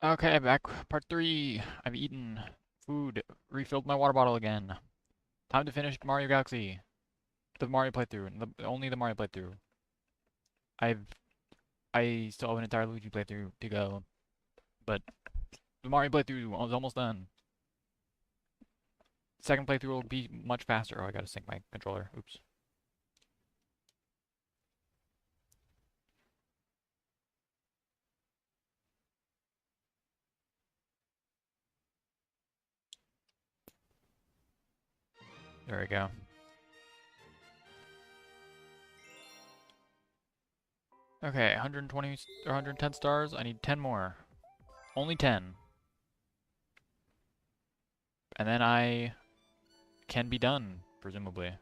Okay, back. Part 3. I've eaten food, refilled my water bottle again. Time to finish Mario Galaxy. The Mario playthrough. Only the Mario playthrough. I've I still have an entire Luigi playthrough to go, but the Mario playthrough was almost done. Second playthrough will be much faster. Oh, I gotta sync my controller. Oops. There we go. Okay, 120 or 110 stars. I need 10 more. Only 10. And then I can be done, presumably.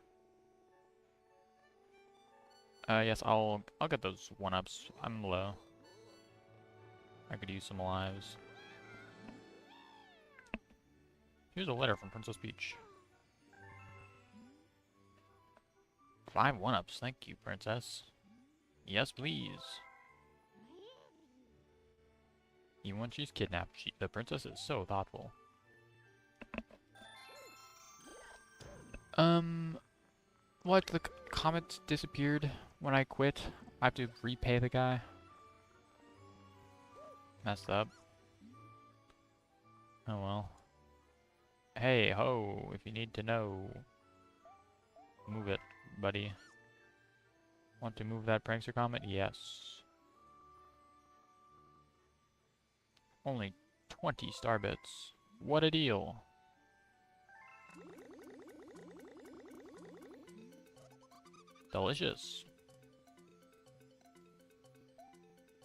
Yes, I'll get those 1-ups. I'm low. I could use some lives. Here's a letter from Princess Peach. 5 1-ups. Thank you, Princess. Yes, please. Even when she's kidnapped, the princess is so thoughtful. What? The comet disappeared when I quit? I have to repay the guy? Messed up. Oh well. Hey, ho, if you need to know. Move it, buddy. Want to move that prankster comet? Yes. Only 20 star bits. What a deal. Delicious.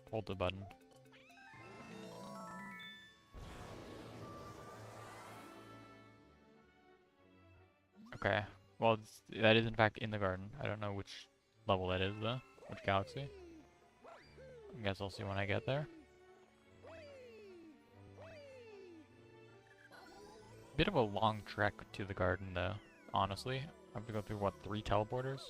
Hold the button. Okay. Well, that is in fact in the garden. I don't know which level that is though. Which galaxy. I guess I'll see when I get there. Bit of a long trek to the garden though, honestly. I have to go through, what, 3 teleporters?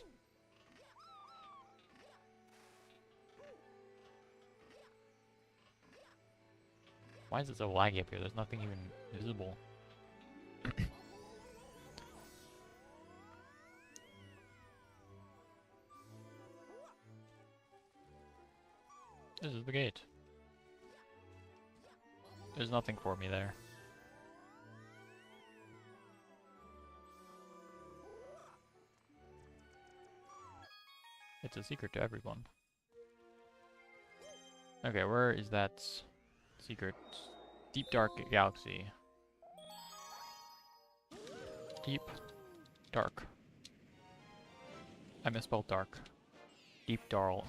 Why is it so laggy up here? There's nothing even visible. This is the gate. There's nothing for me there. It's a secret to everyone. Okay, where is that secret? Deep Dark Galaxy. Deep Dark. I misspelled dark. Deep Darl.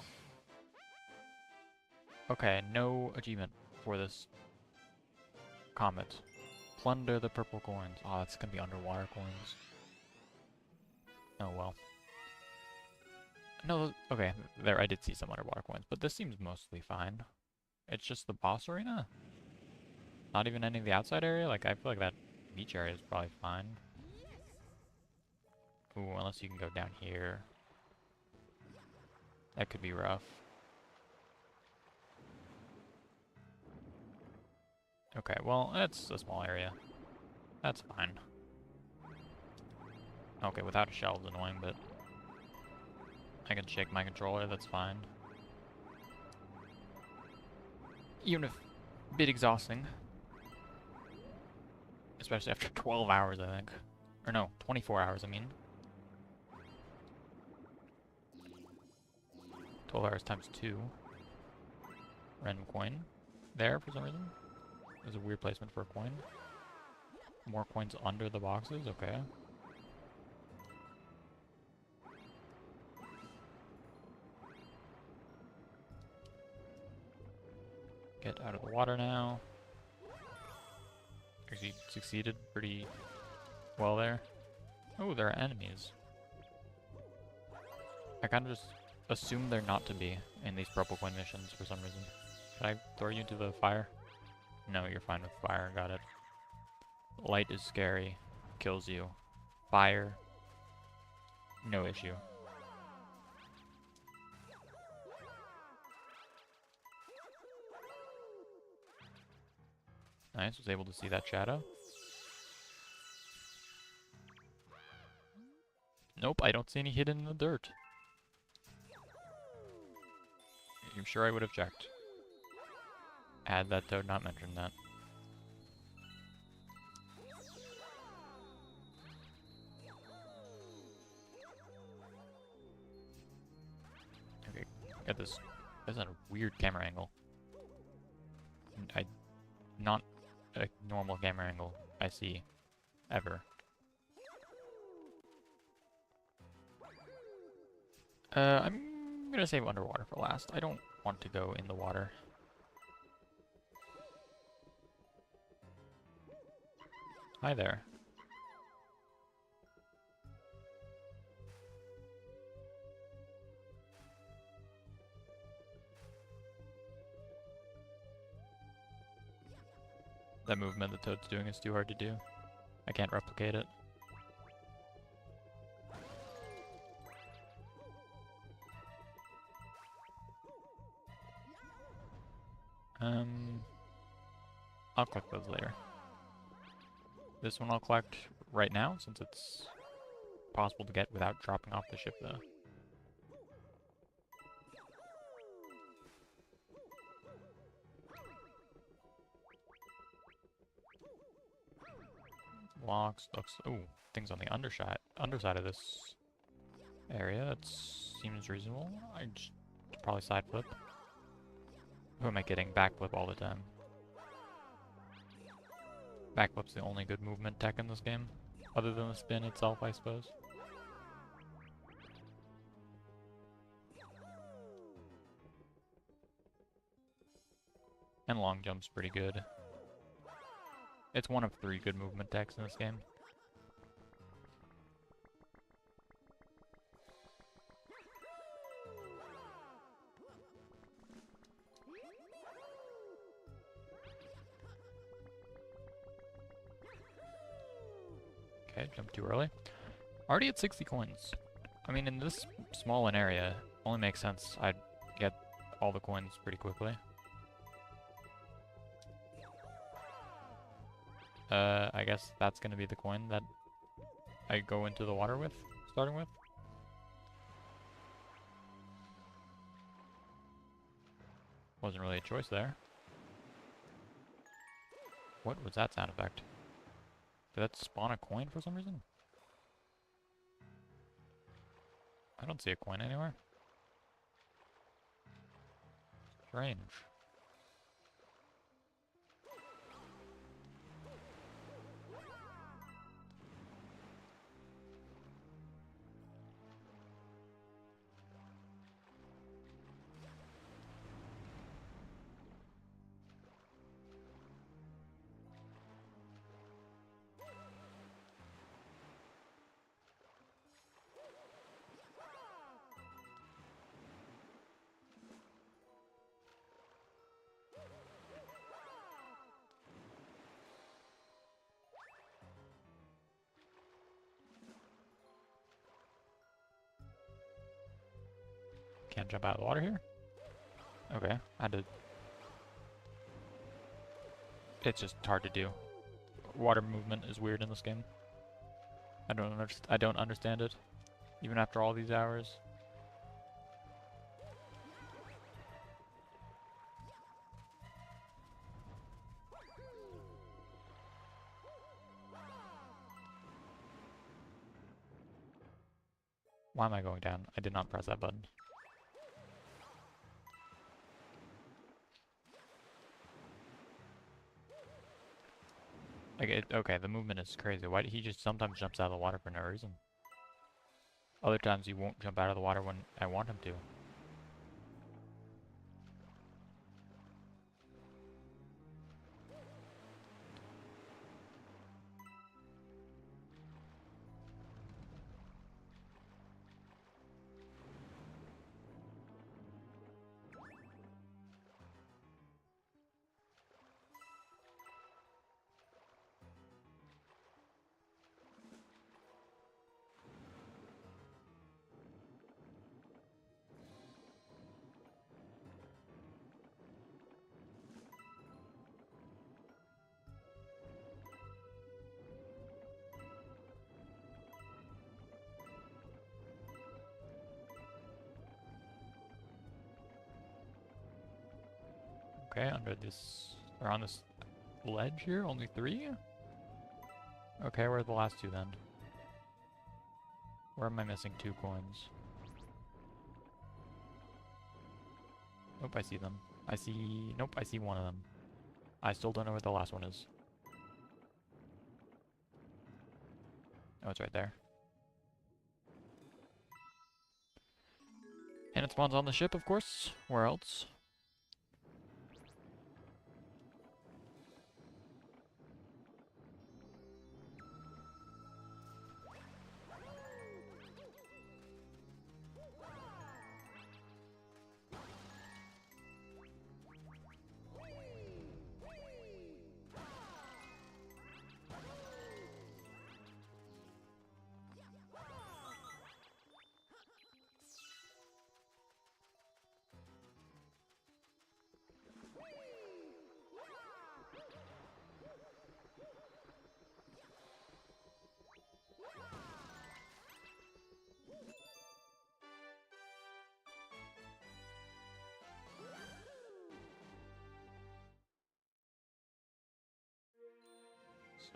Okay, no achievement for this comet. Plunder the purple coins. Oh, it's gonna be underwater coins. Oh well. No, okay, there I did see some underwater coins, but this seems mostly fine. It's just the boss arena? Not even any of the outside area? Like, I feel like that beach area is probably fine. Ooh, unless you can go down here. That could be rough. Okay, well, it's a small area. That's fine. Okay, without a shell is annoying, but I can shake my controller, that's fine. Even if a bit exhausting. Especially after 12 hours, I think. Or no, 24 hours, I mean. 12 hours times 2. Random coin. There, for some reason. There's a weird placement for a coin. More coins under the boxes, okay. Get out of the water now. Actually succeeded pretty well there. Oh, there are enemies. I kind of just assume they're not to be in these purple coin missions for some reason. Can I throw you into the fire? No, you're fine with fire, got it. Light is scary, kills you. Fire, no issue. Nice, was able to see that shadow. Nope, I don't see any hidden in the dirt. I'm sure I would have checked. Had that toad not mentioned that. Okay, got this. That's a weird camera angle. Not a normal camera angle I see ever. I'm gonna save underwater for last. I don't want to go in the water. Hi there. That movement the toad's doing is too hard to do. I can't replicate it. I'll collect those later. This one I'll collect right now, since it's possible to get without dropping off the ship, though. Locks, looks... Ooh, things on the underside of this area. That seems reasonable. I just probably side flip. Who am I kidding? Backflip all the time. Backflip's the only good movement tech in this game, other than the spin itself, I suppose. And long jump's pretty good. It's one of 3 good movement techs in this game. Okay, jumped too early. Already at 60 coins. I mean, in this small an area, only makes sense I'd get all the coins pretty quickly. I guess that's gonna be the coin that I go into the water with, starting with. Wasn't really a choice there. What was that sound effect? Did that spawn a coin for some reason? I don't see a coin anywhere. Strange. Can't jump out of the water here? Okay, I had to... It's just hard to do. Water movement is weird in this game. I don't understand it, even after all these hours. Why am I going down? I did not press that button. Like, okay, the movement is crazy. Why he just sometimes jumps out of the water for no reason? Other times he won't jump out of the water when I want him to. Okay, under this, or on this ledge here, only 3? Okay, where are the last 2 then? Where am I missing 2 coins? Nope, I see them. Nope, I see one of them. I still don't know where the last one is. Oh, it's right there. And it spawns on the ship, of course. Where else?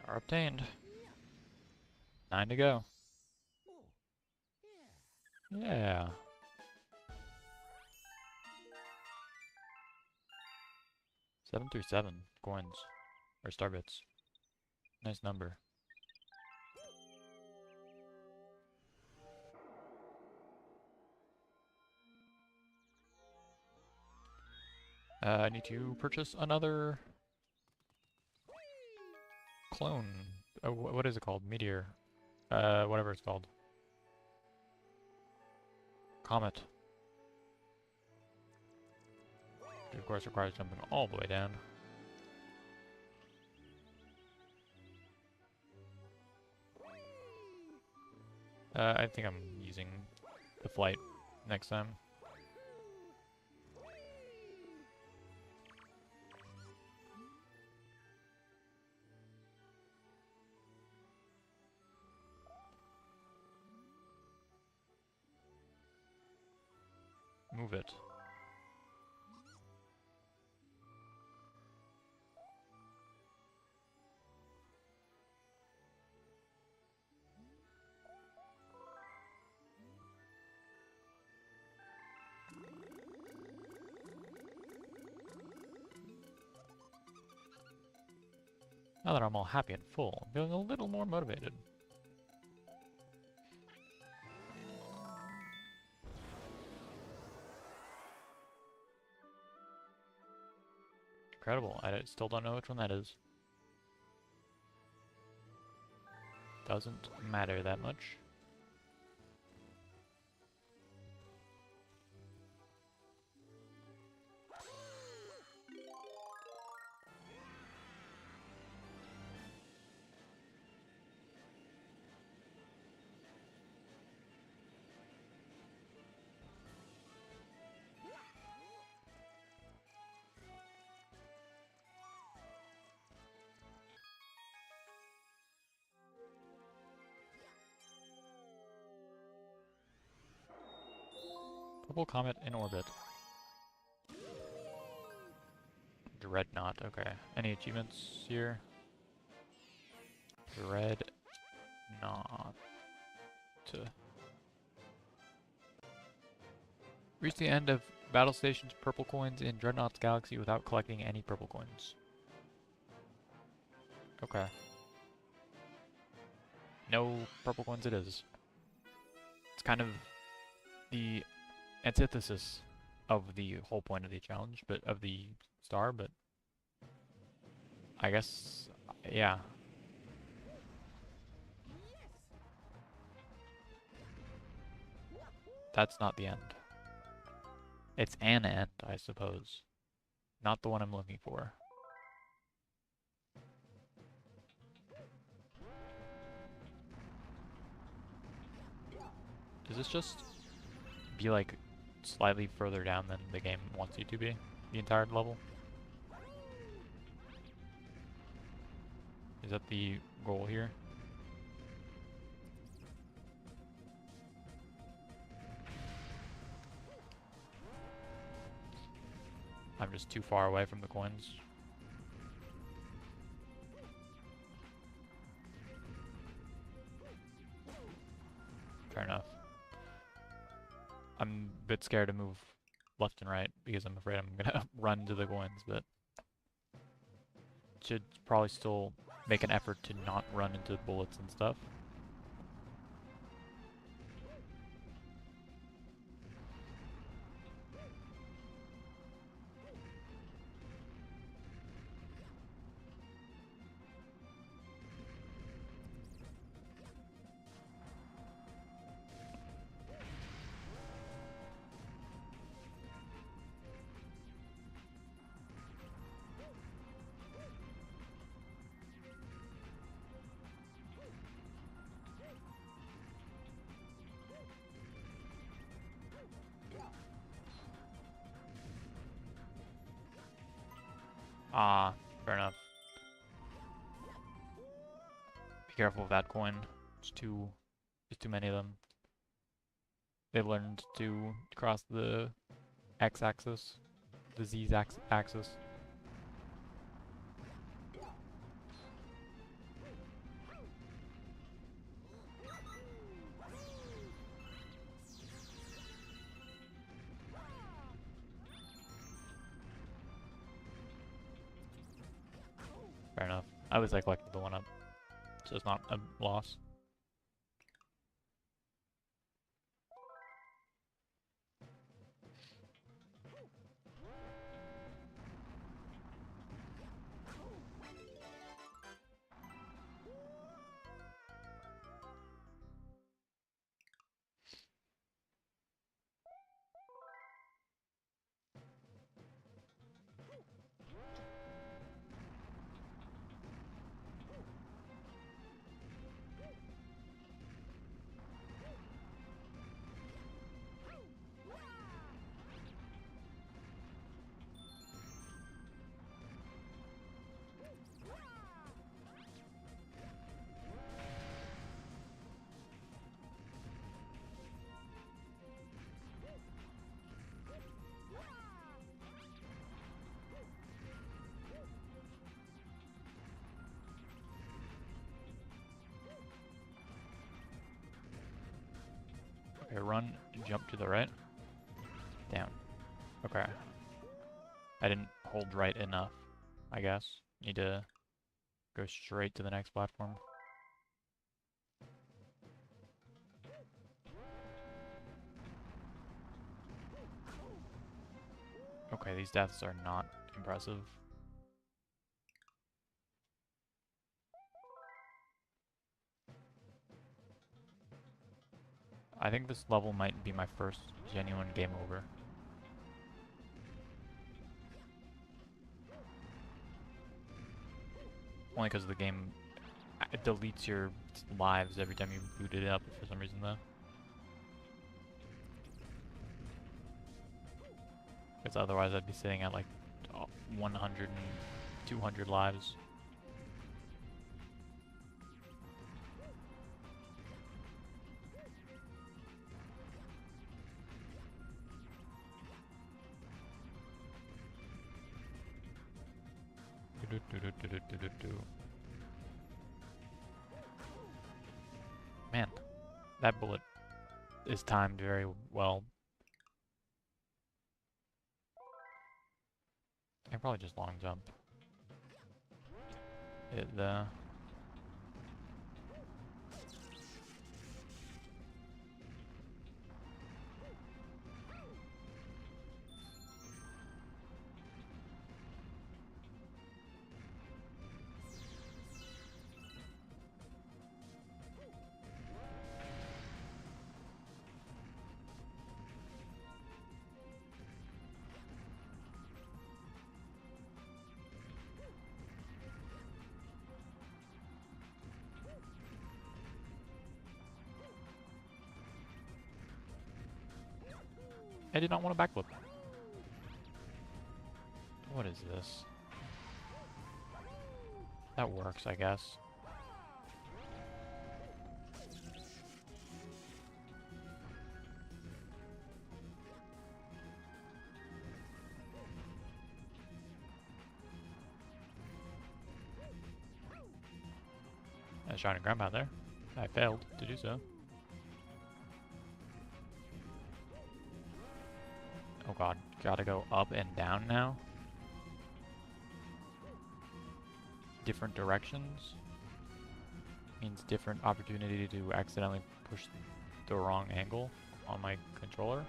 Star obtained. 9 to go. Yeah. 7 through 7 coins. Or star bits. Nice number. I need to purchase another clone. Oh, what is it called? Meteor. Whatever it's called. Comet. Which of course requires jumping all the way down. I think I'm using the flight next time. Move it. Now that I'm all happy and full, I'm feeling a little more motivated. Incredible. I still don't know which one that is. Doesn't matter that much. Purple comet in orbit. Dreadnought, okay. Any achievements here? Dreadnought. Reach the end of battle station's purple coins in Dreadnought's galaxy without collecting any purple coins. Okay. No purple coins it is. It's kind of the antithesis of the whole point of the challenge, but of the star, but I guess, yeah. That's not the end. It's an end, I suppose. Not the one I'm looking for. Does this just be like slightly further down than the game wants you to be? The entire level? Is that the goal here? just too far away from the coins. Fair enough. I'm a bit scared to move left and right because I'm afraid I'm gonna run into the coins, but should probably still make an effort to not run into bullets and stuff. Ah, fair enough. Be careful with that coin. There's too many of them. They learned to cross the x-axis, the z-axis. Fair enough. I was like collected the one up, so it's not a loss. Okay, run, jump to the right. Down. Okay. I didn't hold right enough, I guess. Need to go straight to the next platform. Okay, these deaths are not impressive. I think this level might be my first genuine game over. Only because the game deletes your lives every time you boot it up for some reason though. Because otherwise I'd be sitting at like 100 and 200 lives. Man, that bullet is timed very well. I can probably just long jump. Hit the... I did not want to backflip. What is this? That works, I guess. a shining ground pound there. I failed to do so. Oh god, gotta go up and down now? Different directions? Means different opportunity to accidentally push the wrong angle on my controller.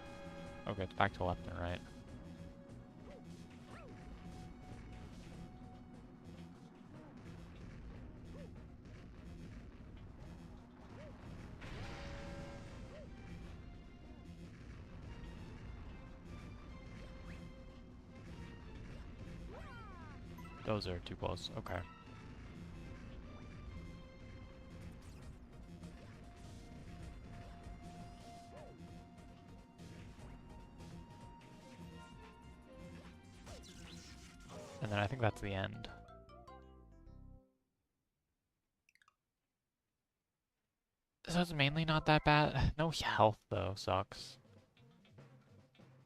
Okay, it's back to left and right. Those are too close. Okay. And then I think that's the end. So it's mainly not that bad. No health, though, sucks.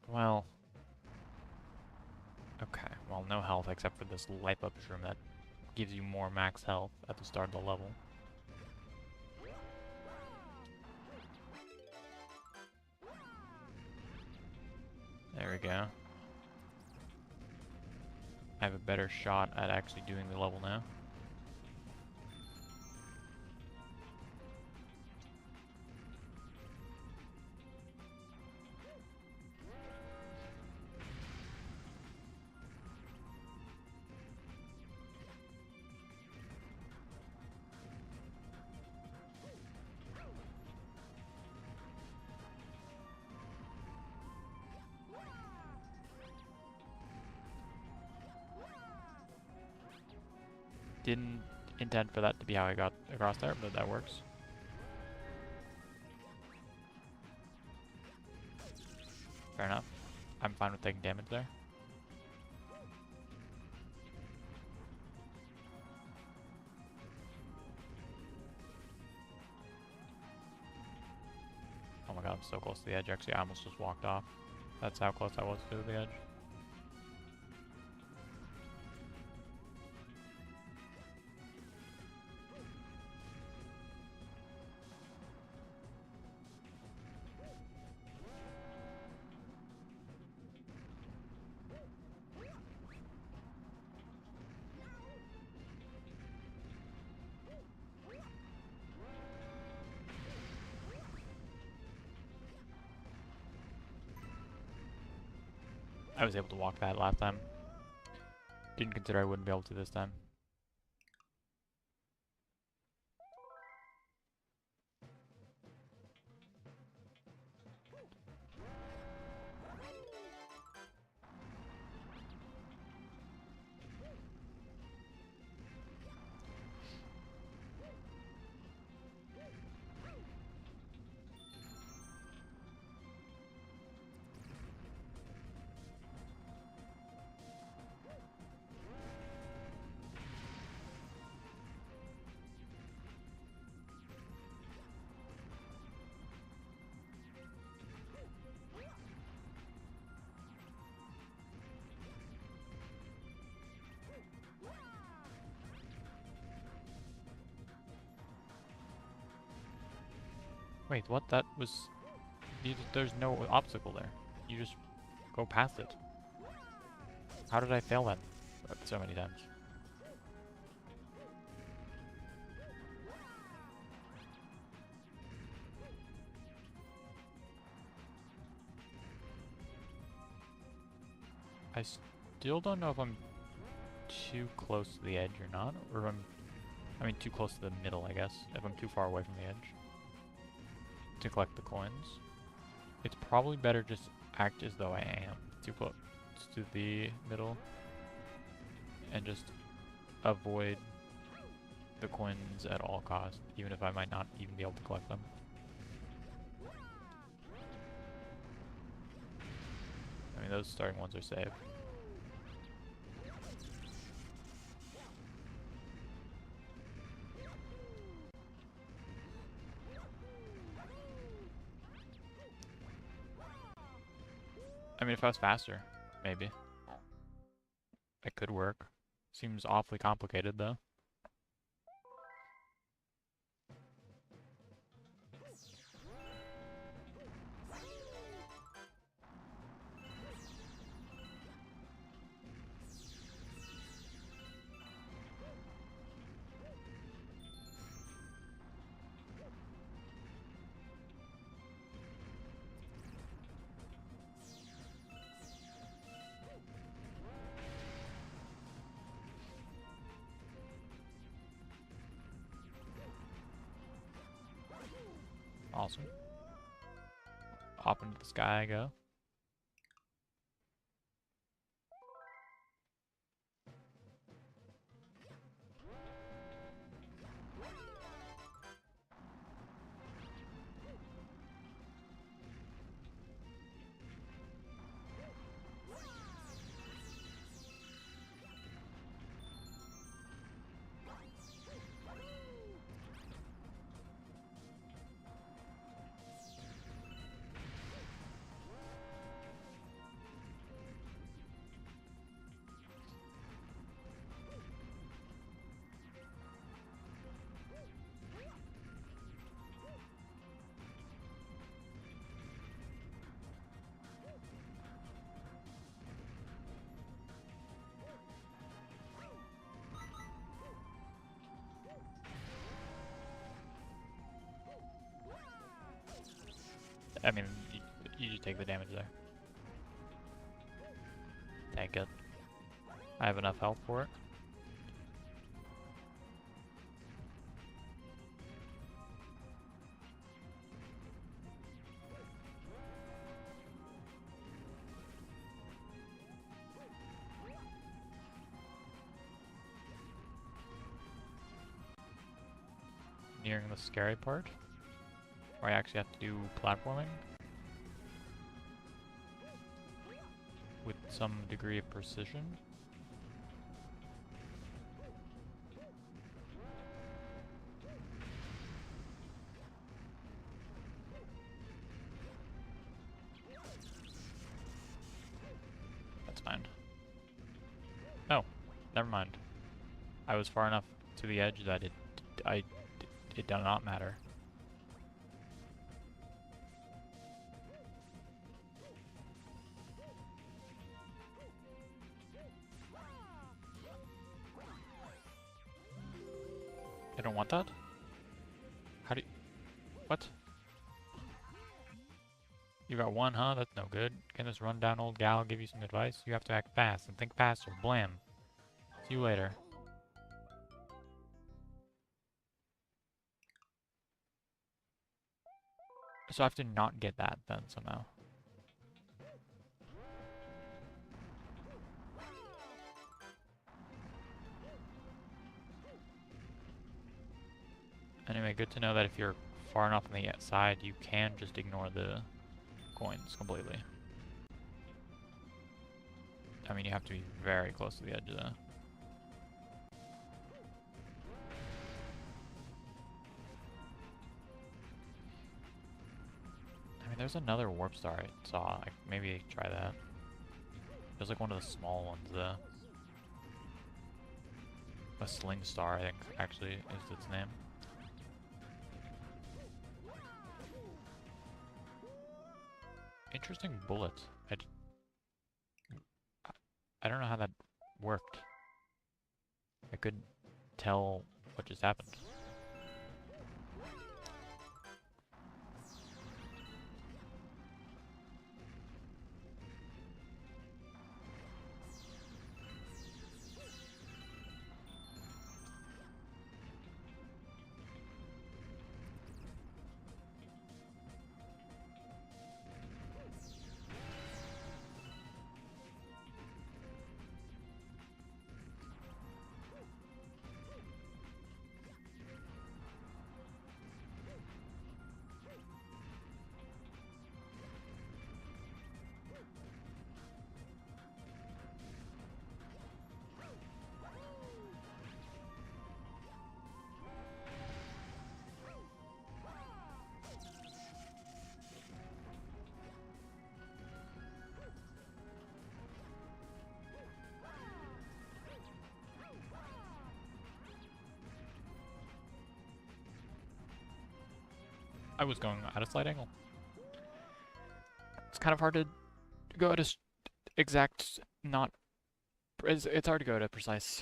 Well... Okay, well, no health except for this life up room that gives you more max health at the start of the level. There we go. I have a better shot at actually doing the level now. Didn't intend for that to be how I got across there, but that works. Fair enough. I'm fine with taking damage there. Oh my god, I'm so close to the edge. Actually, I almost just walked off. That's how close I was to the edge. I was able to walk that last time. Didn't consider I wouldn't be able to this time. Wait, what? That was... There's no obstacle there. You just go past it. How did I fail that so many times? I still don't know if I'm too close to the edge or not, or if I mean too close to the middle, I guess, if I'm too far away from the edge to collect the coins. It's probably better just act as though I am too close to the middle and just avoid the coins at all costs, even if I might not even be able to collect them. I mean, those starting ones are safe. I mean, if I was faster, maybe. It could work. Seems awfully complicated, though. Awesome. Hop into the sky I go. I mean, you just take the damage there. Tank it. I have enough health for it. Nearing the scary part, where I actually have to do platforming with some degree of precision. That's fine. Oh, never mind. I was far enough to the edge that it did not matter. I don't want that? How do you... What? You got one, huh? That's no good. Can this rundown old gal give you some advice? You have to act fast and think faster. Blam. See you later. So I have to not get that then somehow. Anyway, good to know that if you're far enough on the side, you can just ignore the coins completely. I mean, you have to be very close to the edge though. I mean, there's another warp star I saw. Maybe try that. There's like one of the small ones though. A sling star, I think, actually is its name. Interesting bullet. I don't know how that worked. I couldn't tell what just happened. I was going at a slight angle. It's kind of hard to go at a exact, not... It's hard to go to precise.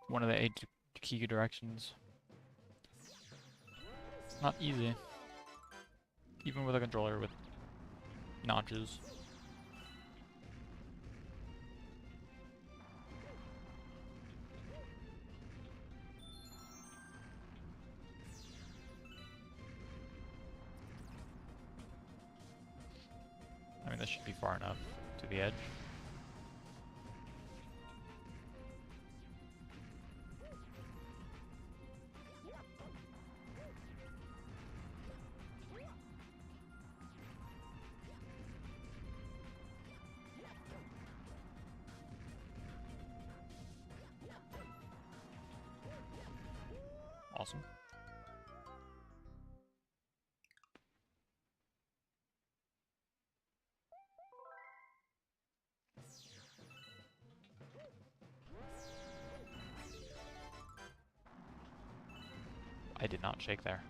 One of the 8 key directions. It's not easy. Even with a controller with notches. should be far enough to the edge. Awesome. I did not shake there.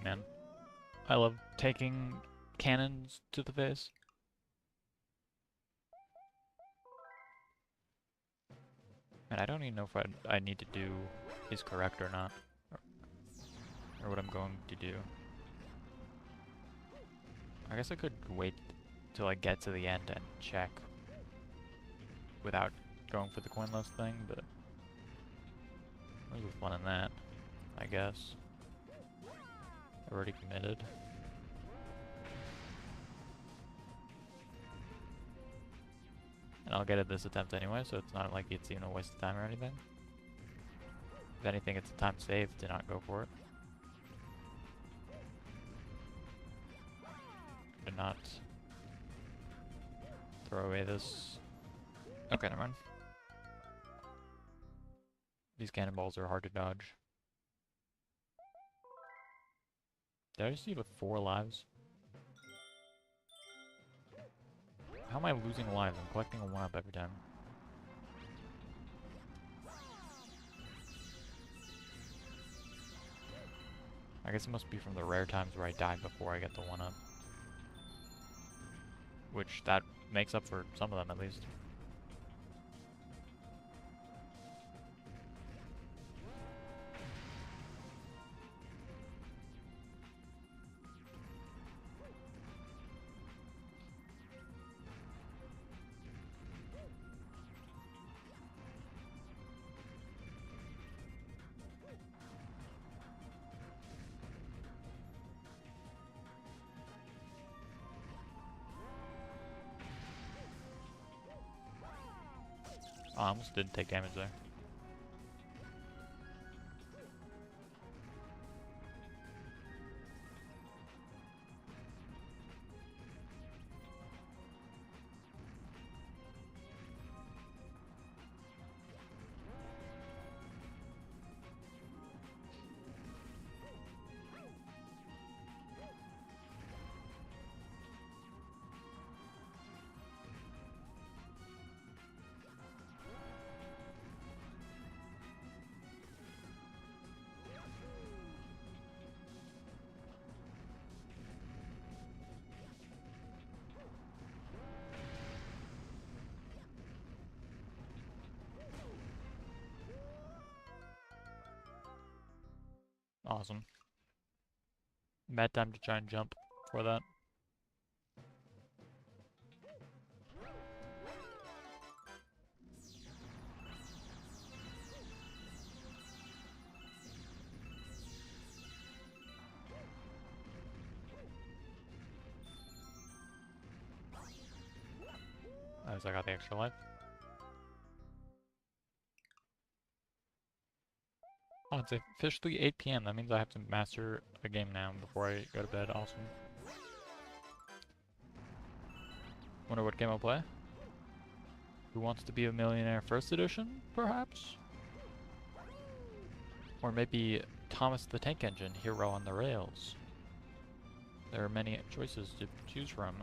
Man, I love taking cannons to the face. And I don't even know if I need to do is correct or not, or what I'm going to do. I guess I could wait till I get to the end and check without going for the coinless thing, but there's fun in that, I guess. Already committed. And I'll get it this attempt anyway, so it's not like it's even a waste of time or anything. If anything, it's a time saved to not go for it. To not throw away this. Okay, never mind. These cannonballs are hard to dodge. Did I just see with 4 lives? How am I losing lives? I'm collecting a 1-up every time. I guess it must be from the rare times where I die before I get the 1-up. Which, that makes up for some of them at least. Oh, I almost didn't take damage there. Awesome. Bad time to try and jump for that. because I got the extra life. Oh, it's officially 8 p.m. That means I have to master a game now before I go to bed. Awesome. Wonder what game I'll play? Who Wants to Be a Millionaire First Edition, perhaps? Or maybe Thomas the Tank Engine, Hero on the Rails. There are many choices to choose from.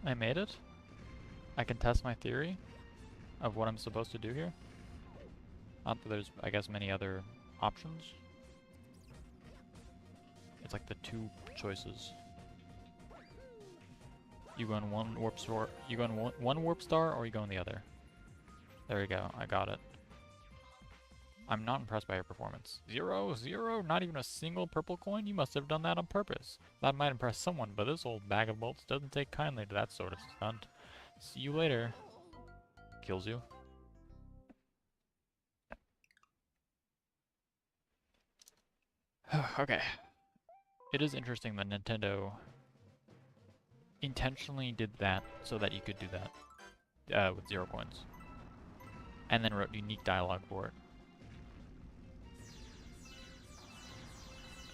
I made it. I can test my theory of what I'm supposed to do here. Not that there's, I guess, many other options. It's like the two choices. You go in one warp star, you go in one warp star, or you go in the other. There you go, I got it. I'm not impressed by your performance. 0, 0, not even a single purple coin? You must have done that on purpose. That might impress someone, but this old bag of bolts doesn't take kindly to that sort of stunt. See you later. Kills you. Okay. It is interesting that Nintendo intentionally did that so that you could do that with 0 coins. And then wrote unique dialogue for it.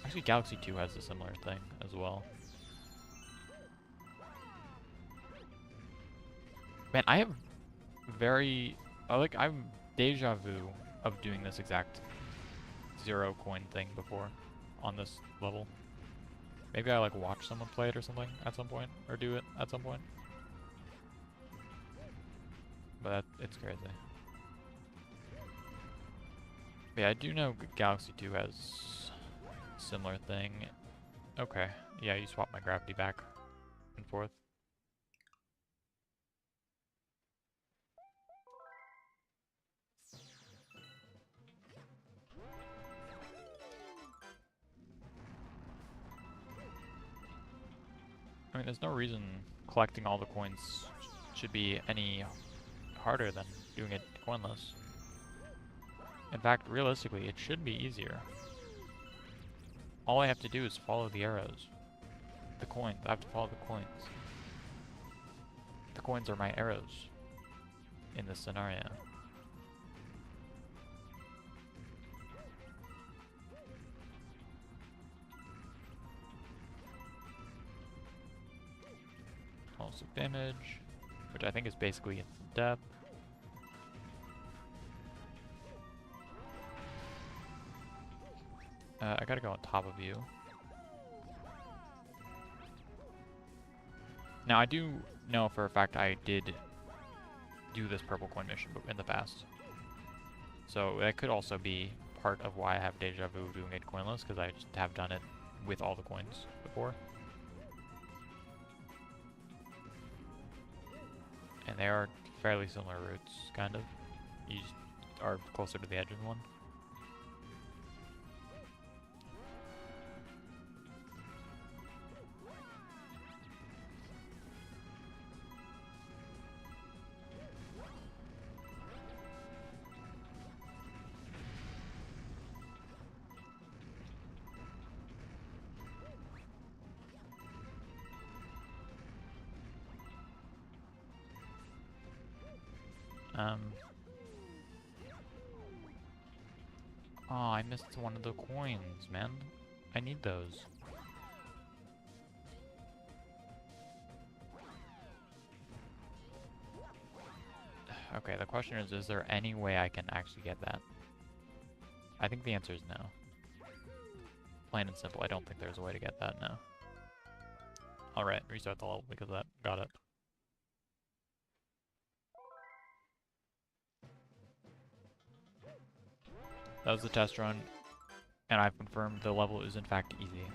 Actually, Galaxy 2 has a similar thing as well. Man, I have I'm deja vu of doing this exact 0 coin thing before on this level. Maybe I like watch someone play it or something at some point, or do it at some point. But it's crazy. But yeah, I do know Galaxy 2 has similar thing. Okay, yeah, you swap my gravity back and forth. I mean, there's no reason collecting all the coins should be any harder than doing it coinless. In fact, realistically, it should be easier. All I have to do is follow the arrows. The coins. I have to follow the coins. The coins are my arrows in this scenario. Also damage, which I think is basically instant death. I gotta go on top of you. Now, I do know for a fact I did do this purple coin mission in the past. So that could also be part of why I have deja vu doing it coinless, because I just have done it with all the coins before. And they are fairly similar routes, kind of. You just are closer to the edge of one. Oh, I missed one of the coins, man. I need those. Okay, the question is there any way I can actually get that? I think the answer is no. Plain and simple, I don't think there's a way to get that now. Alright, restart the level because of that. Got it. That was the test run, and I've confirmed the level is in fact easy.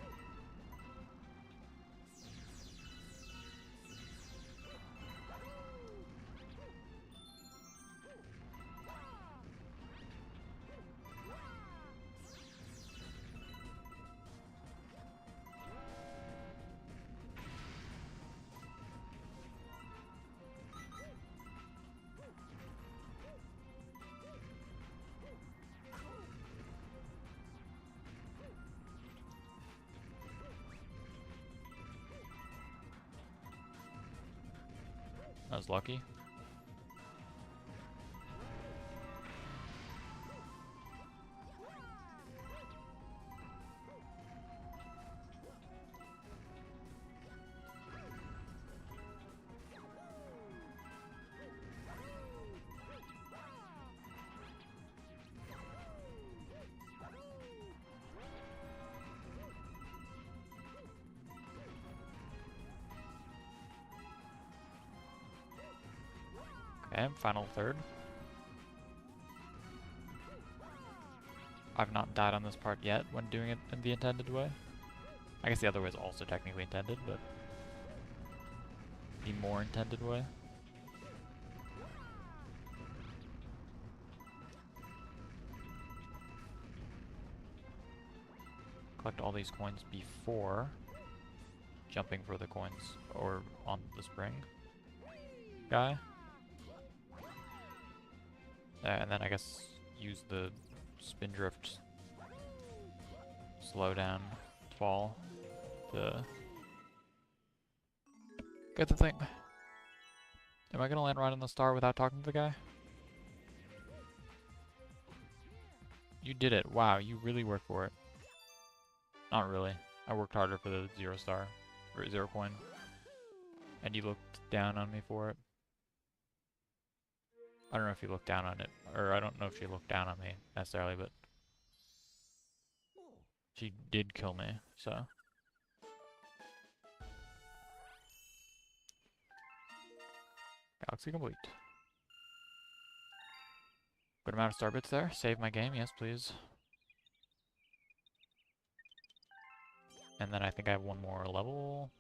I was lucky. Okay, final third. I've not died on this part yet when doing it in the intended way. I guess the other way is also technically intended, but the more intended way. Collect all these coins before jumping for the coins or on the spring guy. And then I guess use the spin drift slow down fall to get the thing. Am I gonna land right on the star without talking to the guy? You did it. Wow, you really worked for it. Not really. I worked harder for the 0 star, or 0 coin. And you looked down on me for it. I don't know if you looked down on it, or I don't know if she looked down on me necessarily, but she did kill me, so. Galaxy complete. Good amount of star bits there. Save my game, yes please. And then I think I have one more level.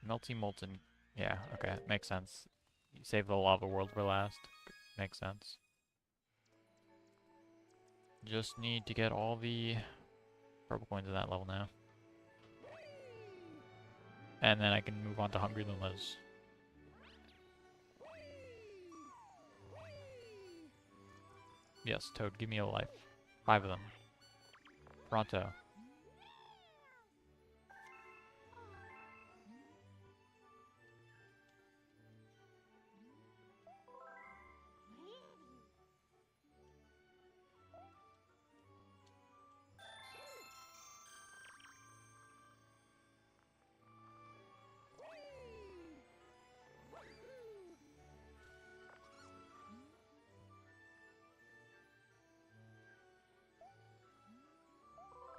Melty Molten. Yeah, okay, makes sense. You save the lava world for last. Makes sense. Just need to get all the purple coins in that level now. And then I can move on to Hungry Lumas. Yes, Toad, give me a life. 5 of them. Pronto.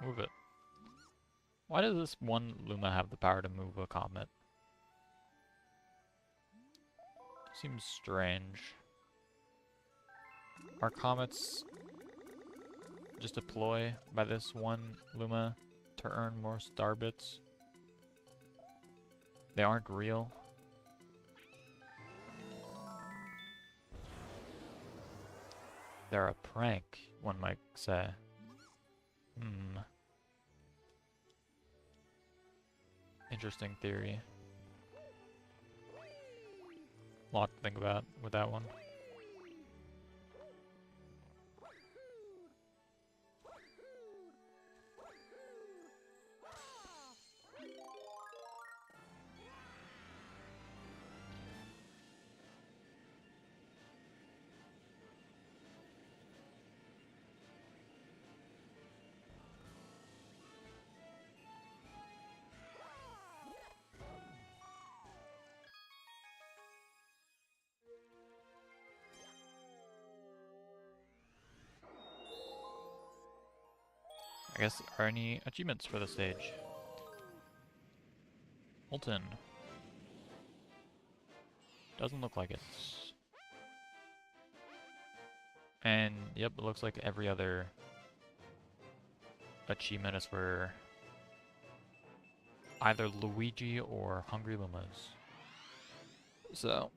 Move it. Why does this one Luma have the power to move a comet? Seems strange. Are comets just a ploy by this one Luma to earn more star bits? They aren't real. They're a prank, one might say. Interesting theory. Lot to think about with that one. I guess, are any achievements for the stage? Molten. Doesn't look like it. And, yep, it looks like every other achievement is for either Luigi or Hungry Lumas. So,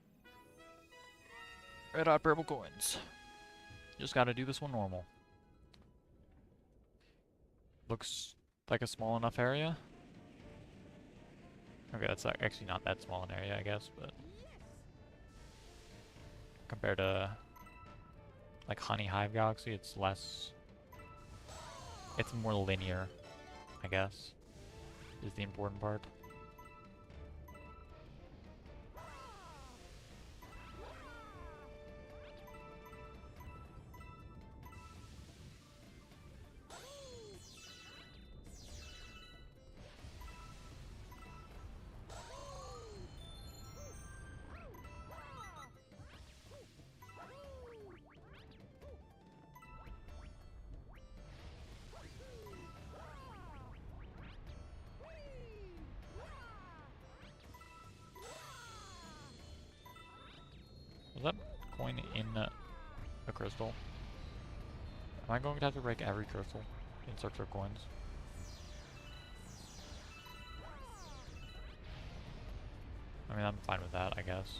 red hot purple coins. Just gotta do this one normal. Looks like a small enough area. Okay, that's actually not that small an area, I guess, but compared to like Honey Hive Galaxy, it's less. It's more linear, I guess, is the important part. Was that coin in a crystal? Am I going to have to break every crystal in search for coins? I mean, I'm fine with that, I guess.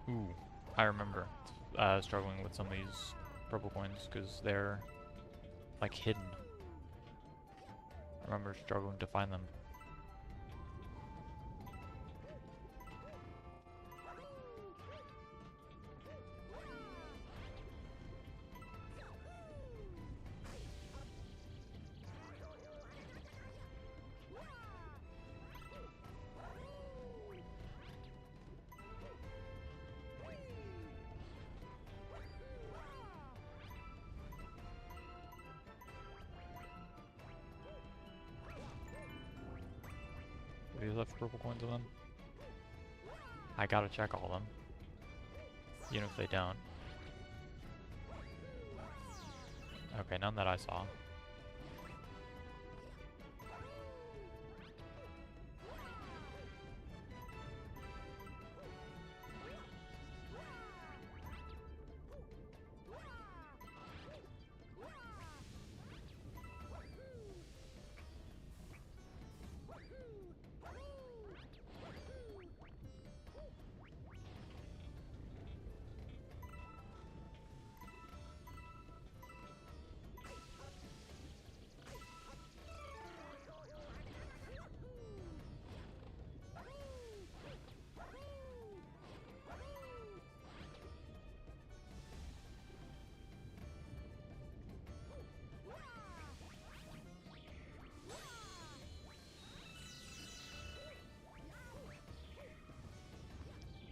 Ooh, I remember struggling with some of these purple coins because they're like hidden. I remember struggling to find them. Do these have purple coins in them? I gotta check all of them. Even if they don't. Okay, none that I saw.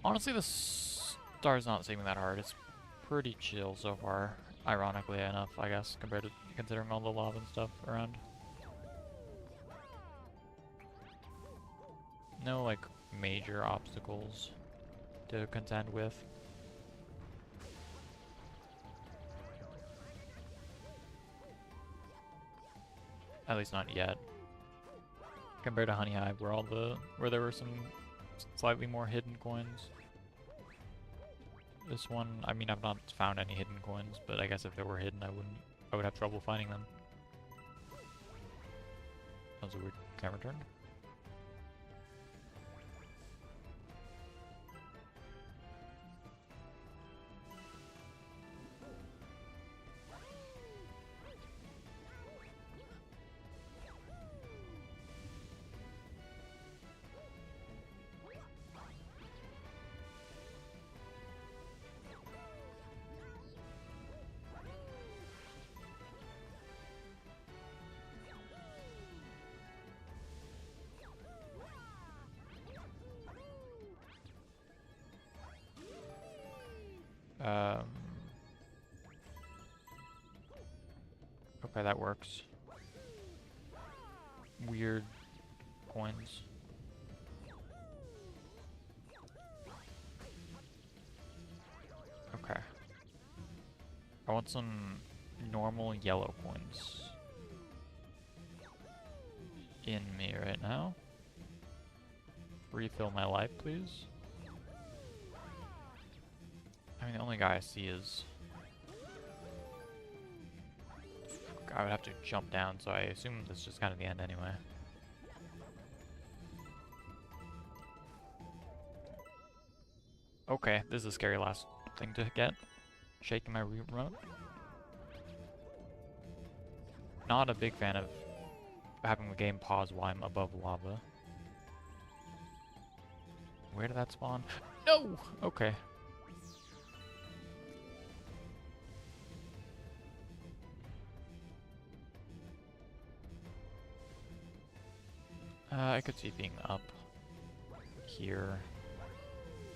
Honestly, the star's not seeming that hard. It's pretty chill so far, ironically enough, I guess, compared to considering all the lava and stuff around. No, like, major obstacles to contend with. At least not yet. Compared to Honey Hive, where there were some slightly more hidden coins. This one, I mean, I've not found any hidden coins, but I guess if they were hidden, I would have trouble finding them. That was a weird camera turn. Okay, that works. Weird coins. Okay. I want some normal yellow coins in me right now. Refill my life, please. I mean, the only guy I see is... I would have to jump down, so I assume this is just kind of the end anyway. Okay, this is a scary last thing to get. Shaking my remote. Not a big fan of having the game pause while I'm above lava. Where did that spawn? No! Okay. I could see being up here.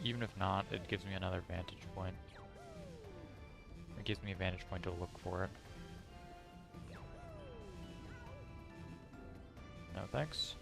Even if not, it gives me another vantage point. It gives me a vantage point to look for it. No thanks.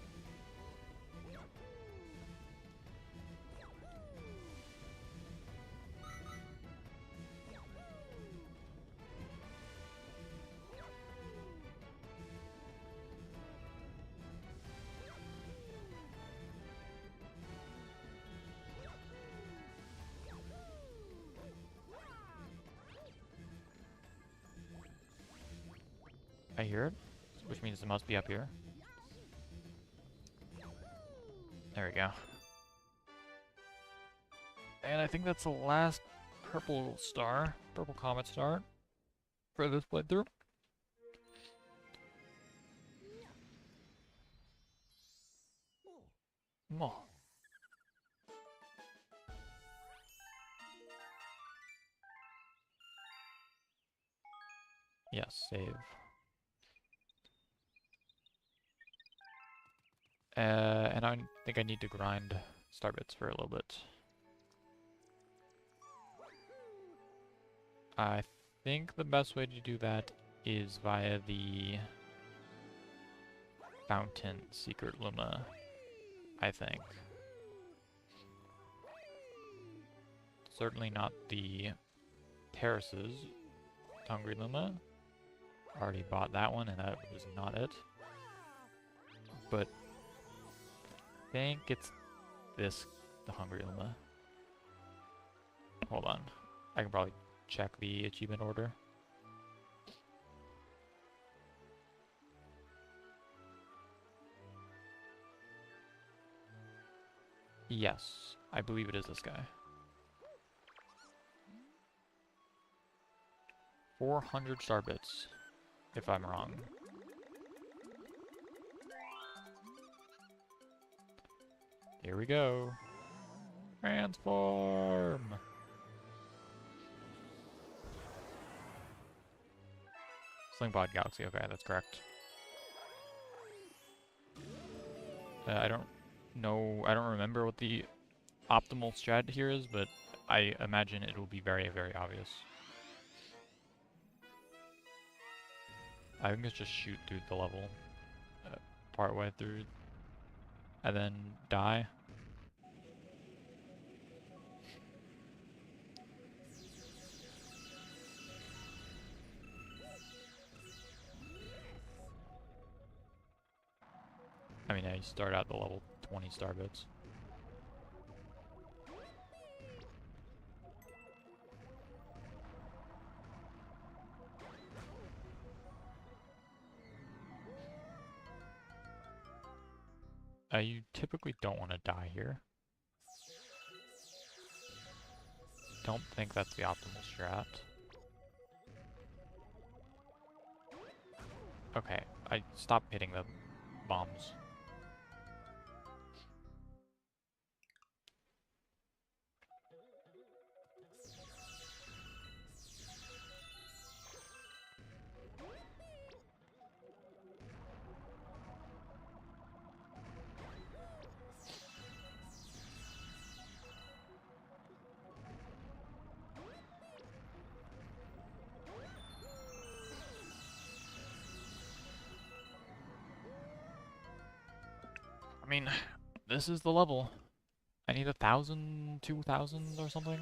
I hear it, which means it must be up here. There we go. And I think that's the last purple star, purple comet star for this playthrough. Oh. Yes, save. And I think I need to grind star bits for a little bit. I think the best way to do that is via the fountain secret Luma, I think. Certainly not the terraces Hungry Luma. Already bought that one and that was not it. But I think it's this, the Hungry Luma. Hold on. I can probably check the achievement order. Yes, I believe it is this guy. 400 star bits, if I'm wrong. Here we go. Transform! Slingpod Galaxy, okay, that's correct. I don't know, I don't remember what the optimal strat here is, but I imagine it will be very, very obvious. I think it's just shoot through the level, part way through, and then die. I mean, you start out the level 20 star bits. You typically don't want to die here. Don't think that's the optimal strat. Okay, I stopped hitting the bombs. mean, this is the level. I need 1,000, 2,000 or something.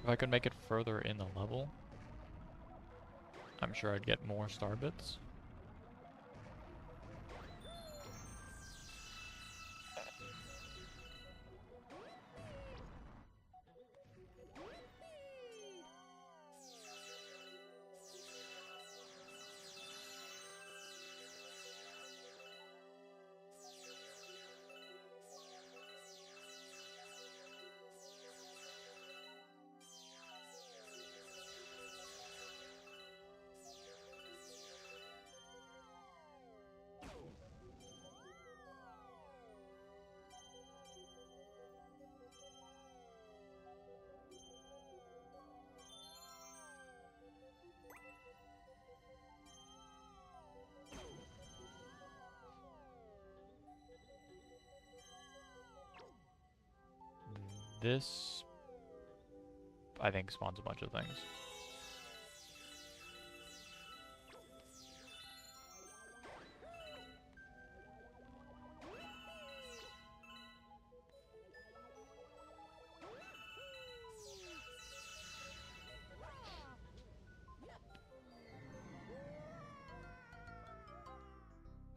If I could make it further in the level, I'm sure I'd get more star bits. This, I think, spawns a bunch of things.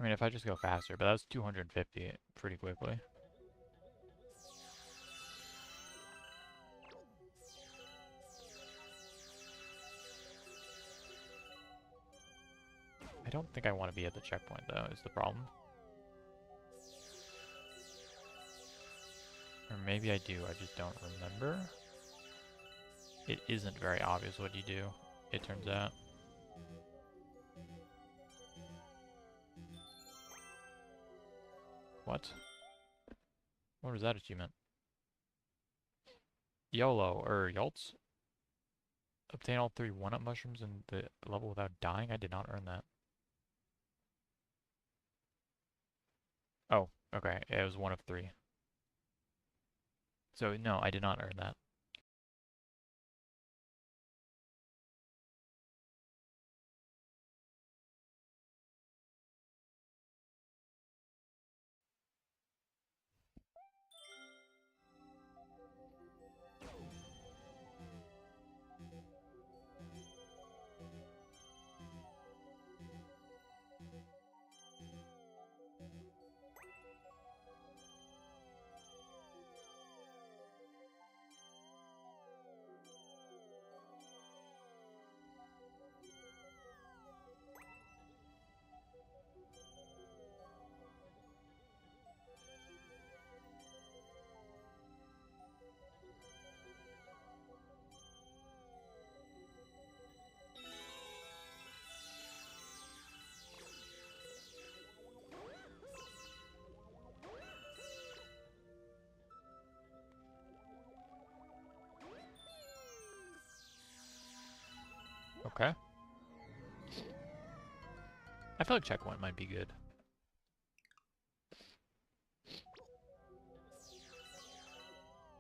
I mean, if I just go faster, but that's 250 pretty quickly. I don't think I want to be at the checkpoint, though, is the problem. Or maybe I do, I just don't remember. It isn't very obvious what you do, it turns out. What? What was that achievement? YOLO, or YOLTS? Obtain all 3 1-up mushrooms in the level without dying? I did not earn that. Oh, okay, it was 1 of 3. So, no, I did not earn that. Okay. I feel like checkpoint might be good.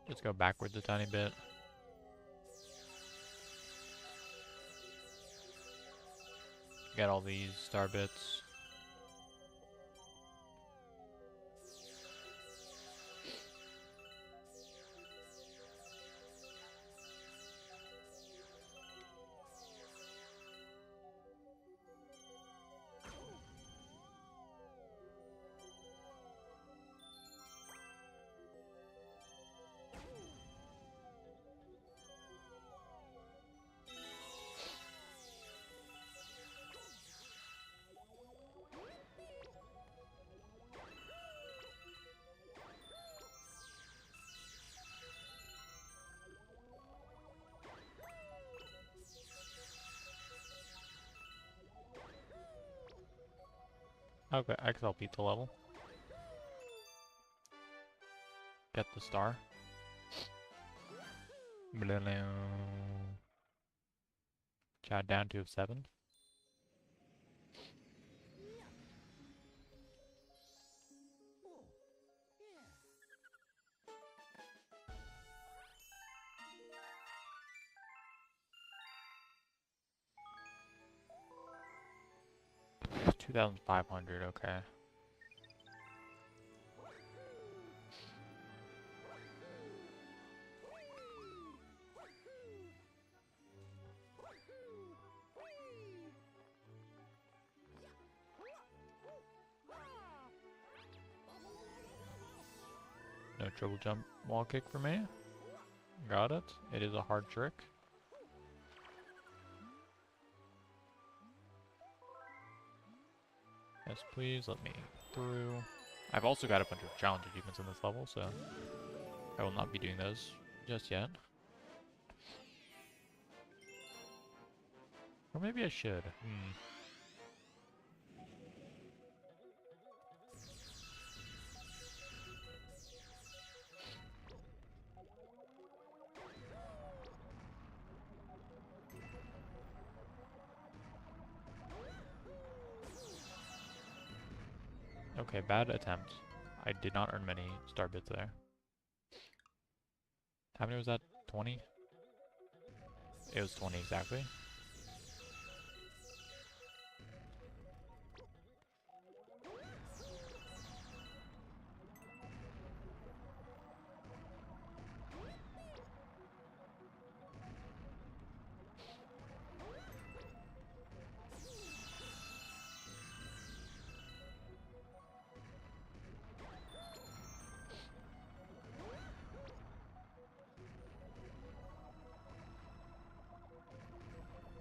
Just go backwards a tiny bit. Get all these star bits. Okay, I guess I'll beat the level. Get the star. Chad down to 7. 2,500, okay. No triple jump wall kick for me. Got it. It is a hard trick. Yes, please, let me through. I've also got a bunch of challenge achievements in this level, so I will not be doing those just yet. Or maybe I should. Okay, bad attempt. I did not earn many star bits there. How many was that? 20? It was 20 exactly.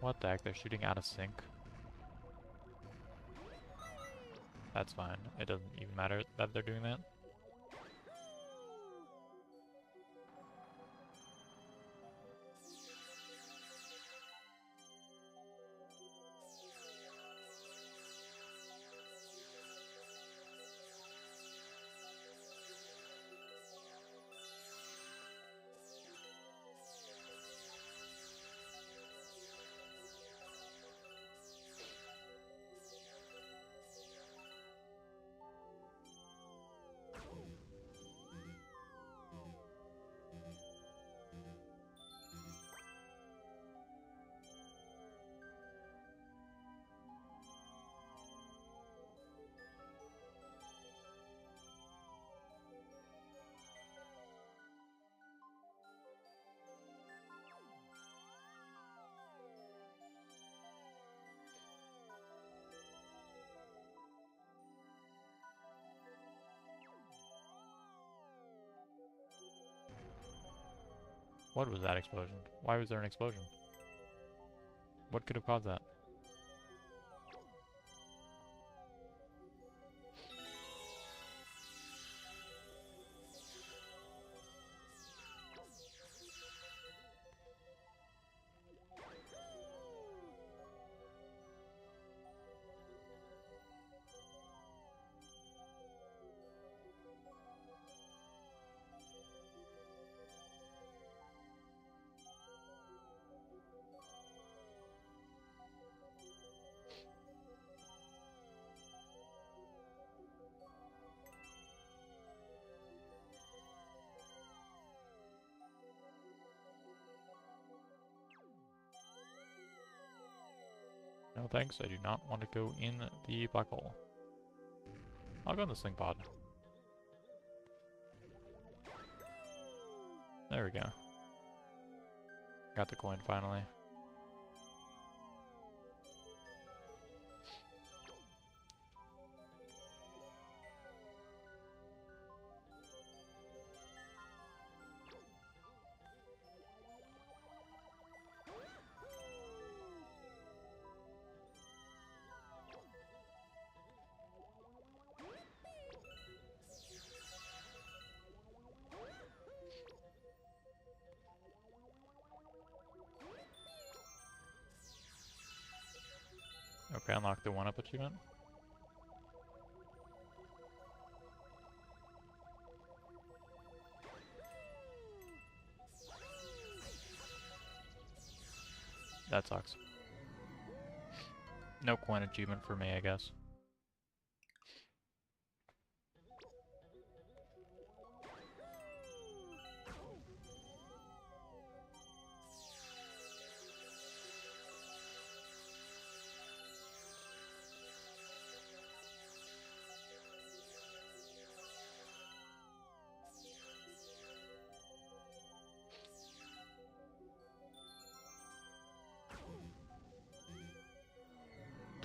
What the heck? They're shooting out of sync. That's fine. It doesn't even matter that they're doing that. What was that explosion? Why was there an explosion? What could have caused that? No thanks, I do not want to go in the black hole. I'll go in the sling pod. There we go. Got the coin finally. Okay, unlock the 1-up achievement. That sucks. No coin achievement for me, I guess.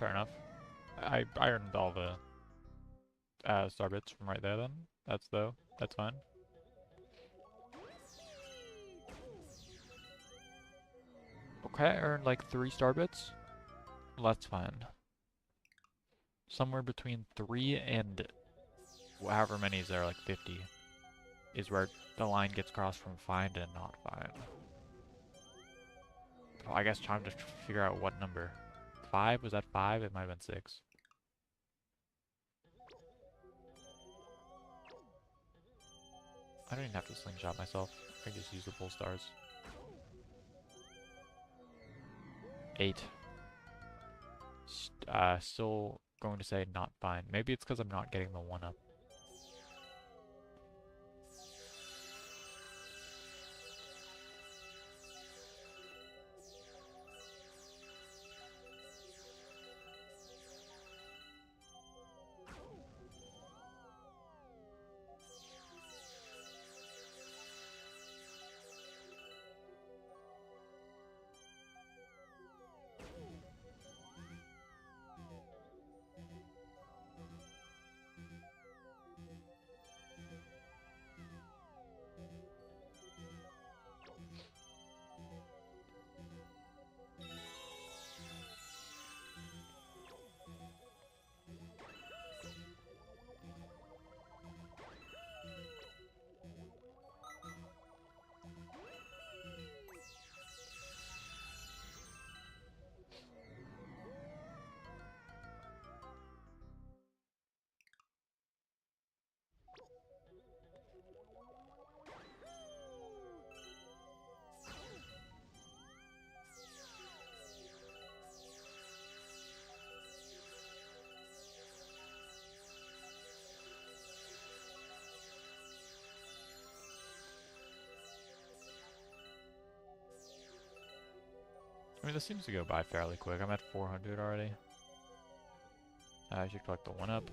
Fair enough. I earned all the star bits from right there then. That's fine. Okay, I earned like 3 star bits. Well, that's fine. Somewhere between 3 and however many is there, like 50, is where the line gets crossed from fine to not fine. Well, I guess time to figure out what number. 5? Was that 5? It might have been 6. I don't even have to slingshot myself. I can just use the full stars. 8. Still going to say not fine. Maybe it's because I'm not getting the 1-up. I mean, this seems to go by fairly quick. I'm at 400 already. I should collect the 1-up.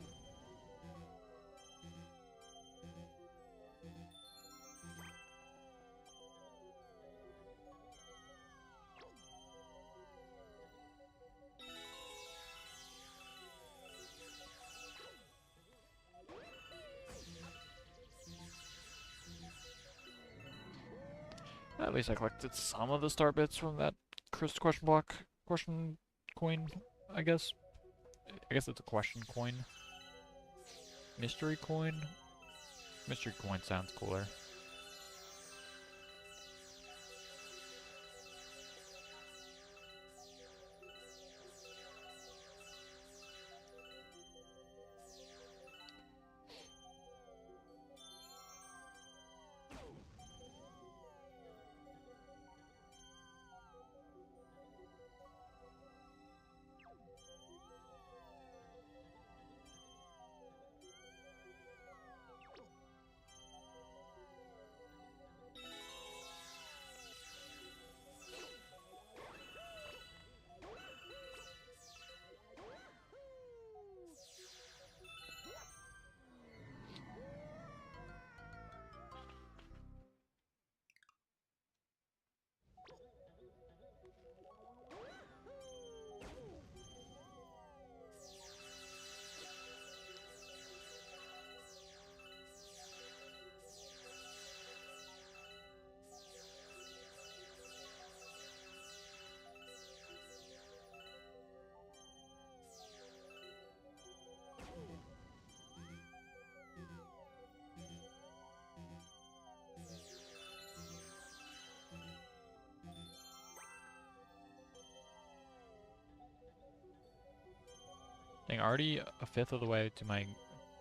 At least I collected some of the star bits from that question coin, I guess. I guess it's a question coin. Mystery coin? Mystery coin sounds cooler. Dang, already a fifth of the way to my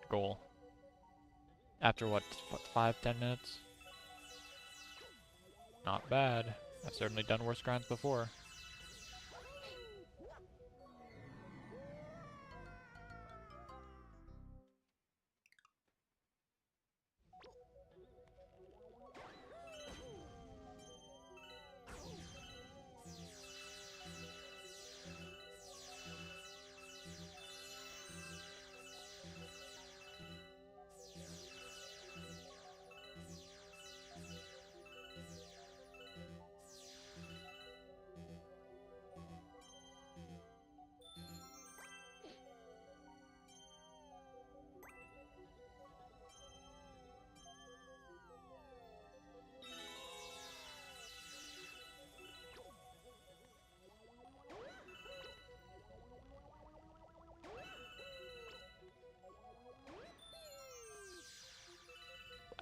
goal. After what 5-10 minutes? Not bad. I've certainly done worse grinds before.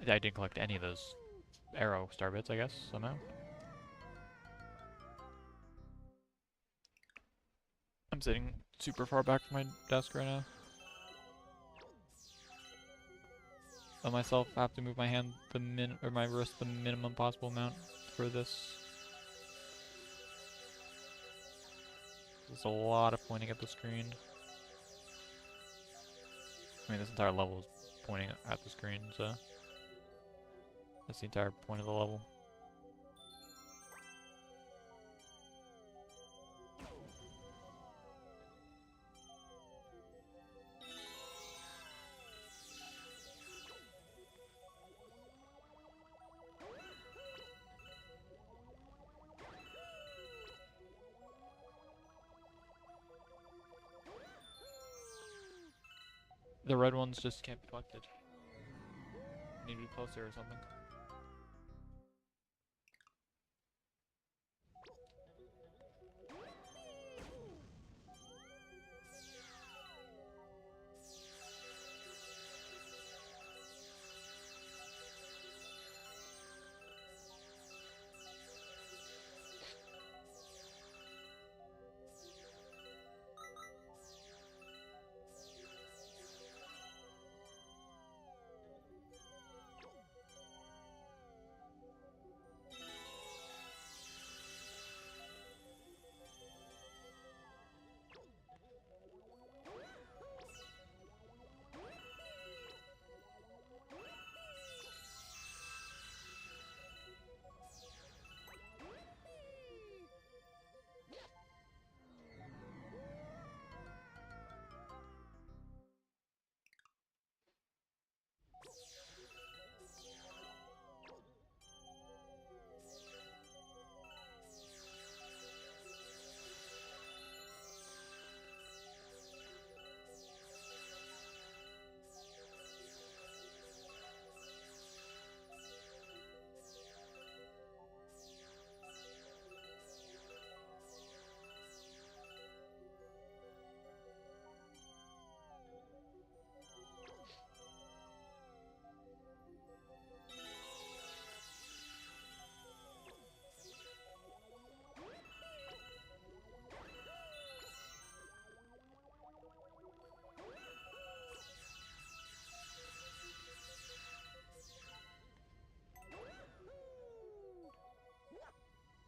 I didn't collect any of those arrow star bits, I guess, somehow. I'm sitting super far back from my desk right now. Let myself have to move my hand or my wrist the minimum possible amount for this. There's a lot of pointing at the screen. I mean, this entire level is pointing at the screen, so that's the entire point of the level. The red ones just can't be collected. Need to be closer or something.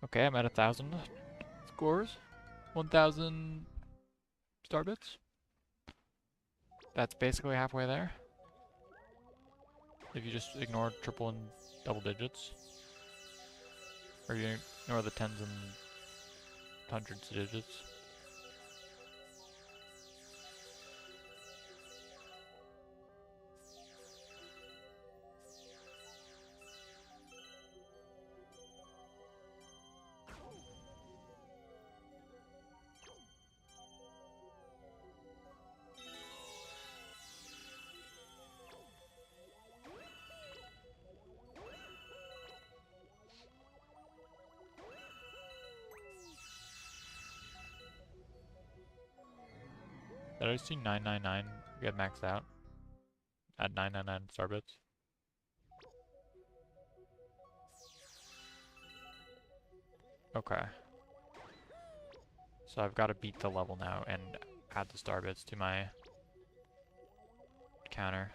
Okay, I'm at 1,000 scores. 1,000 star bits. That's basically halfway there. If you just ignore triple and double digits. Or you ignore the tens and hundreds of digits. Did I see 999 get maxed out at 999 star bits? Okay. So I've got to beat the level now and add the star bits to my counter.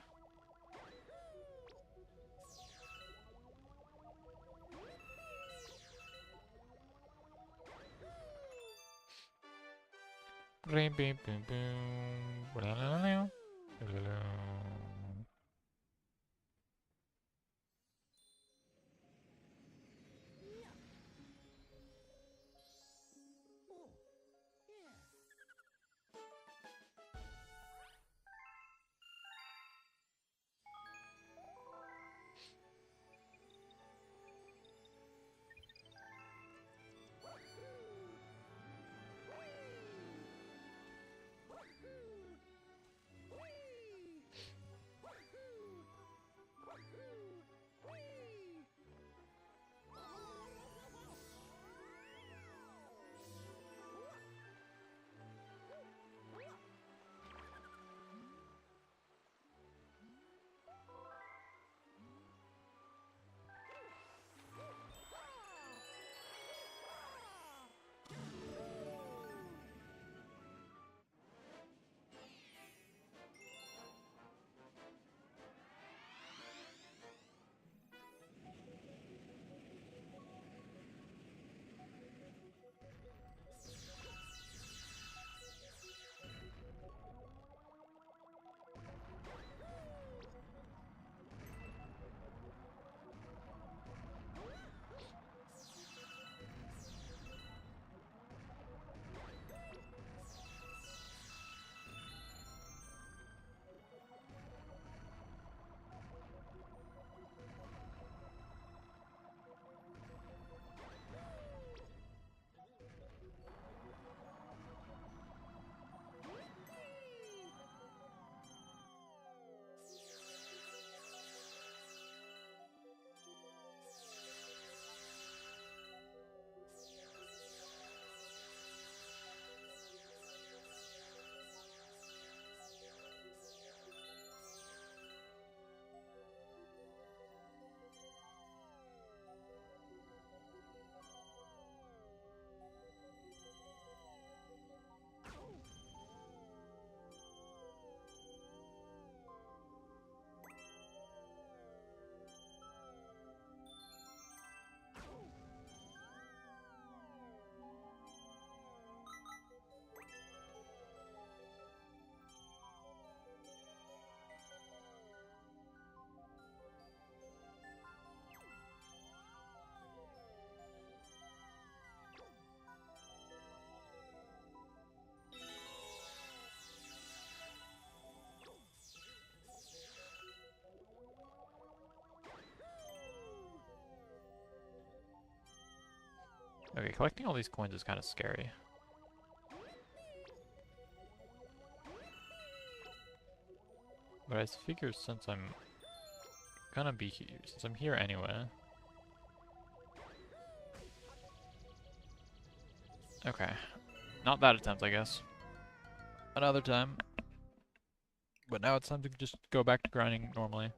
Okay, collecting all these coins is kind of scary. But I figure since I'm gonna be here, since I'm here anyway. Okay. Not that attempt, I guess. Another time. But now it's time to just go back to grinding normally.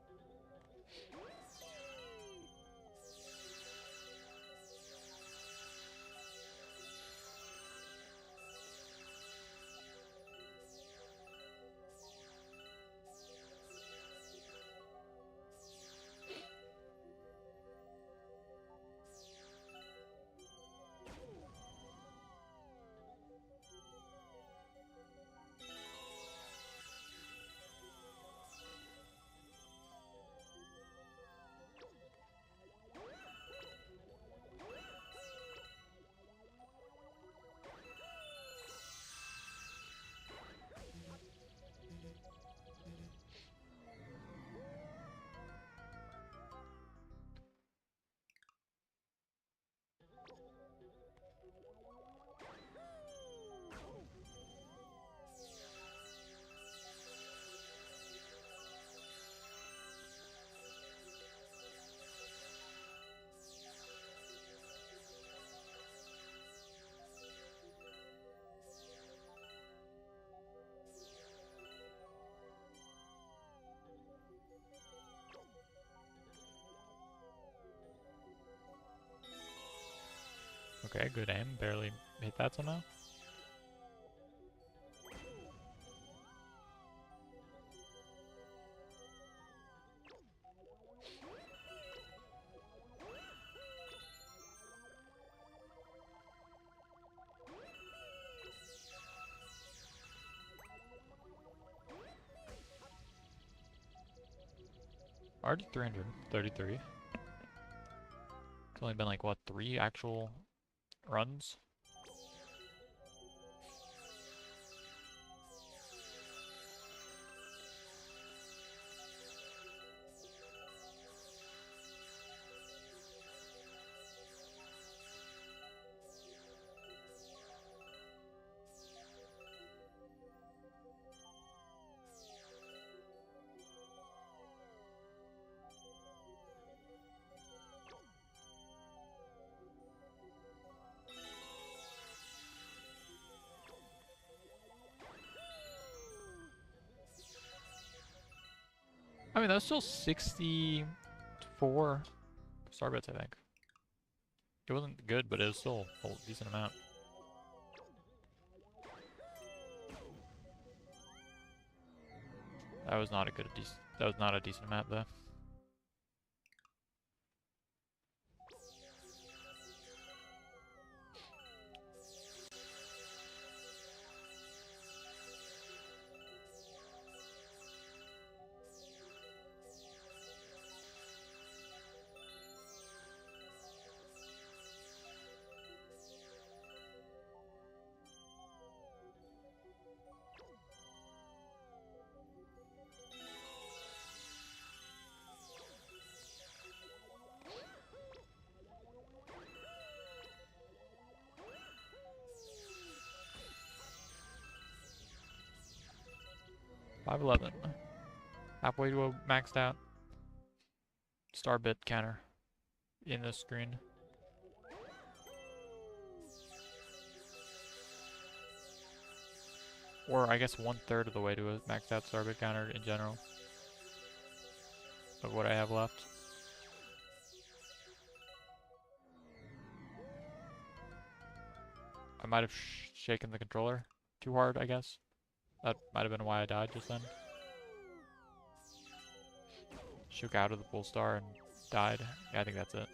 Okay, good aim. Barely hit that somehow. Already 333. It's only been like, what, 3 actual runs? I mean, that's still 64 star bits, I think. It wasn't good, but it was still a decent amount. That was not a decent amount though. $511. Halfway to a maxed out star bit counter in this screen. Or I guess 1/3 of the way to a maxed out star bit counter in general of what I have left. I might have shaken the controller too hard, I guess. That might have been why I died just then. Shook out of the full star and died. Yeah, I think that's it.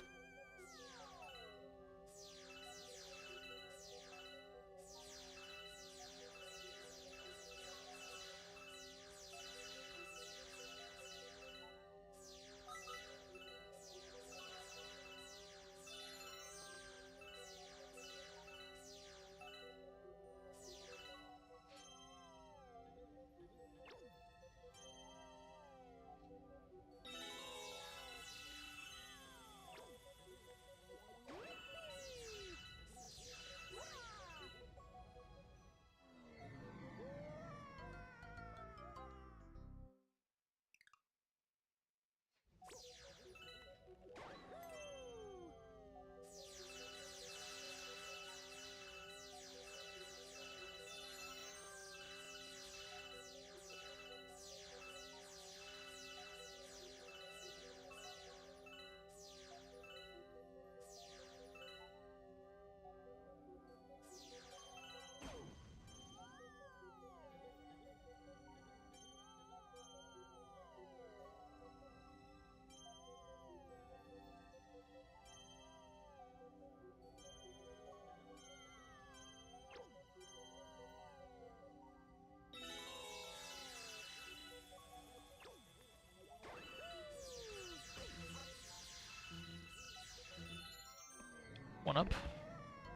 up.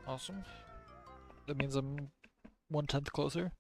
Awesome. That means I'm 1/10 closer.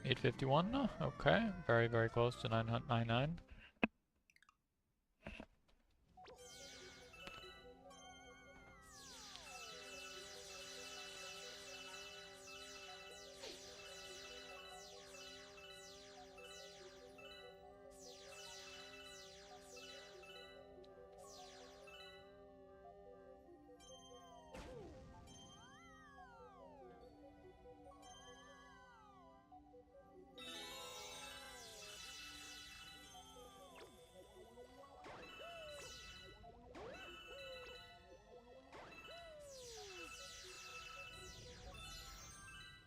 $851. Okay, very, very close to 999.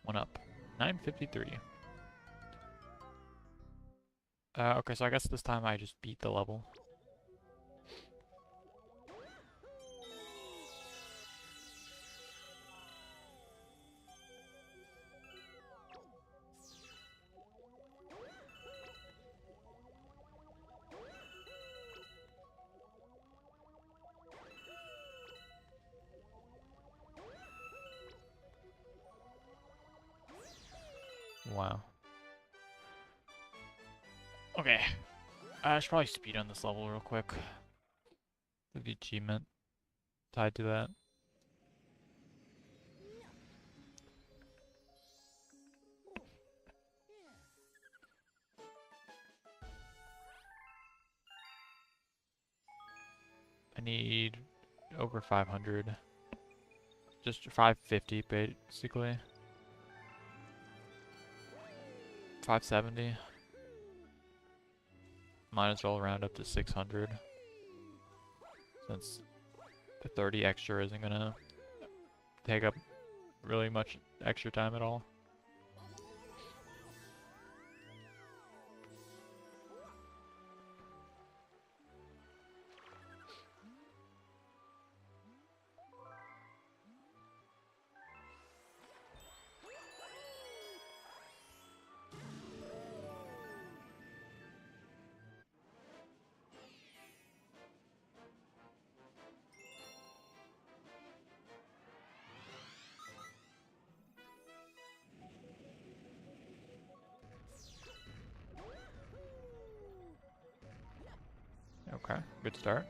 One up. 953. Okay, so I guess this time I just beat the level. Wow. Okay. I should probably speed on this level real quick. The achievement tied to that. I need over 500. Just 550 basically. 570. Might as well round up to 600. Since the 30 extra isn't gonna take up really much extra time at all. Okay, good start.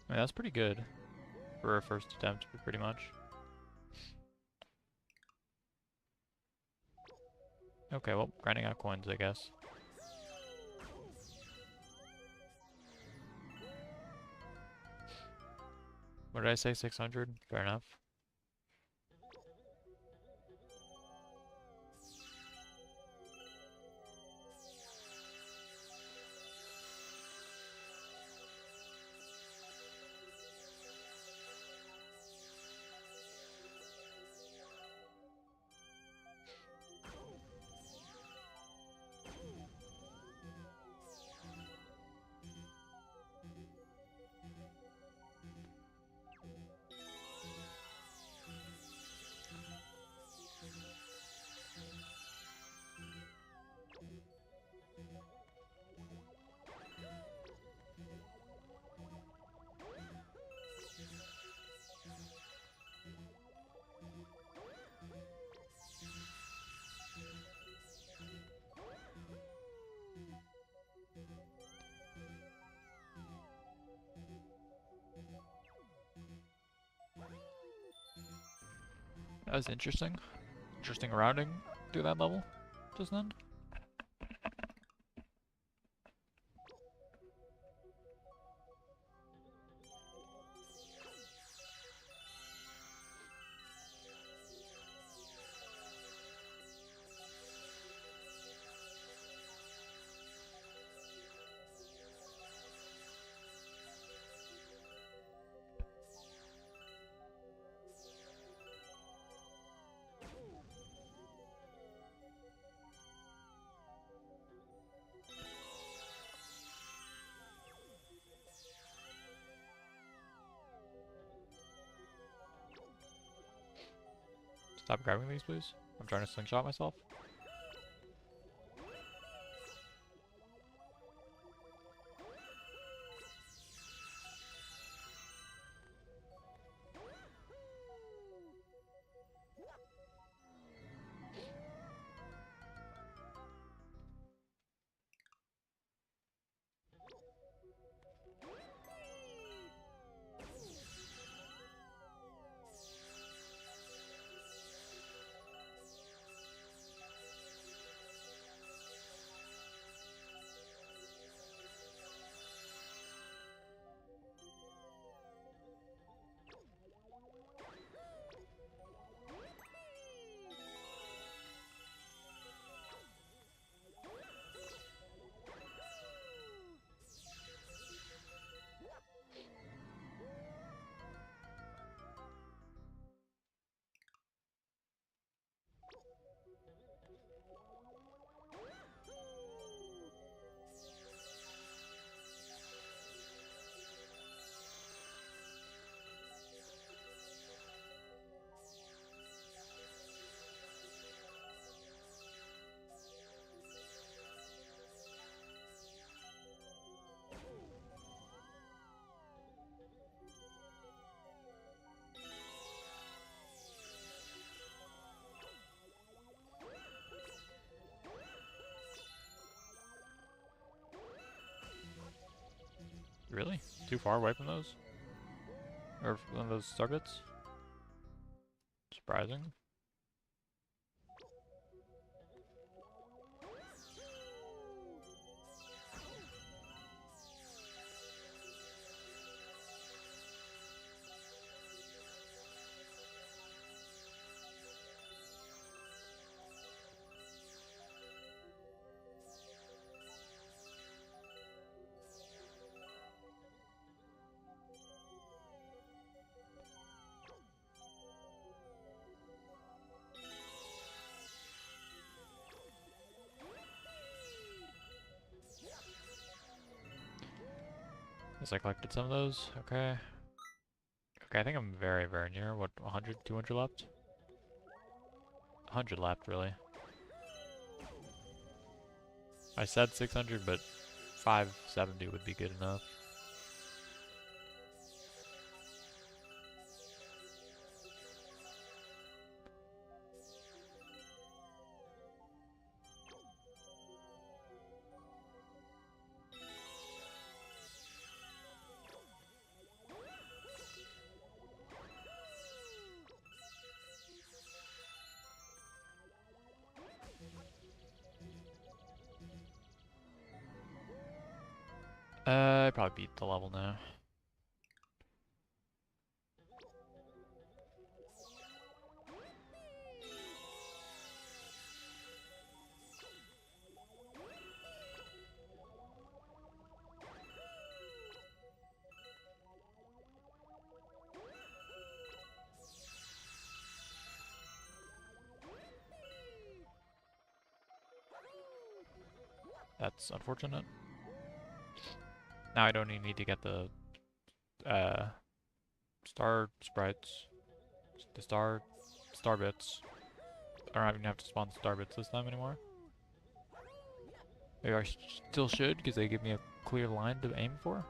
I mean, that's pretty good for a first attempt, pretty much. Okay, well, grinding out coins, I guess. What did I say, 600? Fair enough. That was interesting. Interesting routing through that level just then. Stop grabbing these, please. I'm trying to slingshot myself. Really? Too far away from those? Or one of those star bits? Surprising. Guess I collected some of those. Okay. Okay, I think I'm very, very near. What, 100, 200 left? 100 left, really. I said 600, but 570 would be good enough. I probably beat the level now. That's unfortunate. Now I don't even need to get the star sprites, the star bits. I don't even have to spawn the star bits this time anymore. Maybe I still should, because they give me a clear line to aim for.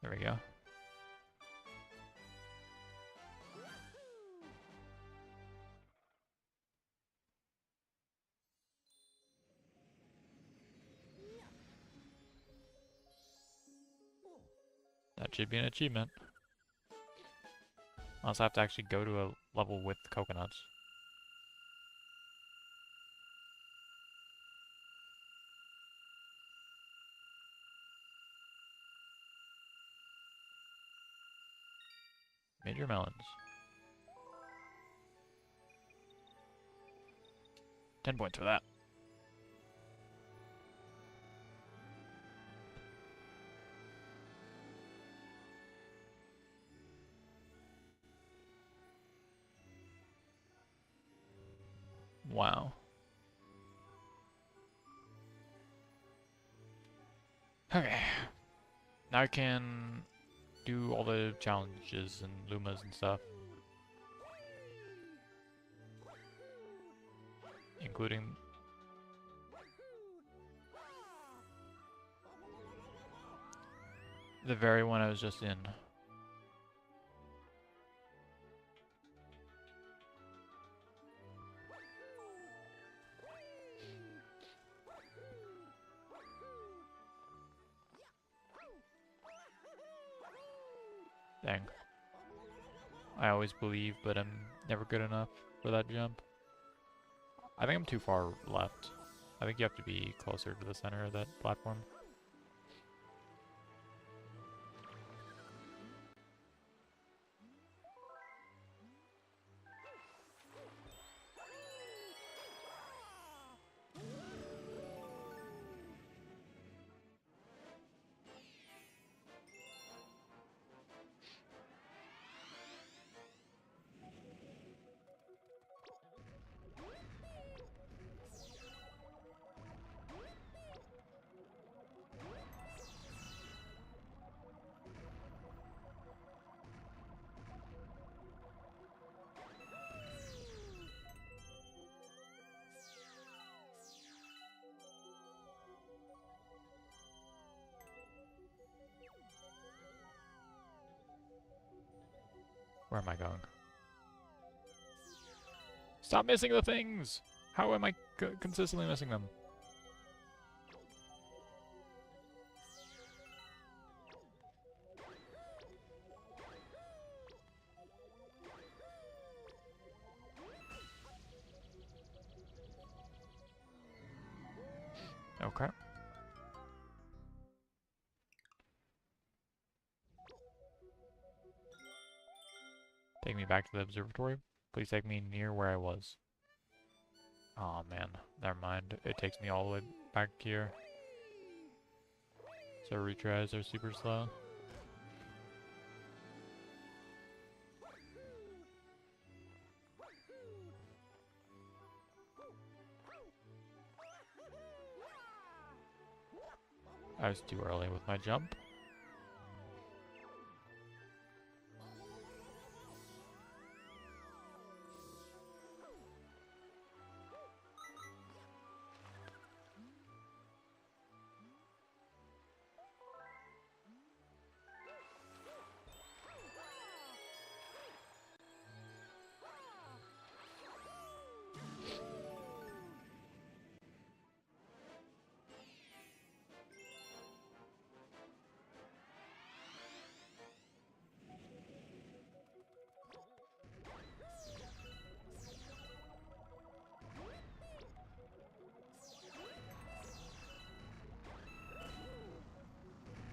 There we go. That should be an achievement. I also have to actually go to a level with coconuts. Major melons. 10 points for that. Wow. Okay. Now I can do all the challenges and Lumas and stuff. Including the very one I was just in. Dang. I always believe, but I'm never good enough for that jump. I think I'm too far left. I think you have to be closer to the center of that platform. Where am I going? Stop missing the things! How am I consistently missing them? Okay. Take me back to the observatory. Please take me near where I was. Oh man, never mind. It takes me all the way back here. So retries are super slow. I was too early with my jump.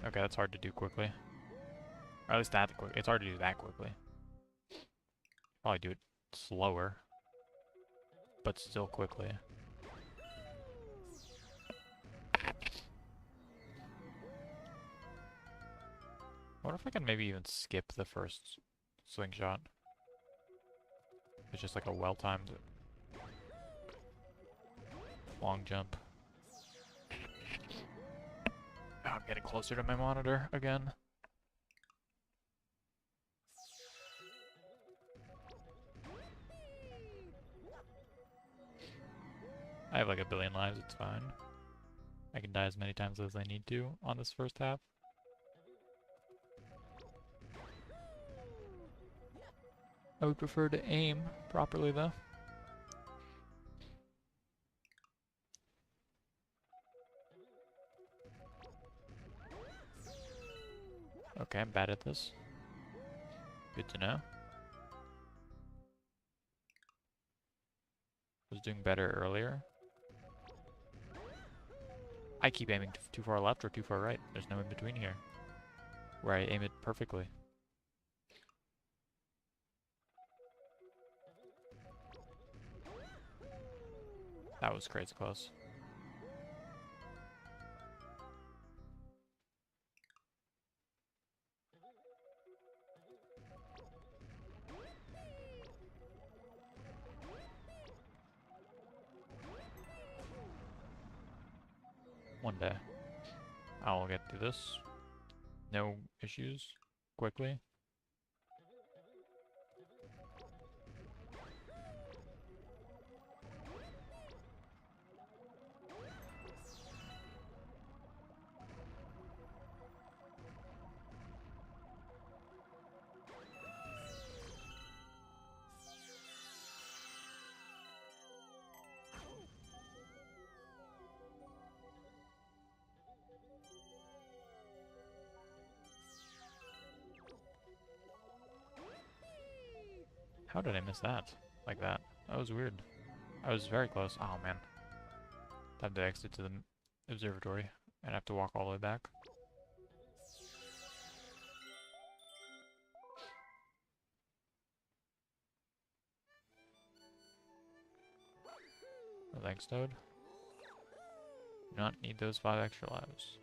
Okay, that's hard to do quickly. Or at least that quick. It's hard to do that quickly. Probably do it slower, but still quickly. I wonder if I can maybe even skip the first swing shot. It's just like a well-timed long jump. Oh, I'm getting closer to my monitor again. I have like 1 billion lives, it's fine. I can die as many times as I need to on this first half. I would prefer to aim properly though. Okay, I'm bad at this. Good to know. Was doing better earlier. I keep aiming too far left or too far right. There's no in between here. Where I aim it perfectly. That was crazy close. One day, I'll get through this. No issues. Quickly. How did I miss that? Like that? That was weird. I was very close. Oh man. Time to exit to the observatory and have to walk all the way back. Oh, thanks, Toad. Do not need those 5 extra lives.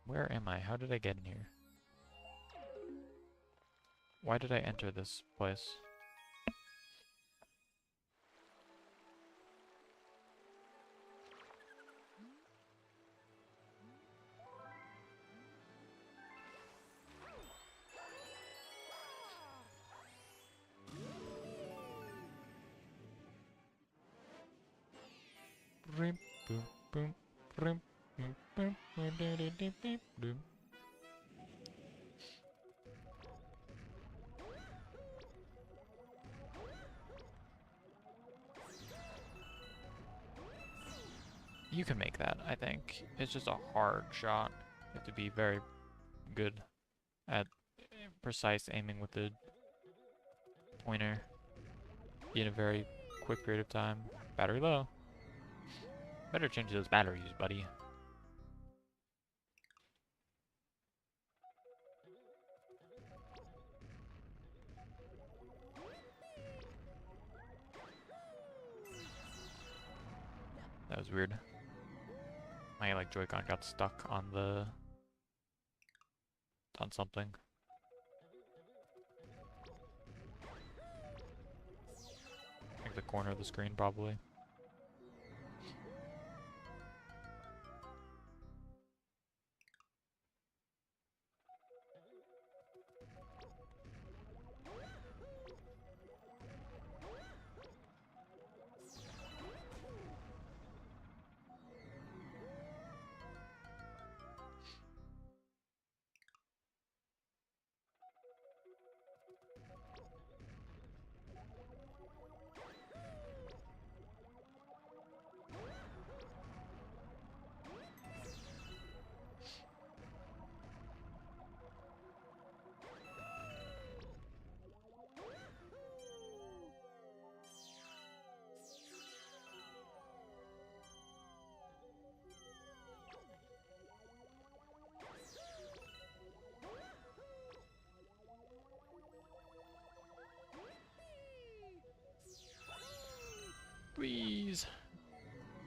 Where am I? How did I get in here? Why did I enter this place? Boom, boom, boom, boom, boom, boom, boom, boom. You can make that, I think. It's just a hard shot. You have to be very good at precise aiming with the pointer in a very quick period of time. Battery low. Better change those batteries, buddy. That was weird. My like Joy-Con got stuck on something. I think the corner of the screen probably.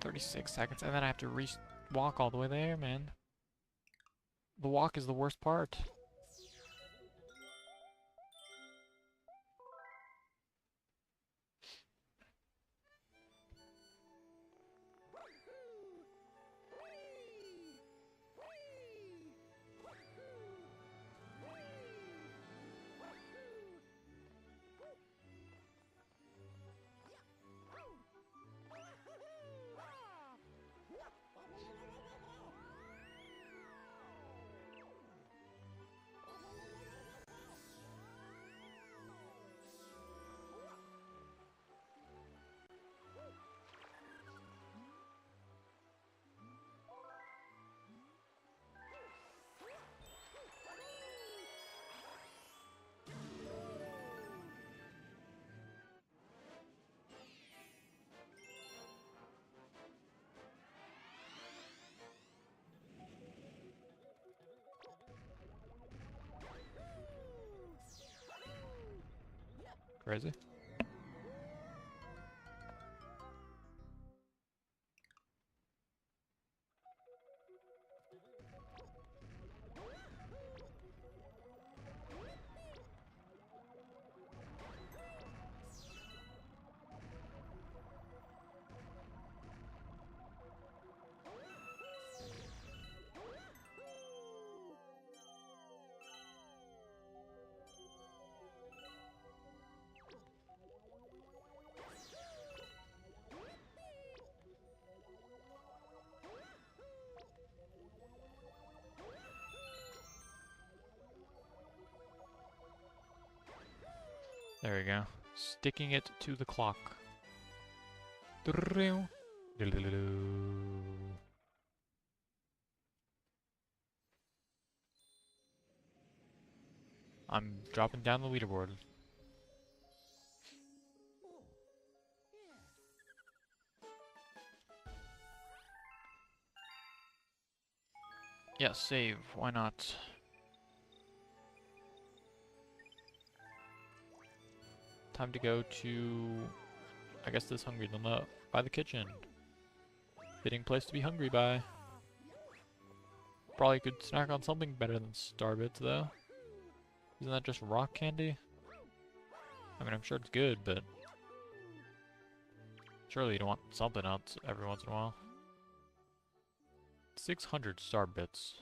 36 seconds, and then I have to walk all the way there, man. The walk is the worst part. Crazy. There we go. Sticking it to the clock. I'm dropping down the leaderboard. Yeah, save. Why not? Time to go to, I guess this hungry enough, by the kitchen. Fitting place to be hungry by. Probably could snack on something better than Starbits though. Isn't that just rock candy? I mean, I'm sure it's good, but surely you don't want something else every once in a while. 600 Starbits.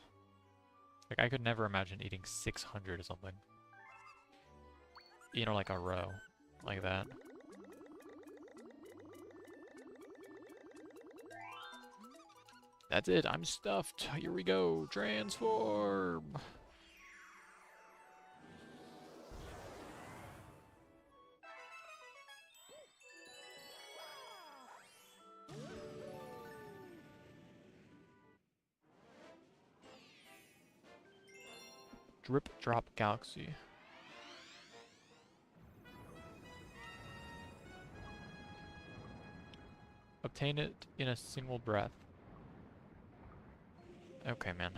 Like, I could never imagine eating 600 or something. You know, like a row. Like that. That's it, I'm stuffed. Here we go. Transform! Drip Drop Galaxy. Obtain it in a single breath. Okay, man.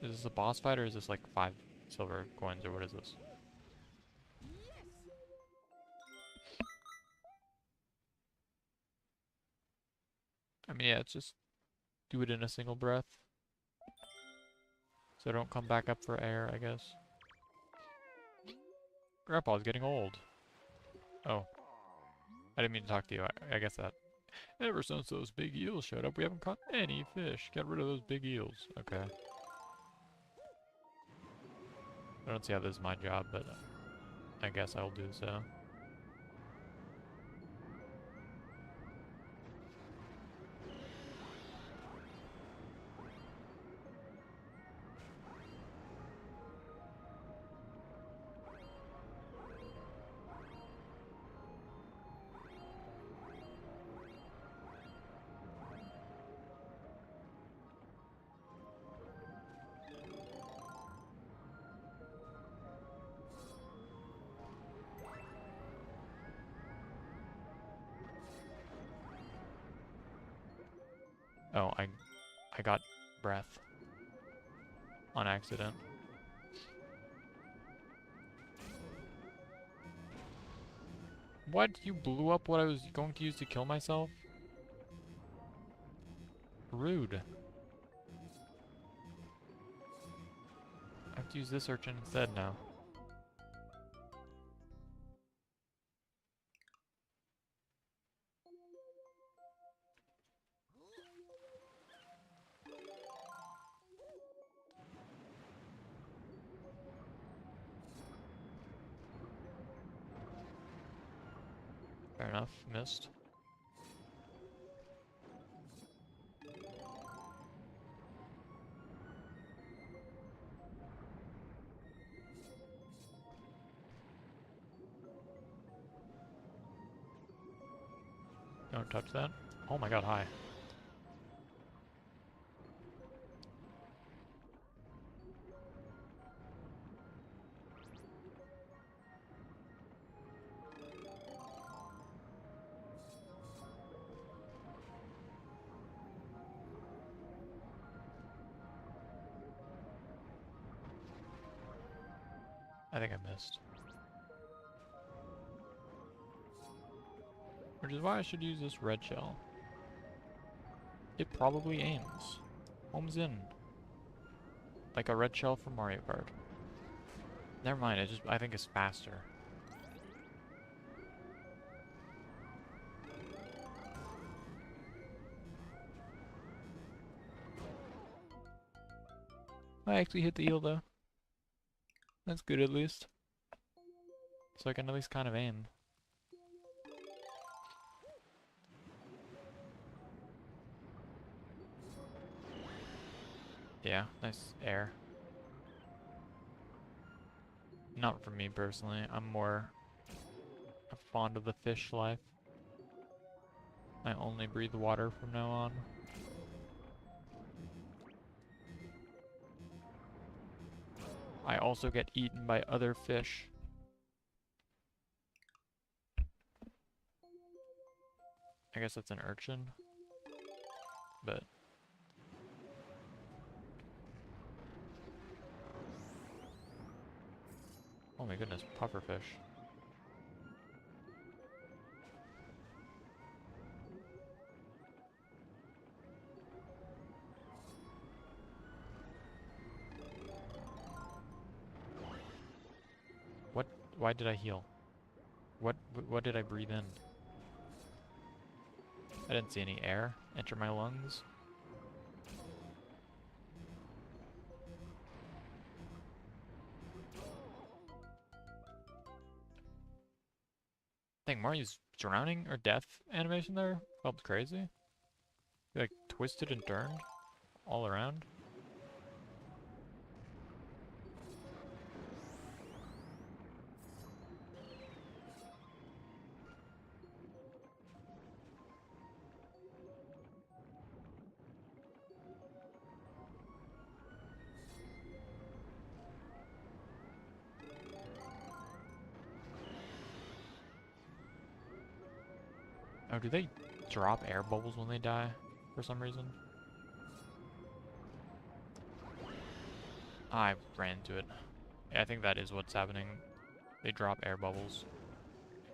Is this a boss fight or is this like 5 silver coins or what is this? I mean, yeah, it's just do it in a single breath. So don't come back up for air, I guess. Grandpa's getting old. Oh. I didn't mean to talk to you. I guess that. Ever since those big eels showed up, we haven't caught any fish. Get rid of those big eels. Okay. I don't see how this is my job, but I guess I'll do so. Oh, I got breath on accident. What? You blew up what I was going to use to kill myself? Rude. I have to use this urchin instead now. Fair enough. Missed. Don't touch that. Oh my god, hi. I think I missed. Which is why I should use this red shell. It probably aims. Homes in. Like a red shell from Mario Kart. Never mind, I think it's faster. I actually hit the eel though. That's good at least. So I can at least kind of aim. Yeah, nice air. Not for me personally, I'm more fond of the fish life. I only breathe water from now on. I also get eaten by other fish. I guess that's an urchin. But oh my goodness, pufferfish. What? Why did I heal? What did I breathe in? I didn't see any air enter my lungs. I think Mario's drowning or death animation there felt crazy. He like twisted and turned all around. Oh, do they drop air bubbles when they die for some reason? I ran into it. Yeah, I think that is what's happening. They drop air bubbles,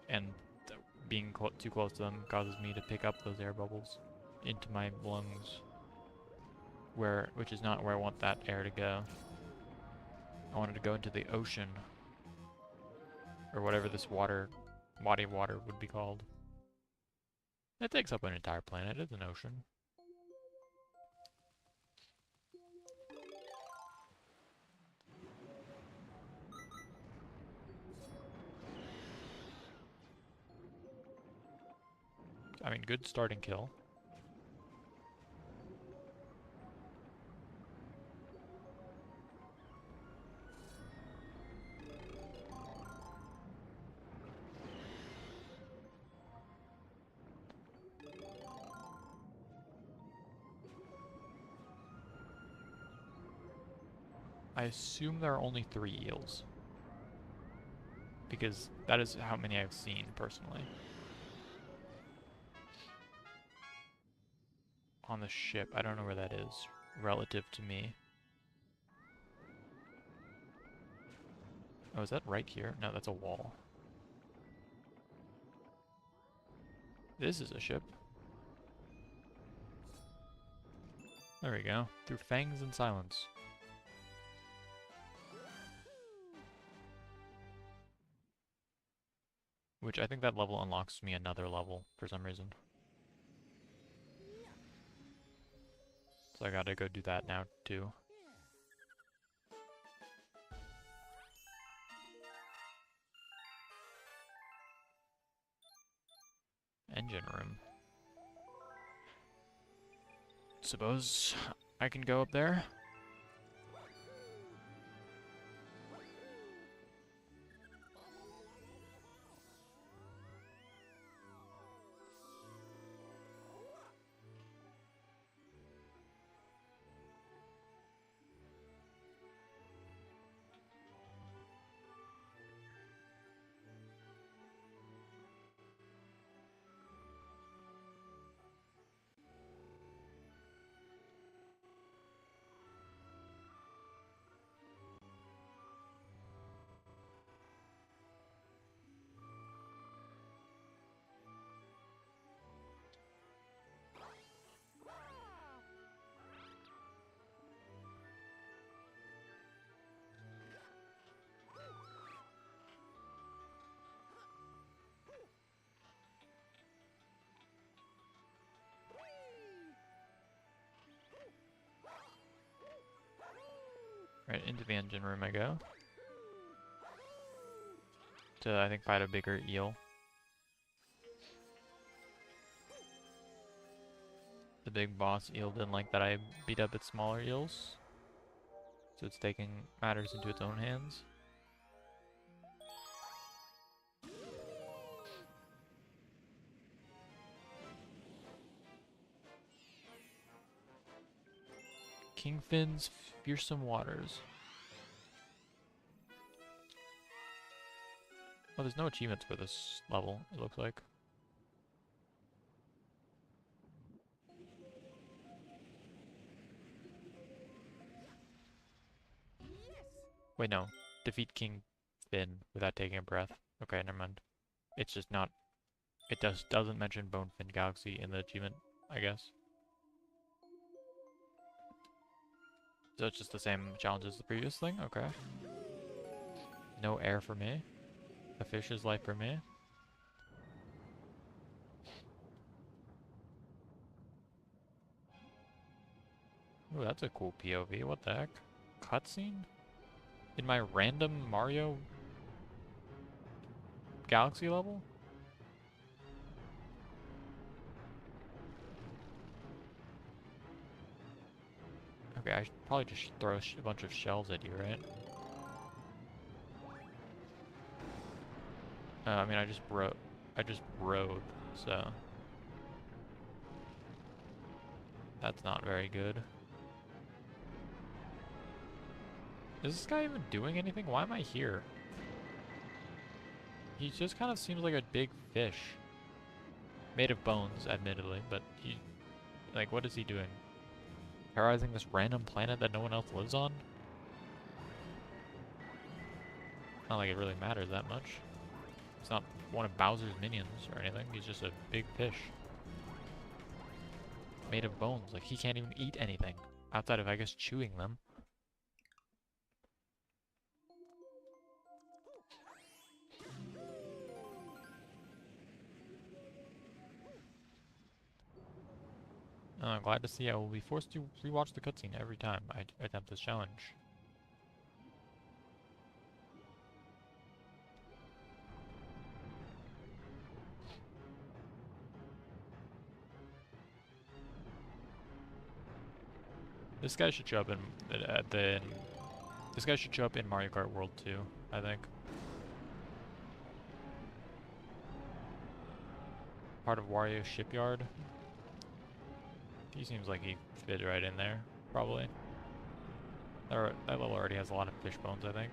and being too close to them causes me to pick up those air bubbles into my lungs, which is not where I want that air to go. I want it to go into the ocean, or whatever this body of water would be called. It takes up an entire planet. It's an ocean. I mean, good starting kill. I assume there are only 3 eels, because that is how many I've seen personally. On the ship, I don't know where that is relative to me. Oh, is that right here? No, that's a wall. This is a ship. There we go. Through fangs and silence. Which I think that level unlocks me another level for some reason. So I gotta go do that now too. Engine room. Suppose I can go up there? Right, into the engine room I go. To, I think, fight a bigger eel. The big boss eel didn't like that I beat up its smaller eels. So it's taking matters into its own hands. Kingfin's Fearsome Waters. Oh, there's no achievements for this level, it looks like. Wait, no. Defeat King Fin without taking a breath. Okay, never mind. It's just not... It doesn't mention Bonefin Galaxy in the achievement, I guess. So it's just the same challenge as the previous thing? Okay. No air for me. A fish's life for me. Ooh, that's a cool POV. What the heck? Cutscene? In my random Mario Galaxy level? Okay, I should probably just throw a bunch of shells at you, right? I mean, I just rode, so... That's not very good. Is this guy even doing anything? Why am I here? He just kind of seems like a big fish. Made of bones, admittedly, but he... Like, what is he doing? Terrorizing this random planet that no one else lives on? Not like it really matters that much. He's not one of Bowser's minions or anything. He's just a big fish. Made of bones. Like, he can't even eat anything. Outside of, I guess, chewing them. I'm glad to see I will be forced to rewatch the cutscene every time I attempt this challenge. This guy should show up in this guy should show up in Mario Kart World 2, I think. Part of Wario's shipyard. He seems like he fit right in there, probably. That level already has a lot of fish bones, I think.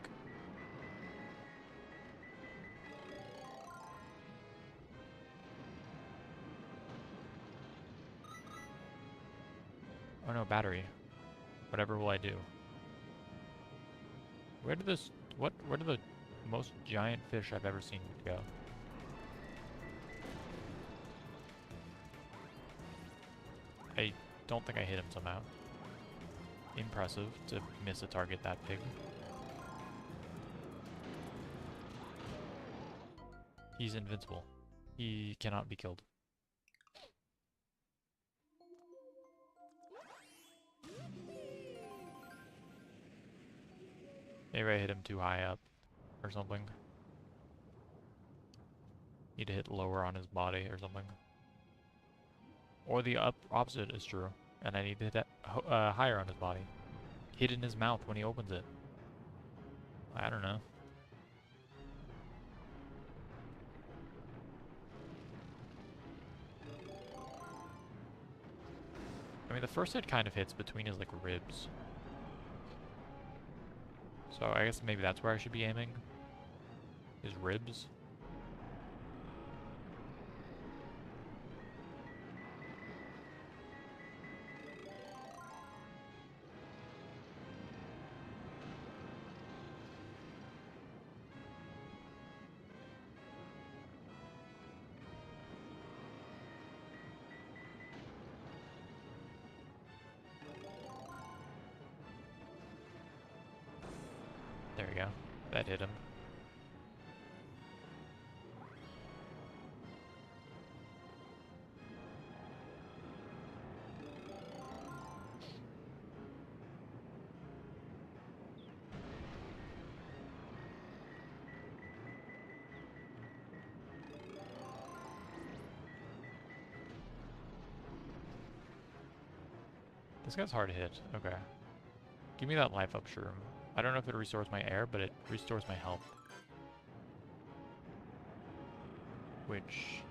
Oh no, battery. Whatever will I do? Where did the most giant fish I've ever seen go? I don't think I hit him somehow. Impressive to miss a target that big. He's invincible. He cannot be killed. Maybe I hit him too high up or something. Need to hit lower on his body or something. Or the opposite is true, and I need to hit higher on his body. Hit in his mouth when he opens it. I don't know. I mean, the first hit kind of hits between his, like, ribs. So I guess maybe that's where I should be aiming. His ribs. There we go. That hit him. This guy's hard to hit. Okay. Give me that life up shroom. I don't know if it restores my air, but it restores my health. Which...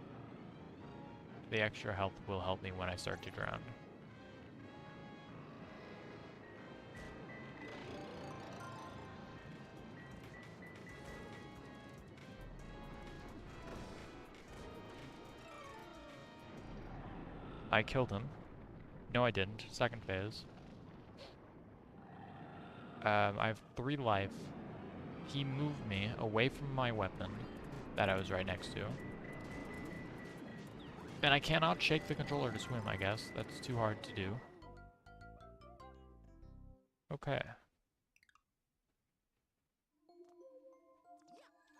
the extra health will help me when I start to drown. I killed him. No, I didn't. Second phase. I have 3 life. He moved me away from my weapon that I was right next to. And I cannot shake the controller to swim, I guess. That's too hard to do. Okay.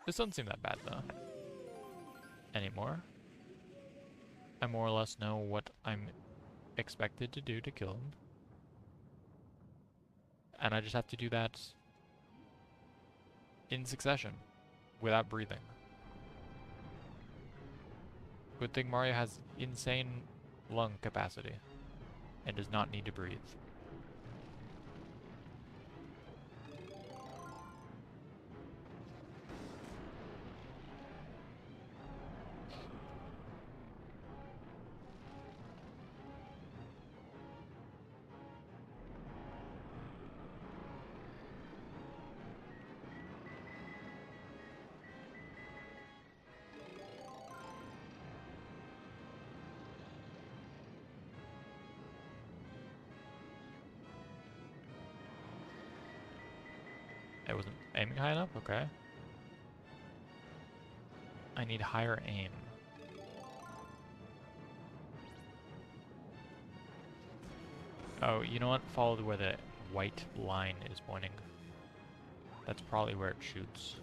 This doesn't seem that bad, though. Anymore. I more or less know what I'm expected to do to kill him. And I just have to do that in succession, without breathing. Good thing Mario has insane lung capacity, and does not need to breathe. I wasn't aiming high enough? Okay. I need higher aim. Oh, you know what? Follow where the white line is pointing. That's probably where it shoots.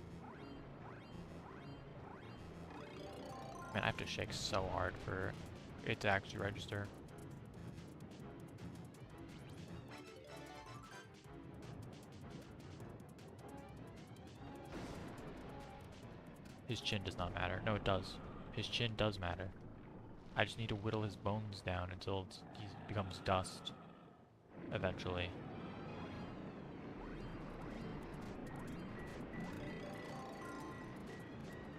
Man, I have to shake so hard for it to actually register. His chin does not matter. No, it does. His chin does matter. I just need to whittle his bones down until he becomes dust. Eventually.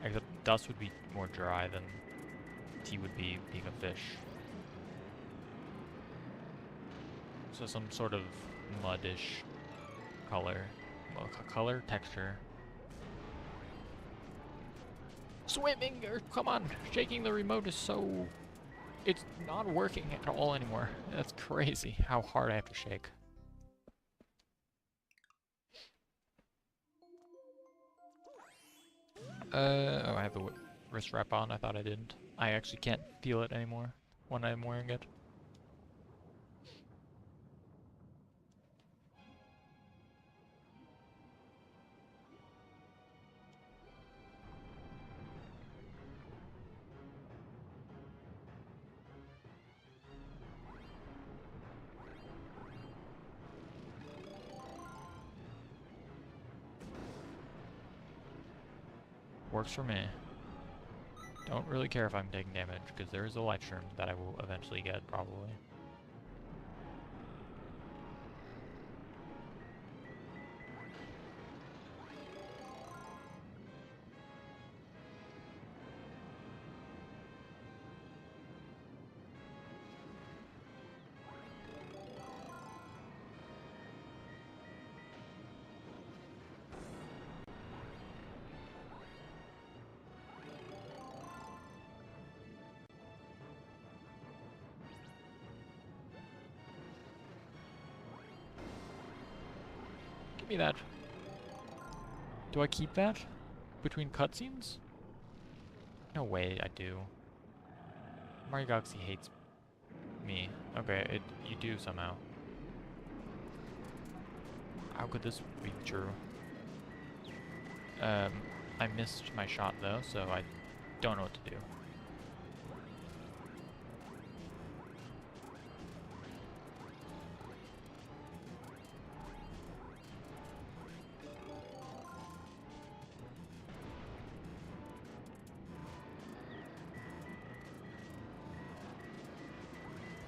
Except dust would be more dry than he would be being a fish. So some sort of muddish color. Well, color, texture. Swimming! Come on! Shaking the remote is so... it's not working at all anymore. That's crazy how hard I have to shake. Oh, I have the wrist wrap on. I thought I didn't. I actually can't feel it anymore when I'm wearing it. Works for me. Don't really care if I'm taking damage, because there is a life stream that I will eventually get, probably. Give me that. Do I keep that? Between cutscenes? No way I do. Mario Galaxy hates me. Okay, you do somehow. How could this be true? I missed my shot though, so I don't know what to do.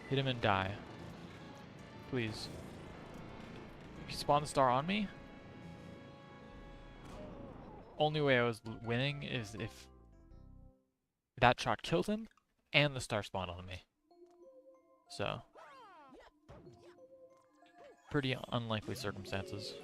Hit him and die. Please. If you spawn the star on me? Only way I was winning is if that shot killed him and the star spawned on me. So, pretty unlikely circumstances.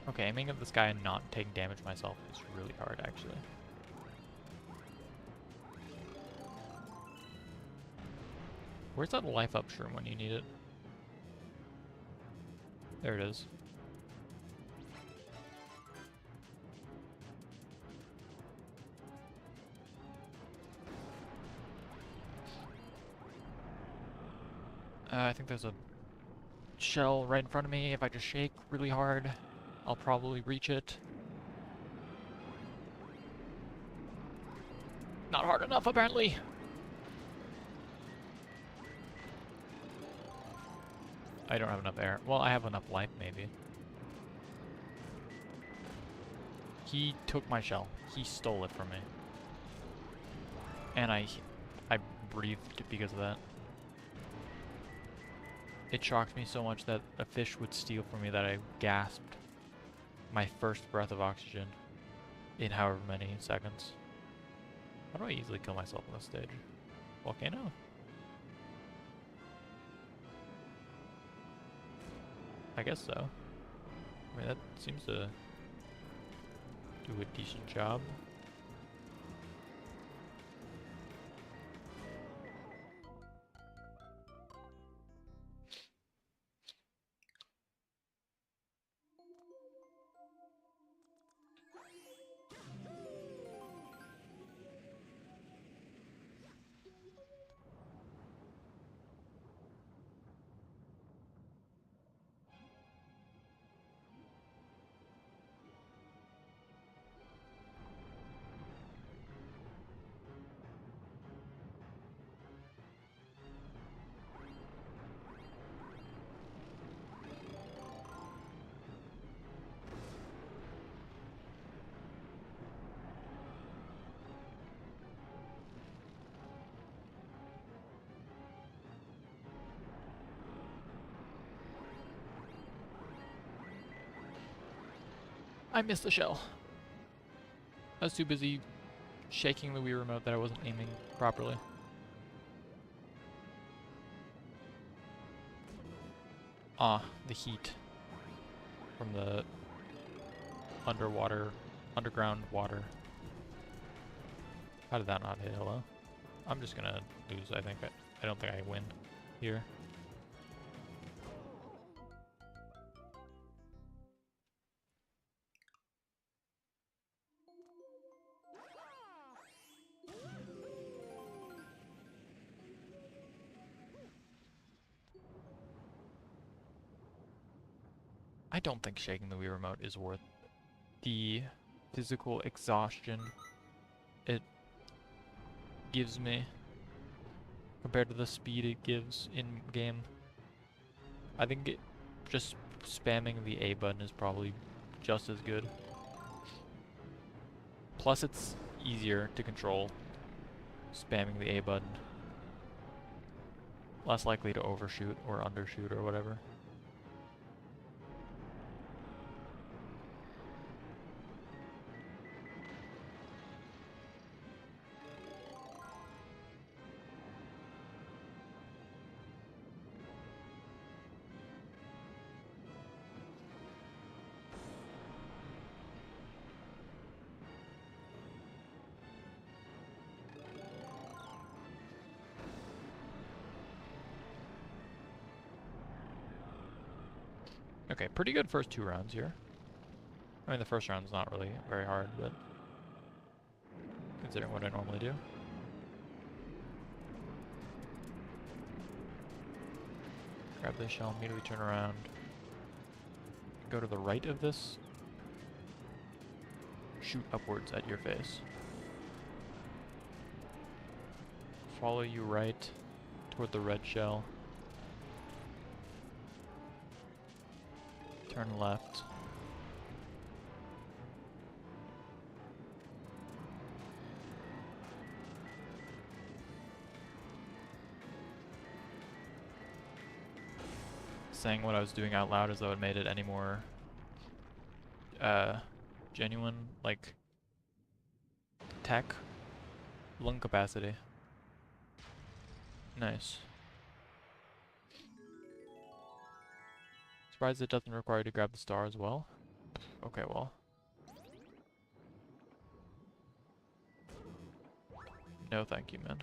Okay, aiming at this guy and not taking damage myself is really hard, actually. Where's that life up shroom when you need it? There it is. I think there's a shell right in front of me. If I just shake really hard, I'll probably reach it. Not hard enough, apparently. I don't have enough air. Well, I have enough life, maybe. He took my shell. He stole it from me. And I breathed because of that. It shocked me so much that a fish would steal from me that I gasped my first breath of oxygen in however many seconds. How do I easily kill myself on this stage? Volcano? I guess so. I mean, that seems to do a decent job. I missed the shell. I was too busy shaking the Wii remote that I wasn't aiming properly. Ah, the heat from the underground water. How did that not hit hello? I'm just gonna lose, I think. I don't think I win here. I don't think shaking the Wii remote is worth the physical exhaustion it gives me compared to the speed it gives in game. I think just spamming the A button is probably just as good. Plus it's easier to control spamming the A button. Less likely to overshoot or undershoot or whatever. Okay, pretty good first 2 rounds here. I mean, the first round's not really very hard, but considering what I normally do. Grab this shell, immediately turn around. Go to the right of this. Shoot upwards at your face. Follow you right toward the red shell. Turn left. Saying what I was doing out loud as though it made it any more genuine, like tech. Lung capacity. Nice. Surprised it doesn't require you to grab the star as well. Okay, well. No thank you, man.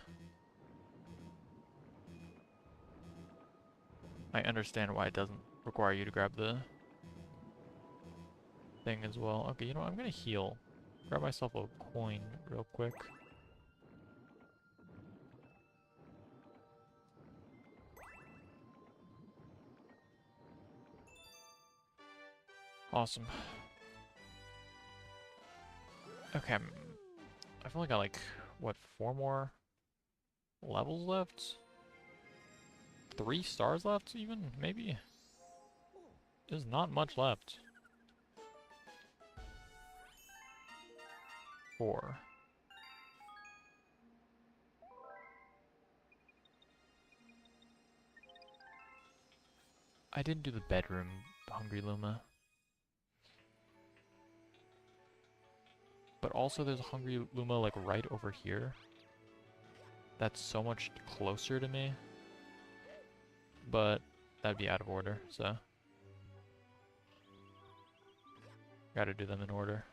I understand why it doesn't require you to grab the thing as well. Okay, you know what? I'm gonna heal. Grab myself a coin real quick. Awesome. Okay, I've only got like, what, 4 more levels left? 3 stars left, even? Maybe? There's not much left. 4. I didn't do the bedroom, Hungry Luma. But also there's a Hungry Luma like right over here. That's so much closer to me. But that'd be out of order, so. Gotta do them in order.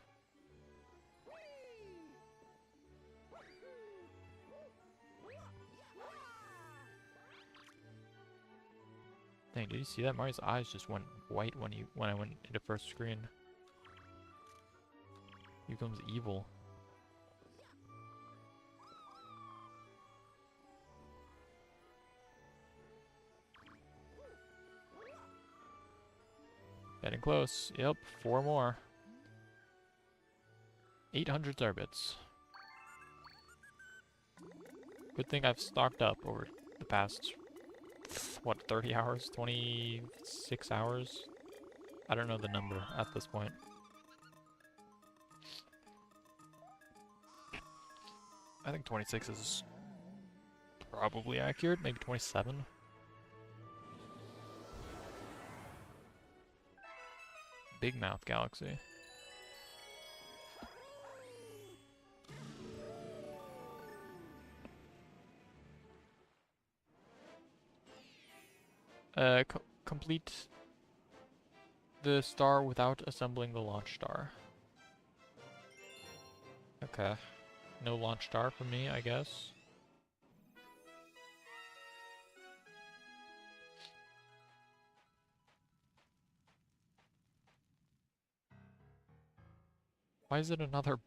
Dang, did you see that? Mario's eyes just went white when I went into first screen. He becomes evil. Getting close. Yep, 4 more. 800 star bits. Good thing I've stocked up over the past, what, 30 hours? 26 hours? I don't know the number at this point. I think 26 is probably accurate, maybe 27. Big Mouth Galaxy. Complete the star without assembling the launch star. Okay. No launch star for me, I guess. Why is it another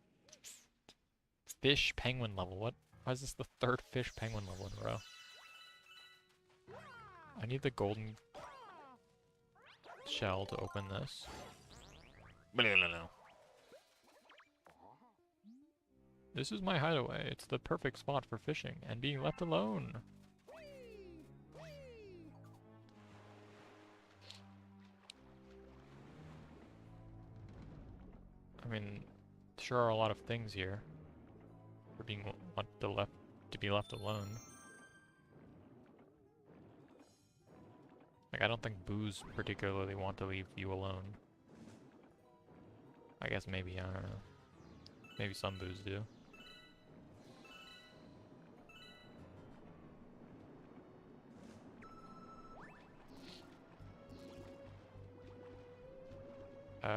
fish penguin level? What? Why is this the third fish penguin level in a row? I need the golden shell to open this. This is my hideaway. It's the perfect spot for fishing and being left alone. I mean, sure are a lot of things here for being to be left alone. Like, I don't think boos particularly want to leave you alone. I guess maybe, I don't know. Maybe some boos do.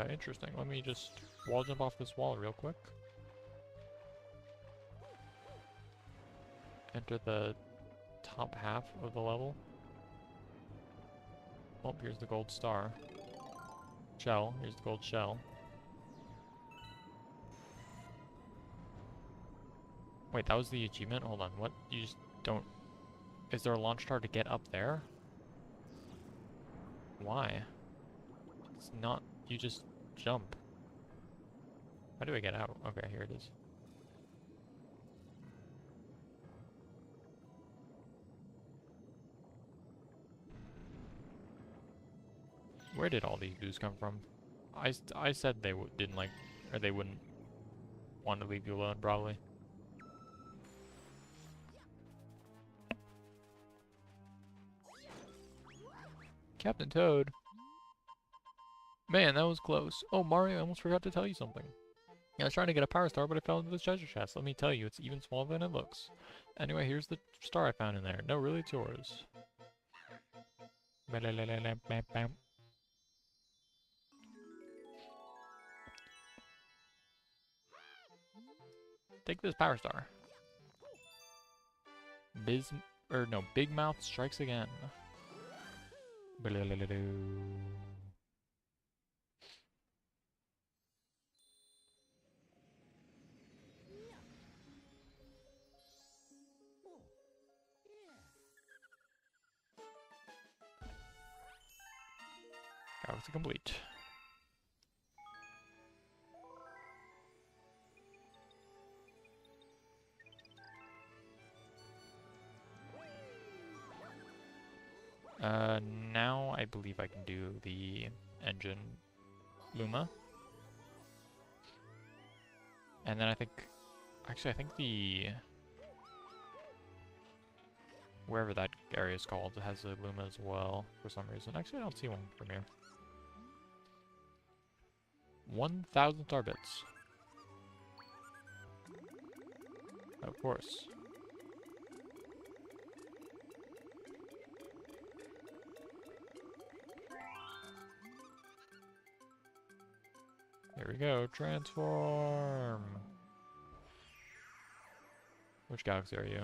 Interesting. Let me just wall jump off this wall real quick. Enter the top half of the level. Oh, here's the gold star. Shell. Here's the gold shell. Wait, that was the achievement? Hold on, what? You just don't... Is there a launch star to get up there? Why? It's not... You just jump. How do I get out? Okay, here it is. Where did all these boos come from? I said they didn't like... Or they wouldn't want to leave you alone, probably. Captain Toad. Man, that was close. Oh, Mario, I almost forgot to tell you something. I was trying to get a power star, but I fell into this treasure chest. Let me tell you, it's even smaller than it looks. Anyway, here's the star I found in there. No, really, it's yours. Take this power star. Big Mouth strikes again. Galaxy complete. Now I believe I can do the engine Luma. And then I think... Actually, I think the... Wherever that area is called has a Luma as well, for some reason. Actually, I don't see one from here. 1,000 star bits. Of course. Here we go, transform! Which galaxy are you?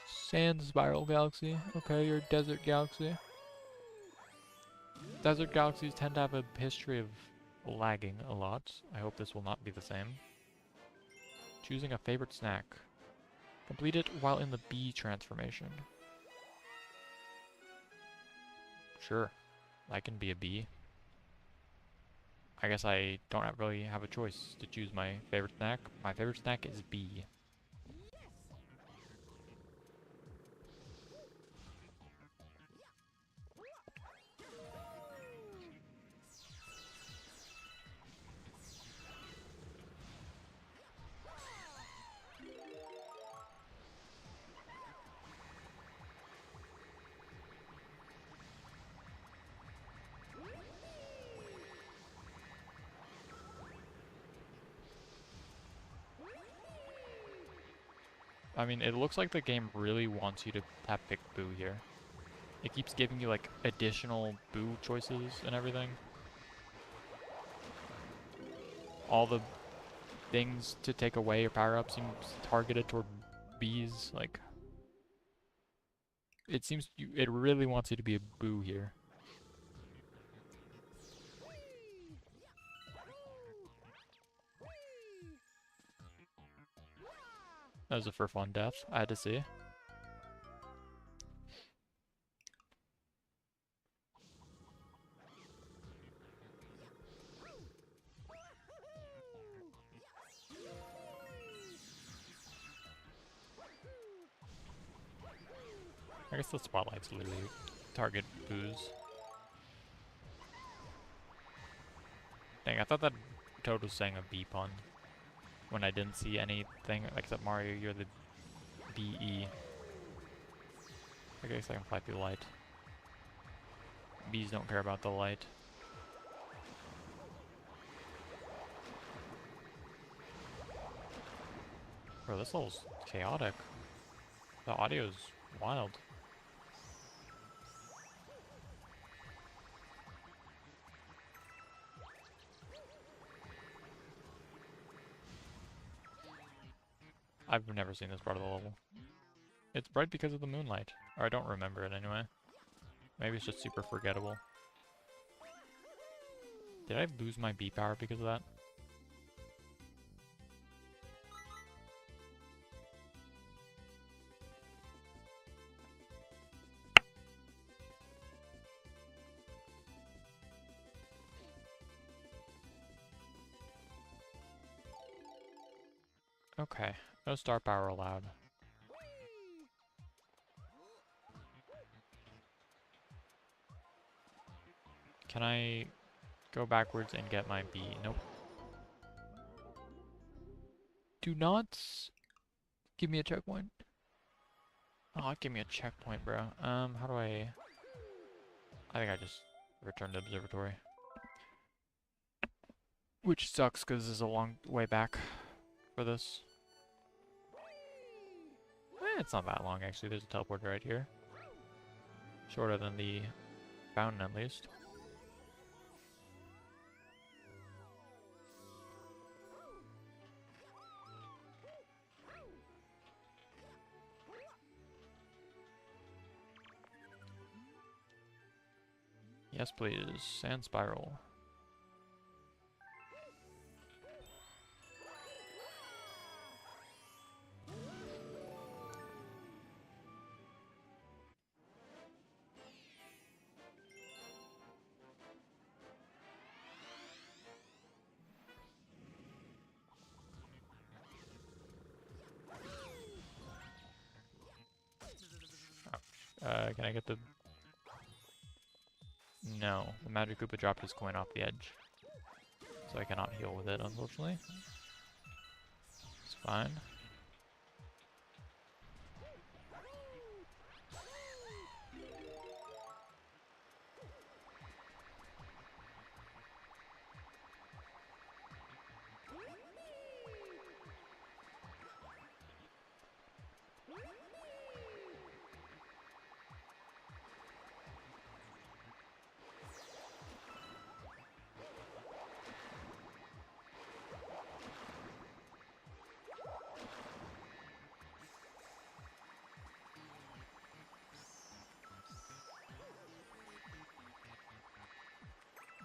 Sand Spiral Galaxy. Okay, you're Desert Galaxy. Desert galaxies tend to have a history of lagging a lot. I hope this will not be the same. Choosing a favorite snack. Complete it while in the bee transformation. Sure, I can be a bee. I guess I don't really have a choice to choose my favorite snack. My favorite snack is bee. I mean, it looks like the game really wants you to have pick Boo here. It keeps giving you, like, additional Boo choices and everything. All the things to take away your power-up seems targeted toward bees. Like, it seems it really wants you to be a Boo here. That was a for fun death, I had to see. I guess the spotlights literally target Boos. Dang, I thought that Toad was saying a bee pun when I didn't see anything except Mario. You're the BE. I guess I can fly through light. Bees don't care about the light. Bro, this level's chaotic. The audio's wild. I've never seen this part of the level. It's bright because of the moonlight. Or I don't remember it anyway. Maybe it's just super forgettable. Did I lose my B power because of that? Okay, no star power allowed. Can I go backwards and get my B? Nope. Do not give me a checkpoint. Oh, give me a checkpoint, bro. How do I think I just returned to observatory. Which sucks, because this is a long way back for this. It's not that long, actually. There's a teleporter right here. Shorter than the fountain, at least. Yes, please. Sand spiral. Can I get the... No, the Magic Koopa dropped his coin off the edge. So I cannot heal with it, unfortunately. It's fine.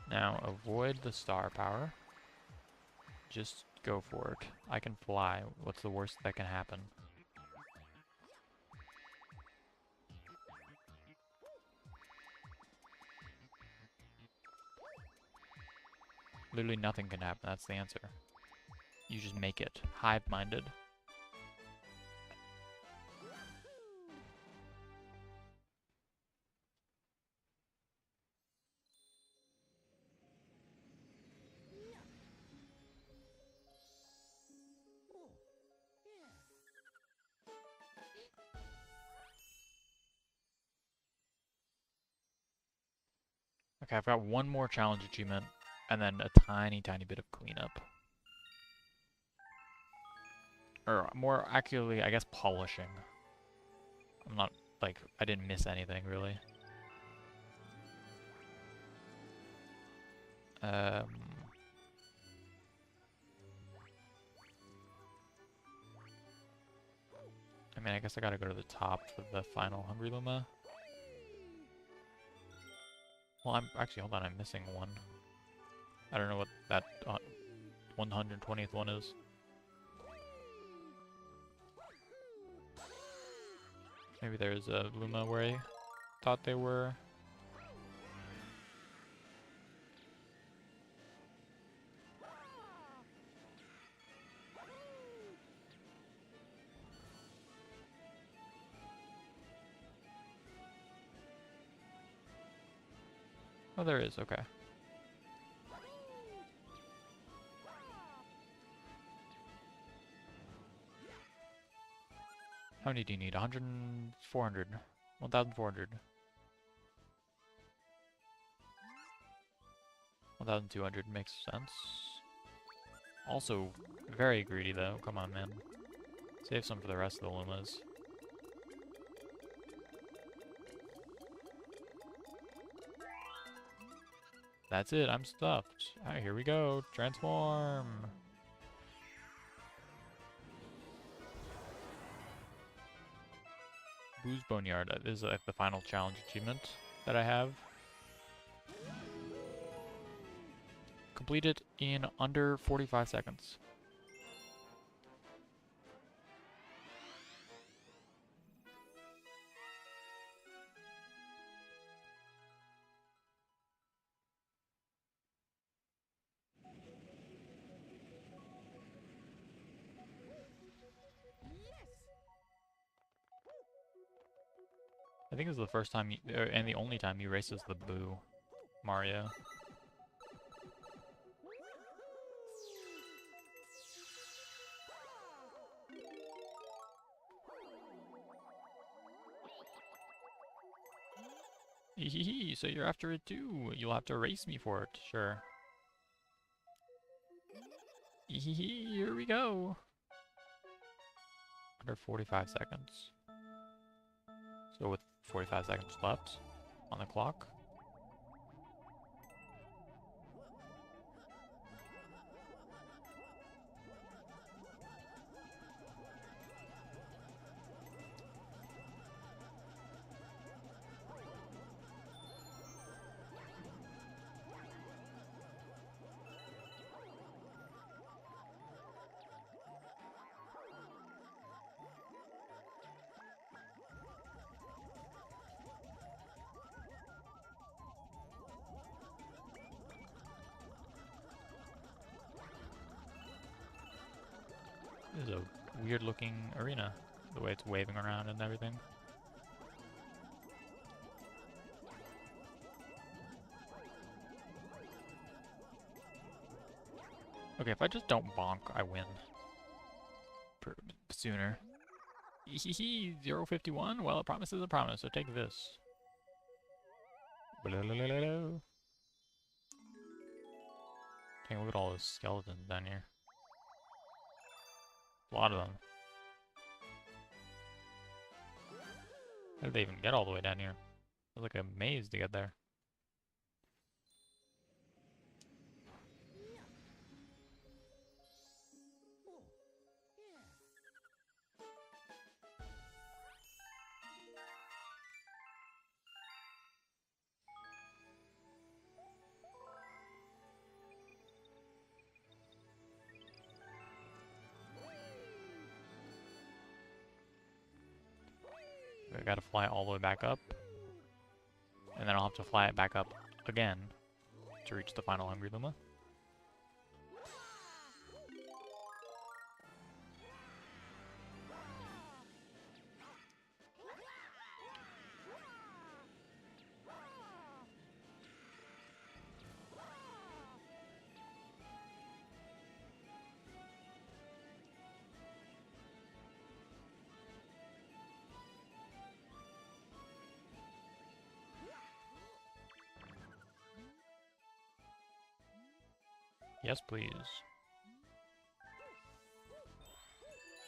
Now, avoid the star power. Just go for it. I can fly. What's the worst that can happen? Literally nothing can happen. That's the answer. You just make it. Hive-minded. Okay, I've got one more challenge achievement, and then a tiny, tiny bit of cleanup. Or more accurately, I guess polishing. I'm not, like, I didn't miss anything, really. I mean, I guess I gotta go to the top for the final Hungry Luma. Well, actually, hold on, I'm missing one. I don't know what that 120th one is. Maybe there's a Luma where I thought they were. Oh, there is, okay. How many do you need? 100, 400, 1,400. 1,200 makes sense. Also, very greedy though. Come on, man. Save some for the rest of the Lumas. That's it, I'm stuffed. Alright, here we go. Transform! Boo's Boneyard is like the final challenge achievement that I have. Complete it in under 45 seconds. I think this is the first time, and the only time you race as the Boo Mario. Hehe, so you're after it too. You'll have to race me for it, sure. Hehe, here we go. Under 45 seconds. So with 45 seconds left on the clock. This is a weird looking arena, the way it's waving around and everything. Okay, if I just don't bonk, I win. Sooner. Hehe, 051? Well, a promise is a promise, so take this. Blah. Take a look at all those skeletons down here. A lot of them. How did they even get all the way down here? It was like a maze to get there. I gotta fly all the way back up. And then I'll have to fly it back up again to reach the final Hungry Luma. Yes, please.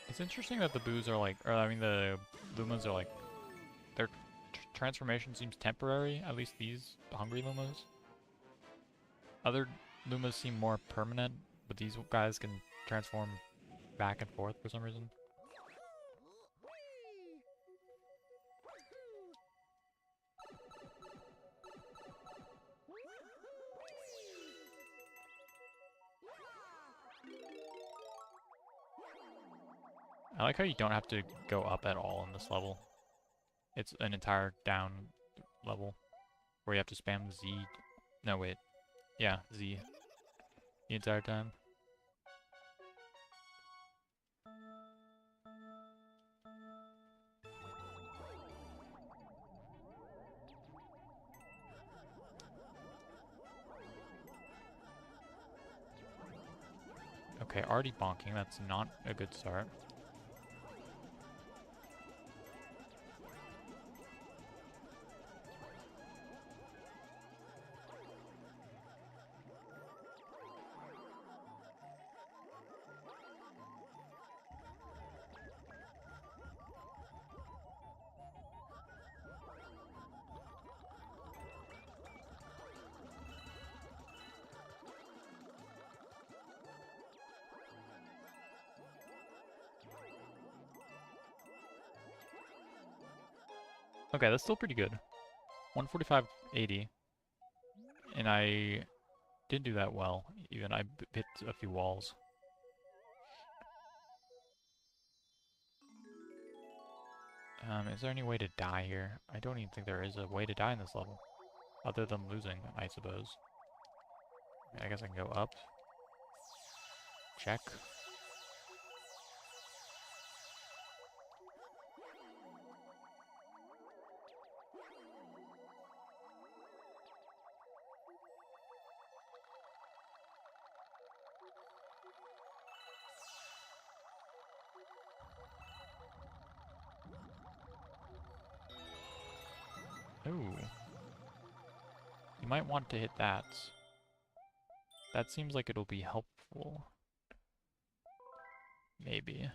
It's interesting that the boos are like, or I mean the Lumas are like, their transformation seems temporary, at least these hungry Lumas. Other Lumas seem more permanent, but these guys can transform back and forth for some reason. I like how you don't have to go up at all in this level. It's an entire down level where you have to spam Z. No, wait. Yeah, Z the entire time. Okay, already bonking. That's not a good start. Okay, that's still pretty good. 145.80. And I didn't do that well. Even I hit a few walls. Is there any way to die here? I don't even think there is a way to die in this level. Other than losing, I suppose. I guess I can go up. Check. Ooh. You might want to hit that. That seems like it'll be helpful. Maybe.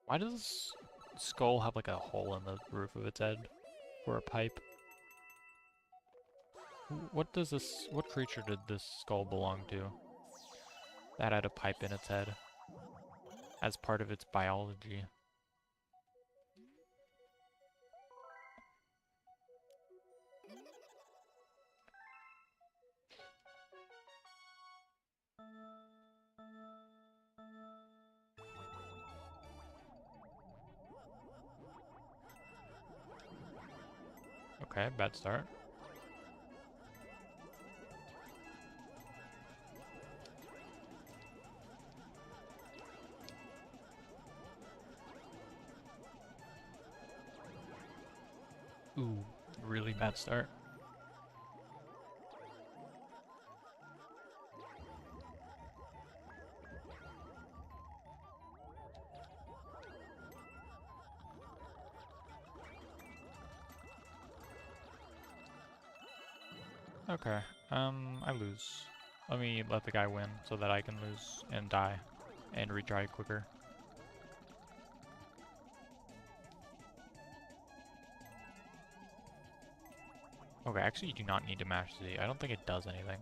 Why does this skull have like a hole in the roof of its head? Or a pipe? What creature did this skull belong to? That had a pipe in its head. As part of its biology. Okay, bad start. Ooh, really bad start. Okay, I lose. Let me let the guy win so that I can lose and die and retry quicker. Okay, actually you do not need to mash Z. I don't think it does anything.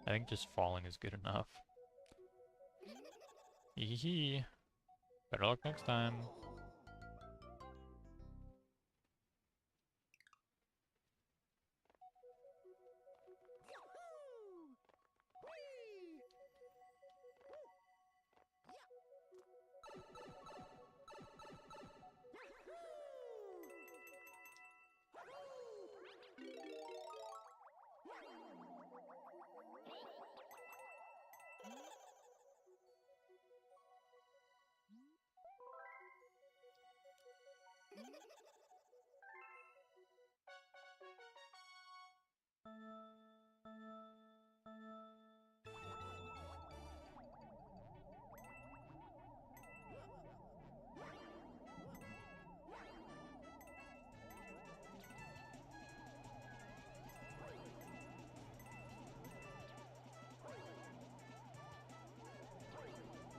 I think just falling is good enough. Hee hee. Better luck next time.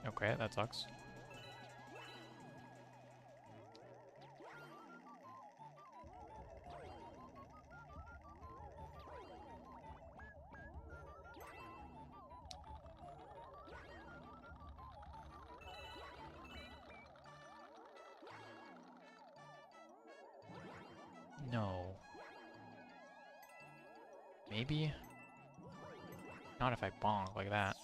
Okay, that sucks. No. Maybe? Not if I bonk like that.